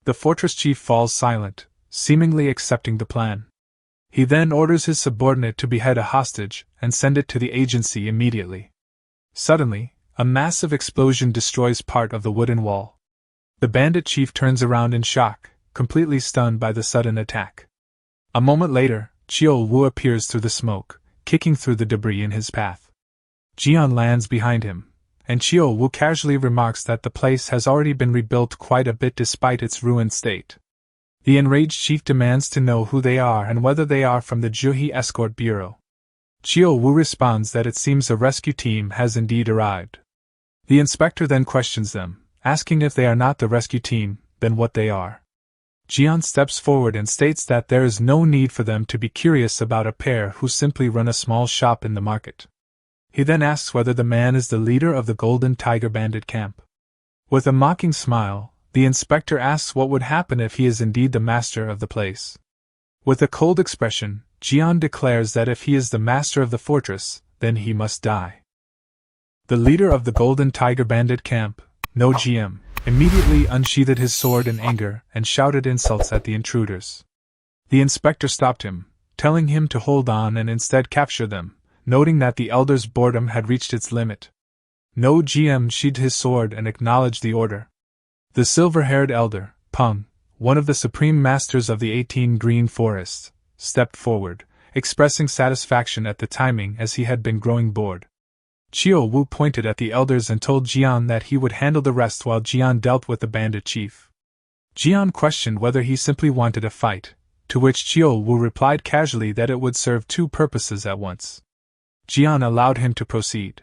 The fortress chief falls silent, seemingly accepting the plan. He then orders his subordinate to behead a hostage and send it to the agency immediately. Suddenly, a massive explosion destroys part of the wooden wall. The bandit chief turns around in shock, completely stunned by the sudden attack. A moment later, Chiu Wu appears through the smoke, kicking through the debris in his path. Jian lands behind him, and Chio Wu casually remarks that the place has already been rebuilt quite a bit despite its ruined state. The enraged chief demands to know who they are and whether they are from the Juhi Escort Bureau. Chio Wu responds that it seems a rescue team has indeed arrived. The inspector then questions them, asking if they are not the rescue team, then what they are. Jian steps forward and states that there is no need for them to be curious about a pair who simply run a small shop in the market. He then asks whether the man is the leader of the Golden Tiger Bandit camp. With a mocking smile, the inspector asks what would happen if he is indeed the master of the place. With a cold expression, Jian declares that if he is the master of the fortress, then he must die. The leader of the Golden Tiger Bandit camp, No GM, immediately unsheathed his sword in anger and shouted insults at the intruders. The inspector stopped him, telling him to hold on and instead capture them, noting that the elder's boredom had reached its limit. No GM sheathed his sword and acknowledged the order. The silver-haired elder, Peng, one of the supreme masters of the 18 Green Forests, stepped forward, expressing satisfaction at the timing as he had been growing bored. Chio Wu pointed at the elders and told Jian that he would handle the rest while Jian dealt with the bandit chief. Jian questioned whether he simply wanted a fight, to which Chio Wu replied casually that it would serve two purposes at once. Jian allowed him to proceed.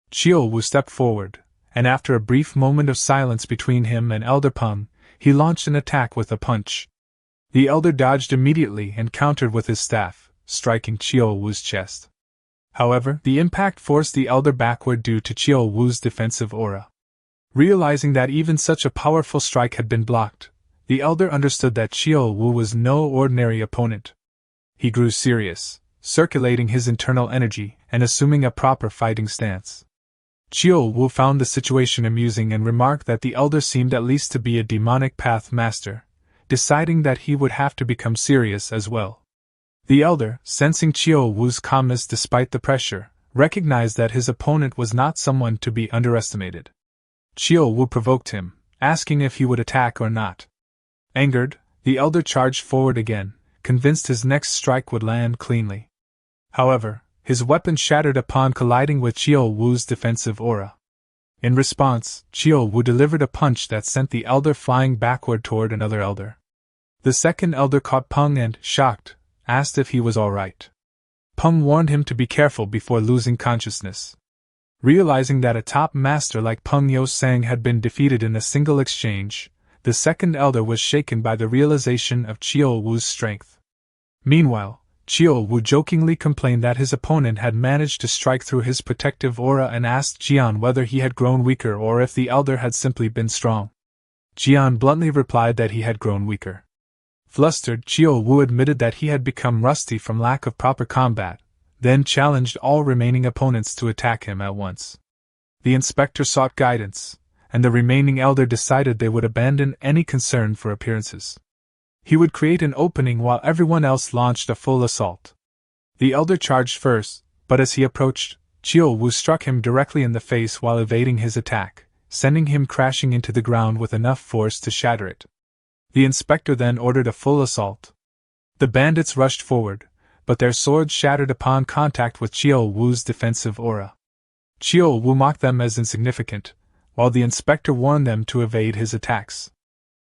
Chio Wu stepped forward, and after a brief moment of silence between him and Elder Peng, he launched an attack with a punch. The elder dodged immediately and countered with his staff, striking Chio Wu's chest. However, the impact forced the elder backward due to Chio Wu's defensive aura. Realizing that even such a powerful strike had been blocked, the elder understood that Chio Wu was no ordinary opponent. He grew serious, circulating his internal energy and assuming a proper fighting stance. Chio Wu found the situation amusing and remarked that the elder seemed at least to be a demonic path master, deciding that he would have to become serious as well. The elder, sensing Chio Wu's calmness despite the pressure, recognized that his opponent was not someone to be underestimated. Chio Wu provoked him, asking if he would attack or not. Angered, the elder charged forward again, convinced his next strike would land cleanly. However, his weapon shattered upon colliding with Chio Wu's defensive aura. In response, Chio Wu delivered a punch that sent the elder flying backward toward another elder. The second elder caught Peng and, shocked, asked if he was alright. Peng warned him to be careful before losing consciousness. Realizing that a top master like Peng Yo-sang had been defeated in a single exchange, the second elder was shaken by the realization of Chio Wu's strength. Meanwhile, Chio Wu jokingly complained that his opponent had managed to strike through his protective aura and asked Jian whether he had grown weaker or if the elder had simply been strong. Jian bluntly replied that he had grown weaker. Flustered, Chio Wu admitted that he had become rusty from lack of proper combat, then challenged all remaining opponents to attack him at once. The inspector sought guidance, and the remaining elder decided they would abandon any concern for appearances. He would create an opening while everyone else launched a full assault. The elder charged first, but as he approached, Chio Wu struck him directly in the face while evading his attack, sending him crashing into the ground with enough force to shatter it. The inspector then ordered a full assault. The bandits rushed forward, but their swords shattered upon contact with Chio Wu's defensive aura. Chio Wu mocked them as insignificant, while the inspector warned them to evade his attacks.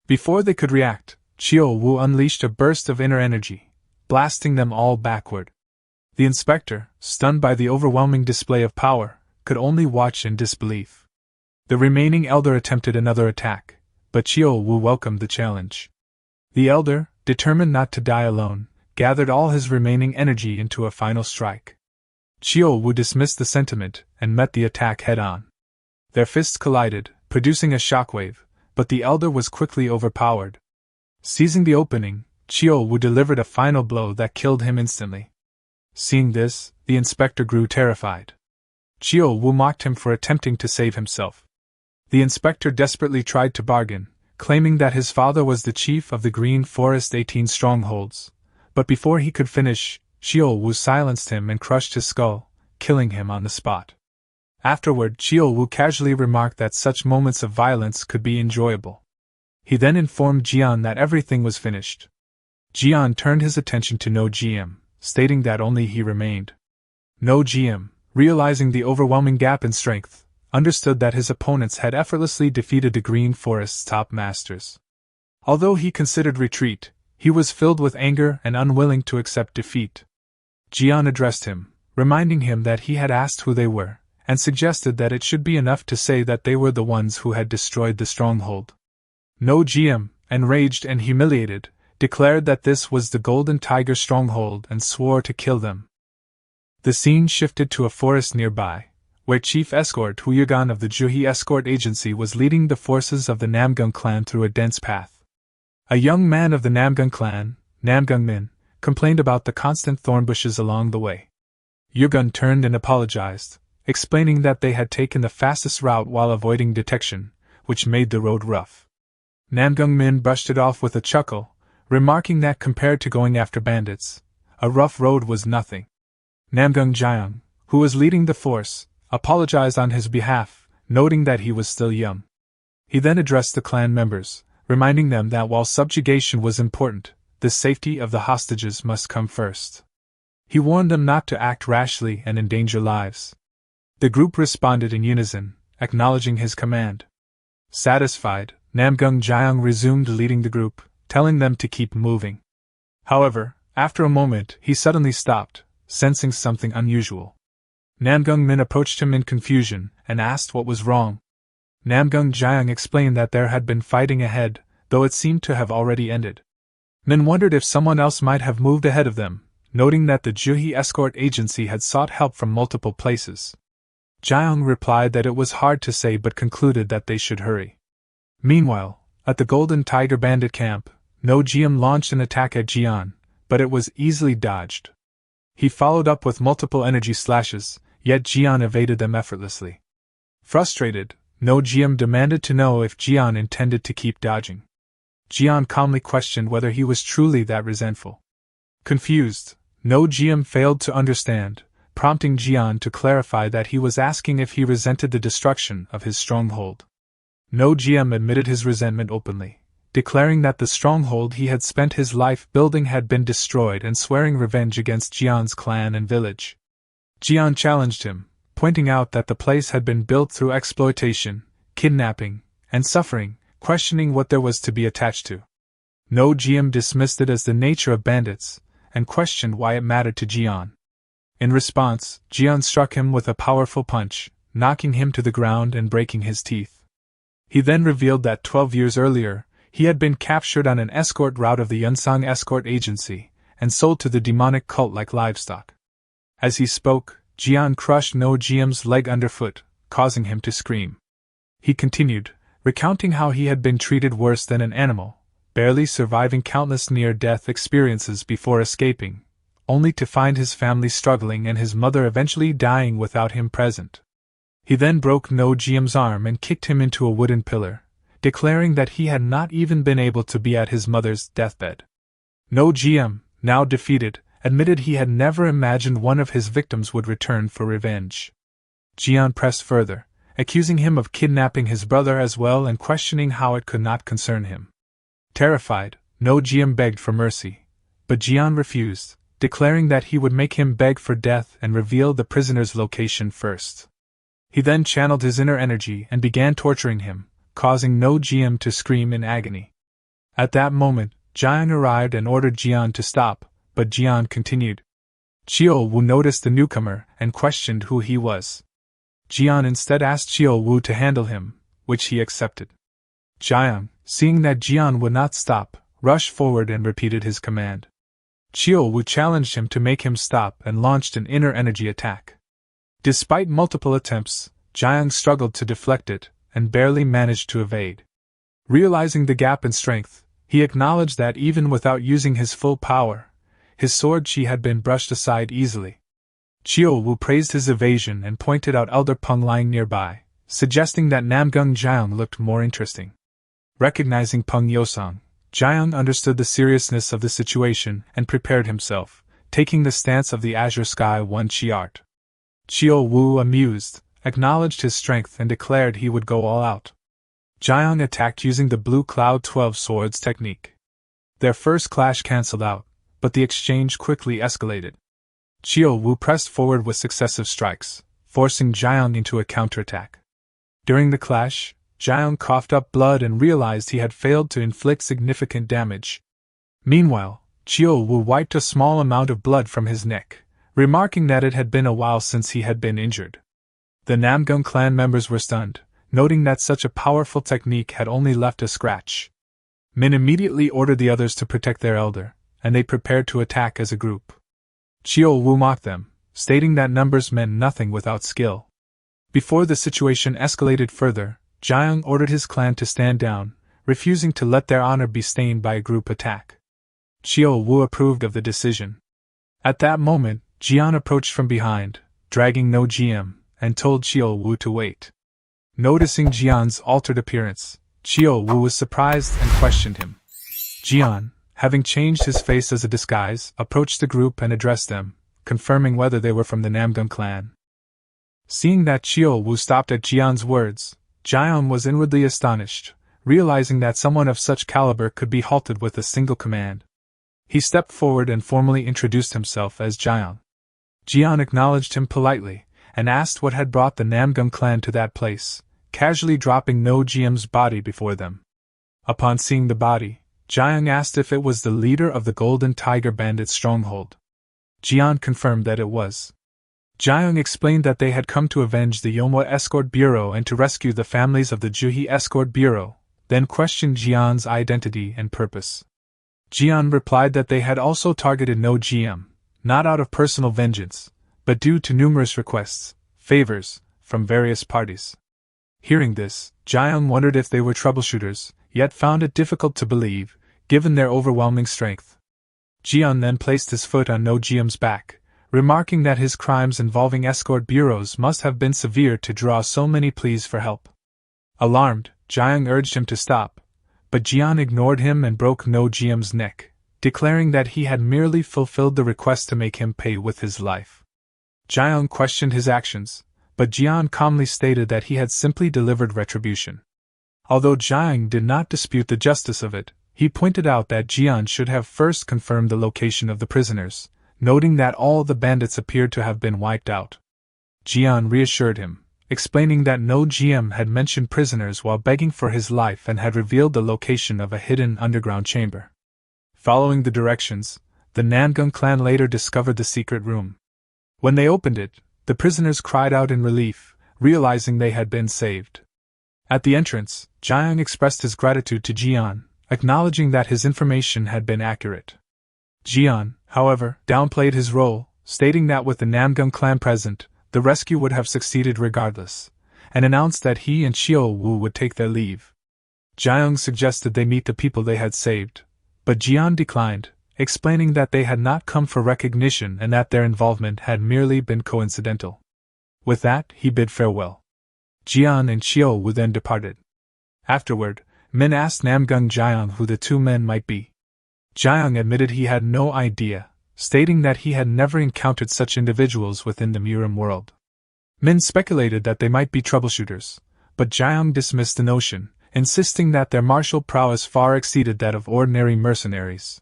Before they could react, Chio Wu unleashed a burst of inner energy, blasting them all backward. The inspector, stunned by the overwhelming display of power, could only watch in disbelief. The remaining elder attempted another attack, but Chio Wu welcomed the challenge. The elder, determined not to die alone, gathered all his remaining energy into a final strike. Chio Wu dismissed the sentiment and met the attack head-on. Their fists collided, producing a shockwave, but the elder was quickly overpowered. Seizing the opening, Chio Wu delivered a final blow that killed him instantly. Seeing this, the inspector grew terrified. Chio Wu mocked him for attempting to save himself. The inspector desperately tried to bargain, claiming that his father was the chief of the Green Forest 18 strongholds, but before he could finish, Chio Wu silenced him and crushed his skull, killing him on the spot. Afterward, Chio Wu casually remarked that such moments of violence could be enjoyable. He then informed Jian that everything was finished. Jian turned his attention to No GM, stating that only he remained. No GM, realizing the overwhelming gap in strength, understood that his opponents had effortlessly defeated the Green Forest's top masters. Although he considered retreat, he was filled with anger and unwilling to accept defeat. Jian addressed him, reminding him that he had asked who they were, and suggested that it should be enough to say that they were the ones who had destroyed the stronghold. No Jian, enraged and humiliated, declared that this was the Golden Tiger stronghold and swore to kill them. The scene shifted to a forest nearby, where Chief Escort Hu Yugan of the Juhi Escort Agency was leading the forces of the Namgung clan through a dense path. A young man of the Namgung clan, Namgung Min, complained about the constant thorn bushes along the way. Yugan turned and apologized, explaining that they had taken the fastest route while avoiding detection, which made the road rough. Namgung Min brushed it off with a chuckle, remarking that compared to going after bandits, a rough road was nothing. Namgung Jiang, who was leading the force, apologized on his behalf, noting that he was still young. He then addressed the clan members, reminding them that while subjugation was important, the safety of the hostages must come first. He warned them not to act rashly and endanger lives. The group responded in unison, acknowledging his command. Satisfied, Namgung Jiang resumed leading the group, telling them to keep moving. However, after a moment he suddenly stopped, sensing something unusual. Namgung Min approached him in confusion and asked what was wrong. Namgung Jiang explained that there had been fighting ahead, though it seemed to have already ended. Min wondered if someone else might have moved ahead of them, noting that the Juhi Escort Agency had sought help from multiple places. Jiang replied that it was hard to say but concluded that they should hurry. Meanwhile, at the Golden Tiger bandit camp, No Jiam launched an attack at Jian, but it was easily dodged. He followed up with multiple energy slashes, yet Jian evaded them effortlessly. Frustrated, No Jiam demanded to know if Jian intended to keep dodging. Jian calmly questioned whether he was truly that resentful. Confused, No Jiam failed to understand, prompting Jian to clarify that he was asking if he resented the destruction of his stronghold. No Jiam admitted his resentment openly, declaring that the stronghold he had spent his life building had been destroyed and swearing revenge against Jian's clan and village. Jian challenged him, pointing out that the place had been built through exploitation, kidnapping, and suffering, questioning what there was to be attached to. No Jiam dismissed it as the nature of bandits, and questioned why it mattered to Jian. In response, Jian struck him with a powerful punch, knocking him to the ground and breaking his teeth. He then revealed that 12 years earlier, he had been captured on an escort route of the Yunsang Escort Agency, and sold to the demonic cult like livestock. As he spoke, Jian crushed No Jiam's leg underfoot, causing him to scream. He continued, recounting how he had been treated worse than an animal, barely surviving countless near-death experiences before escaping, only to find his family struggling and his mother eventually dying without him present. He then broke No Jiam's arm and kicked him into a wooden pillar, declaring that he had not even been able to be at his mother's deathbed. No Jiam, now defeated, admitted he had never imagined one of his victims would return for revenge. Jian pressed further, accusing him of kidnapping his brother as well and questioning how it could not concern him. Terrified, No Jiam begged for mercy, but Jian refused, declaring that he would make him beg for death and reveal the prisoner's location first. He then channeled his inner energy and began torturing him, causing No Jiam to scream in agony. At that moment, Jiang arrived and ordered Jian to stop, but Jian continued. Chiao Wu noticed the newcomer and questioned who he was. Jian instead asked Chiao Wu to handle him, which he accepted. Jiang, seeing that Jian would not stop, rushed forward and repeated his command. Chiao Wu challenged him to make him stop and launched an inner energy attack. Despite multiple attempts, Jiang struggled to deflect it, and barely managed to evade. Realizing the gap in strength, he acknowledged that even without using his full power, his sword chi had been brushed aside easily. Chiao Wu praised his evasion and pointed out Elder Peng lying nearby, suggesting that Namgung Jiang looked more interesting. Recognizing Peng Yosang, Jiang understood the seriousness of the situation and prepared himself, taking the stance of the Azure Sky One Chi art. Chiao Wu, amused, acknowledged his strength and declared he would go all out. Jiang attacked using the Blue Cloud 12 Swords technique. Their first clash cancelled out, but the exchange quickly escalated. Chiao Wu pressed forward with successive strikes, forcing Jiang into a counterattack. During the clash, Jiang coughed up blood and realized he had failed to inflict significant damage. Meanwhile, Chiu Wu wiped a small amount of blood from his neck, remarking that it had been a while since he had been injured. The Namgung clan members were stunned, noting that such a powerful technique had only left a scratch. Min immediately ordered the others to protect their elder, and they prepared to attack as a group. Chiu Wu mocked them, stating that numbers meant nothing without skill. Before the situation escalated further, Jiang ordered his clan to stand down, refusing to let their honor be stained by a group attack. Chiu Wu approved of the decision. At that moment, Jian approached from behind, dragging No GM, and told Chiu Wu to wait. Noticing Jian's altered appearance, Chiu Wu was surprised and questioned him. Jian, having changed his face as a disguise, approached the group and addressed them, confirming whether they were from the Namgung clan. Seeing that Chiu Wu stopped at Jian's words, Jian was inwardly astonished, realizing that someone of such caliber could be halted with a single command. He stepped forward and formally introduced himself as Jian. Jian acknowledged him politely, and asked what had brought the Namgung clan to that place, casually dropping No GM's body before them. Upon seeing the body, Jiang asked if it was the leader of the Golden Tiger Bandit stronghold. Jian confirmed that it was. Jiang explained that they had come to avenge the Yomwa Escort Bureau and to rescue the families of the Juhi Escort Bureau, then questioned Jian's identity and purpose. Jian replied that they had also targeted No GM, not out of personal vengeance, but due to numerous requests, favors, from various parties. Hearing this, Jiang wondered if they were troubleshooters, yet found it difficult to believe, given their overwhelming strength. Jian then placed his foot on No GM's back, remarking that his crimes involving escort bureaus must have been severe to draw so many pleas for help. Alarmed, Jiang urged him to stop, but Jian ignored him and broke No GM's neck, declaring that he had merely fulfilled the request to make him pay with his life. Jiang questioned his actions, but Jian calmly stated that he had simply delivered retribution. Although Jiang did not dispute the justice of it, he pointed out that Jian should have first confirmed the location of the prisoners, noting that all the bandits appeared to have been wiped out. Jian reassured him, explaining that No GM had mentioned prisoners while begging for his life and had revealed the location of a hidden underground chamber. Following the directions, the Namgung clan later discovered the secret room. When they opened it, the prisoners cried out in relief, realizing they had been saved. At the entrance, Jiang expressed his gratitude to Jian, acknowledging that his information had been accurate. Jian, however, downplayed his role, stating that with the Namgung clan present, the rescue would have succeeded regardless, and announced that he and Chiu Wu would take their leave. Jiang suggested they meet the people they had saved, but Jian declined, explaining that they had not come for recognition and that their involvement had merely been coincidental. With that, he bid farewell. Jian and Chiu Wu then departed. Afterward, Min asked Namgung Jiang who the two men might be. Jiang admitted he had no idea, stating that he had never encountered such individuals within the Murim world. Min speculated that they might be troubleshooters, but Jiang dismissed the notion, insisting that their martial prowess far exceeded that of ordinary mercenaries.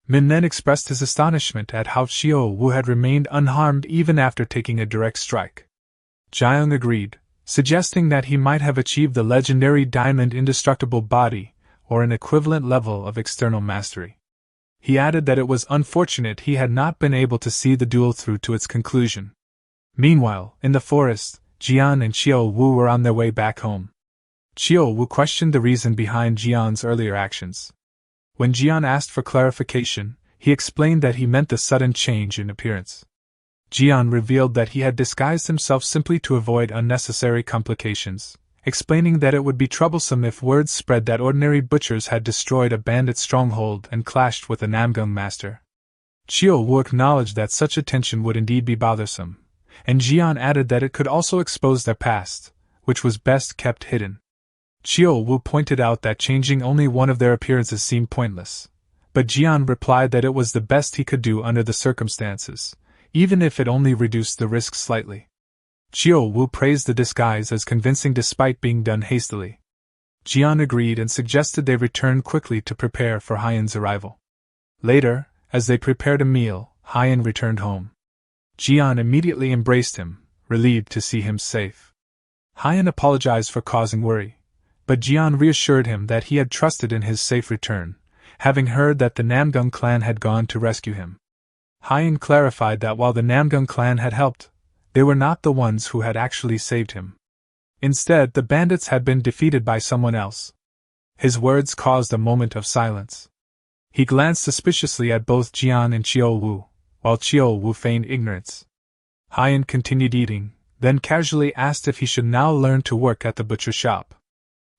Min then expressed his astonishment at how Chiu Wu had remained unharmed even after taking a direct strike. Jiang agreed, suggesting that he might have achieved the legendary diamond indestructible body, or an equivalent level of external mastery. He added that it was unfortunate he had not been able to see the duel through to its conclusion. Meanwhile, in the forest, Jian and Chiu Wu were on their way back home. Chiu Wu questioned the reason behind Jian's earlier actions. When Jian asked for clarification, he explained that he meant the sudden change in appearance. Jian revealed that he had disguised himself simply to avoid unnecessary complications, explaining that it would be troublesome if word spread that ordinary butchers had destroyed a bandit stronghold and clashed with a Namgung master. Chiu Wu acknowledged that such attention would indeed be bothersome, and Jian added that it could also expose their past, which was best kept hidden. Chiu Wu pointed out that changing only one of their appearances seemed pointless, but Jian replied that it was the best he could do under the circumstances, even if it only reduced the risk slightly. Chiu Wu praised the disguise as convincing despite being done hastily. Jian agreed and suggested they return quickly to prepare for Haiyan's arrival. Later, as they prepared a meal, Haiyan returned home. Jian immediately embraced him, relieved to see him safe. Hyan apologized for causing worry, but Jian reassured him that he had trusted in his safe return, having heard that the Namgung clan had gone to rescue him. Hyan clarified that while the Namgung clan had helped, they were not the ones who had actually saved him. Instead, the bandits had been defeated by someone else. His words caused a moment of silence. He glanced suspiciously at both Jian and Chiao Wu, while Chiao Wu feigned ignorance. Hyan continued eating, then casually asked if he should now learn to work at the butcher shop.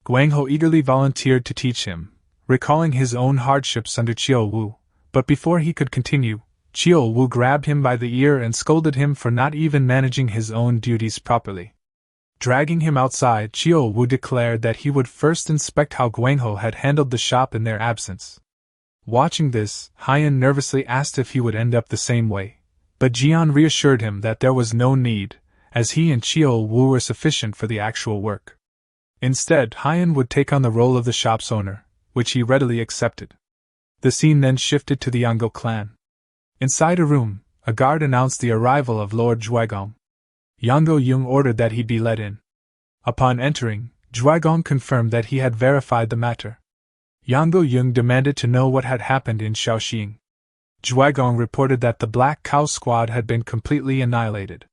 Guangho eagerly volunteered to teach him, recalling his own hardships under Chiao Wu, but before he could continue, Chiao Wu grabbed him by the ear and scolded him for not even managing his own duties properly. Dragging him outside, Chiao Wu declared that he would first inspect how Guangho had handled the shop in their absence. Watching this, Hyan nervously asked if he would end up the same way, but Jian reassured him that there was no need, as he and Chiao Wu were sufficient for the actual work. Instead, Hyan would take on the role of the shop's owner, which he readily accepted. The scene then shifted to the Yongo clan. Inside a room, a guard announced the arrival of Lord Zhuaigong. Yongo Yung ordered that he be let in. Upon entering, Zhuaigong confirmed that he had verified the matter. Yongo Yung demanded to know what had happened in Shaoxing. Zhuaigong reported that the Black Cow squad had been completely annihilated.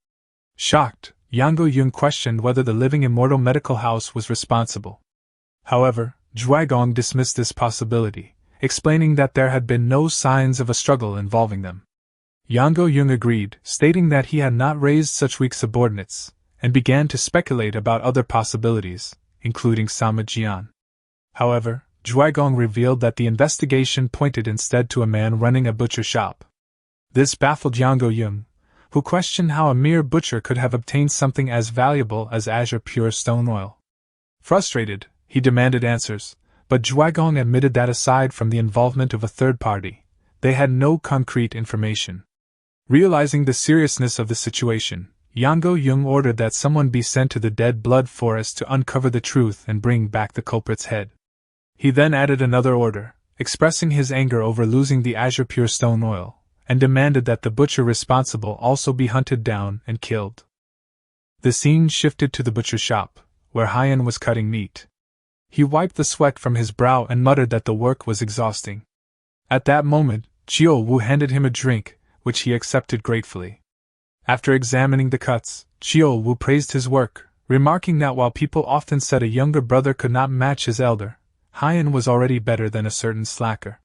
Shocked, Yongo Yung questioned whether the Living Immortal Medical House was responsible. However, Zhuaigong dismissed this possibility, explaining that there had been no signs of a struggle involving them. Yongo Yung agreed, stating that he had not raised such weak subordinates, and began to speculate about other possibilities, including Sama Jian. However, Zhuaigong revealed that the investigation pointed instead to a man running a butcher shop. This baffled Yongo Yung, who questioned how a mere butcher could have obtained something as valuable as azure pure stone oil. Frustrated, he demanded answers, but Zhuaigong admitted that aside from the involvement of a third party, they had no concrete information. Realizing the seriousness of the situation, Yongo Yung ordered that someone be sent to the Dead Blood Forest to uncover the truth and bring back the culprit's head. He then added another order, expressing his anger over losing the azure pure stone oil, and demanded that the butcher responsible also be hunted down and killed. The scene shifted to the butcher shop, where Hyan was cutting meat. He wiped the sweat from his brow and muttered that the work was exhausting. At that moment, Chiao Wu handed him a drink, which he accepted gratefully. After examining the cuts, Chiao Wu praised his work, remarking that while people often said a younger brother could not match his elder, Hyan was already better than a certain slacker.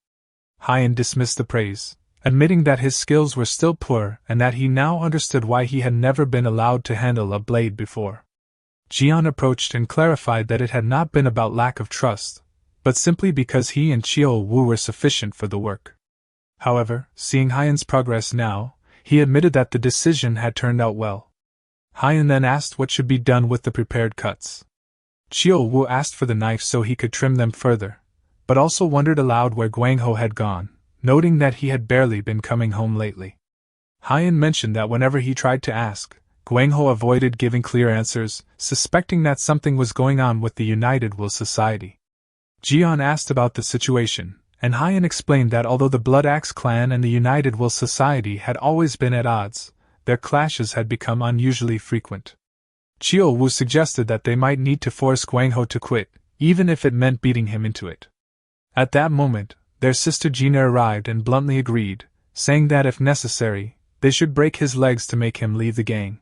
Hyan dismissed the praise, admitting that his skills were still poor and that he now understood why he had never been allowed to handle a blade before. Jian approached and clarified that it had not been about lack of trust, but simply because he and Chiao Wu were sufficient for the work. However, seeing Hyan's progress now, he admitted that the decision had turned out well. Hyan then asked what should be done with the prepared cuts. Chiao Wu asked for the knife so he could trim them further, but also wondered aloud where Guangho had gone, noting that he had barely been coming home lately. Hyan mentioned that whenever he tried to ask, Guangho avoided giving clear answers, suspecting that something was going on with the United Will Society. Jian asked about the situation, and Hyan explained that although the Blood Axe clan and the United Will Society had always been at odds, their clashes had become unusually frequent. Chiao Wu suggested that they might need to force Guangho to quit, even if it meant beating him into it. At that moment, their sister Gina arrived and bluntly agreed, saying that if necessary, they should break his legs to make him leave the gang.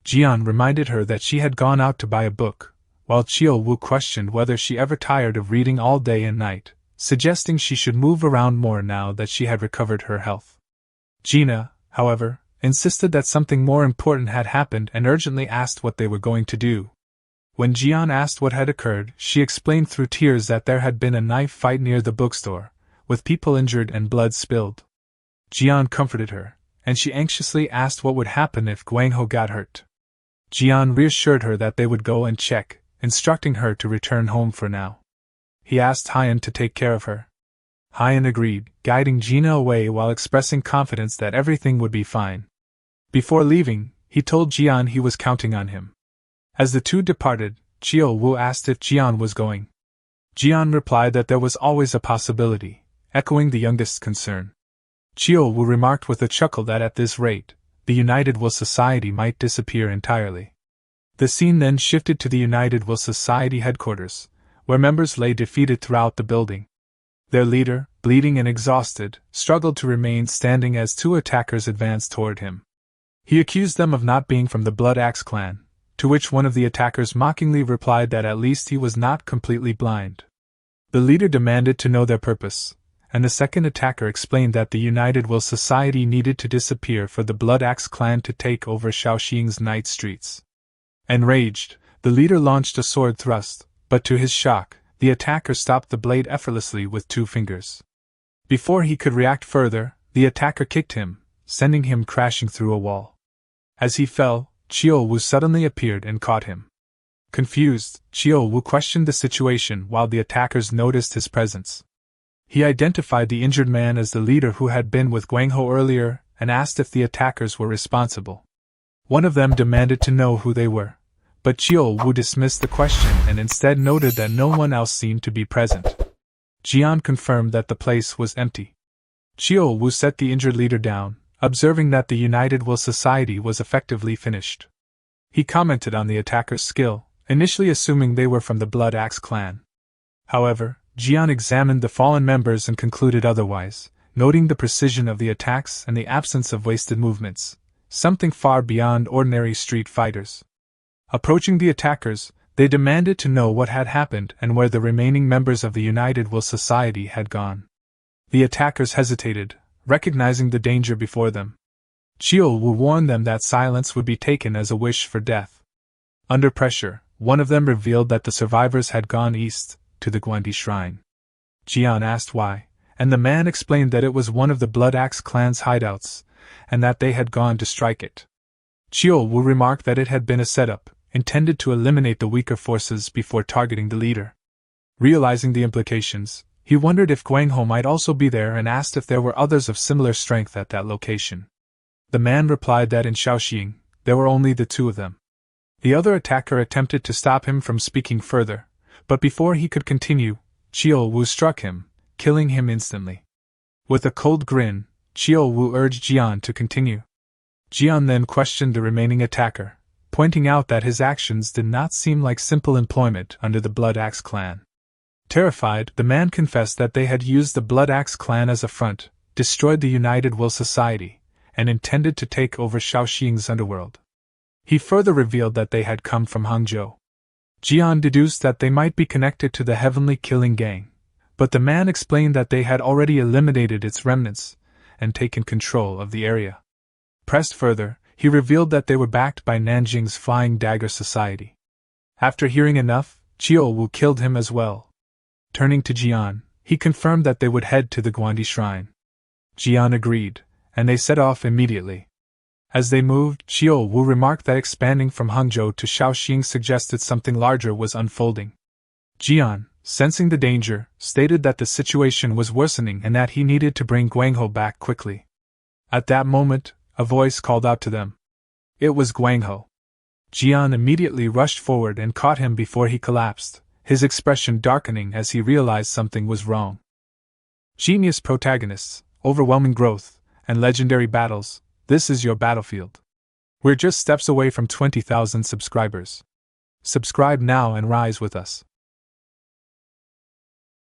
Jian reminded her that she had gone out to buy a book, while Chiao Wu questioned whether she ever tired of reading all day and night, suggesting she should move around more now that she had recovered her health. Gina, however, insisted that something more important had happened and urgently asked what they were going to do. When Jian asked what had occurred, she explained through tears that there had been a knife fight near the bookstore, with people injured and blood spilled. Jian comforted her, and she anxiously asked what would happen if Guangho got hurt. Jian reassured her that they would go and check, instructing her to return home for now. He asked Hyan to take care of her. Hyan agreed, guiding Gina away while expressing confidence that everything would be fine. Before leaving, he told Jian he was counting on him. As the two departed, Chiao Wu asked if Jian was going. Jian replied that there was always a possibility, echoing the youngest's concern. Chiao Wu remarked with a chuckle that at this rate, the United Will Society might disappear entirely. The scene then shifted to the United Will Society headquarters, where members lay defeated throughout the building. Their leader, bleeding and exhausted, struggled to remain standing as two attackers advanced toward him. He accused them of not being from the Blood Axe clan, to which one of the attackers mockingly replied that at least he was not completely blind. The leader demanded to know their purpose, and the second attacker explained that the United Will Society needed to disappear for the Blood Axe clan to take over Shaoxing's night streets. Enraged, the leader launched a sword thrust, but to his shock, the attacker stopped the blade effortlessly with 2 fingers. Before he could react further, the attacker kicked him, sending him crashing through a wall. As he fell, Chiou-Wu suddenly appeared and caught him. Confused, Chiou-Wu questioned the situation while the attackers noticed his presence. He identified the injured man as the leader who had been with Guangho earlier and asked if the attackers were responsible. One of them demanded to know who they were, but Chiou-Wu dismissed the question and instead noted that no one else seemed to be present. Jian confirmed that the place was empty. Chiou-Wu set the injured leader down, observing that the United Will Society was effectively finished. He commented on the attacker's skill, initially assuming they were from the Blood Axe clan. However, Jian examined the fallen members and concluded otherwise, noting the precision of the attacks and the absence of wasted movements, something far beyond ordinary street fighters. Approaching the attackers, they demanded to know what had happened and where the remaining members of the United Will Society had gone. The attackers hesitated, recognizing the danger before them. Chiou-Wu warned them that silence would be taken as a wish for death. Under pressure, one of them revealed that the survivors had gone east, to the Guandi Shrine. Jian asked why, and the man explained that it was one of the Blood Axe clan's hideouts, and that they had gone to strike it. Chiou-Wu remarked that it had been a setup, intended to eliminate the weaker forces before targeting the leader. Realizing the implications, he wondered if Guangho might also be there and asked if there were others of similar strength at that location. The man replied that in Shaoxing, there were only the 2 of them. The other attacker attempted to stop him from speaking further, but before he could continue, Chiou-Wu struck him, killing him instantly. With a cold grin, Chiou-Wu urged Jian to continue. Jian then questioned the remaining attacker, pointing out that his actions did not seem like simple employment under the Blood Axe clan. Terrified, the man confessed that they had used the Blood Axe clan as a front, destroyed the United Will Society, and intended to take over Shaoxing's underworld. He further revealed that they had come from Hangzhou. Jian deduced that they might be connected to the Heavenly Killing Gang, but the man explained that they had already eliminated its remnants and taken control of the area. Pressed further, he revealed that they were backed by Nanjing's Flying Dagger Society. After hearing enough, Chiou-Wu killed him as well. Turning to Jian, he confirmed that they would head to the Guandi Shrine. Jian agreed, and they set off immediately. As they moved, Chiou-Wu remarked that expanding from Hangzhou to Shaoxing suggested something larger was unfolding. Jian, sensing the danger, stated that the situation was worsening and that he needed to bring Guangho back quickly. At that moment, a voice called out to them. It was Guangho. Jian immediately rushed forward and caught him before he collapsed, his expression darkening as he realized something was wrong. Genius protagonists, overwhelming growth, and legendary battles, this is your battlefield. We're just steps away from 20,000 subscribers. Subscribe now and rise with us.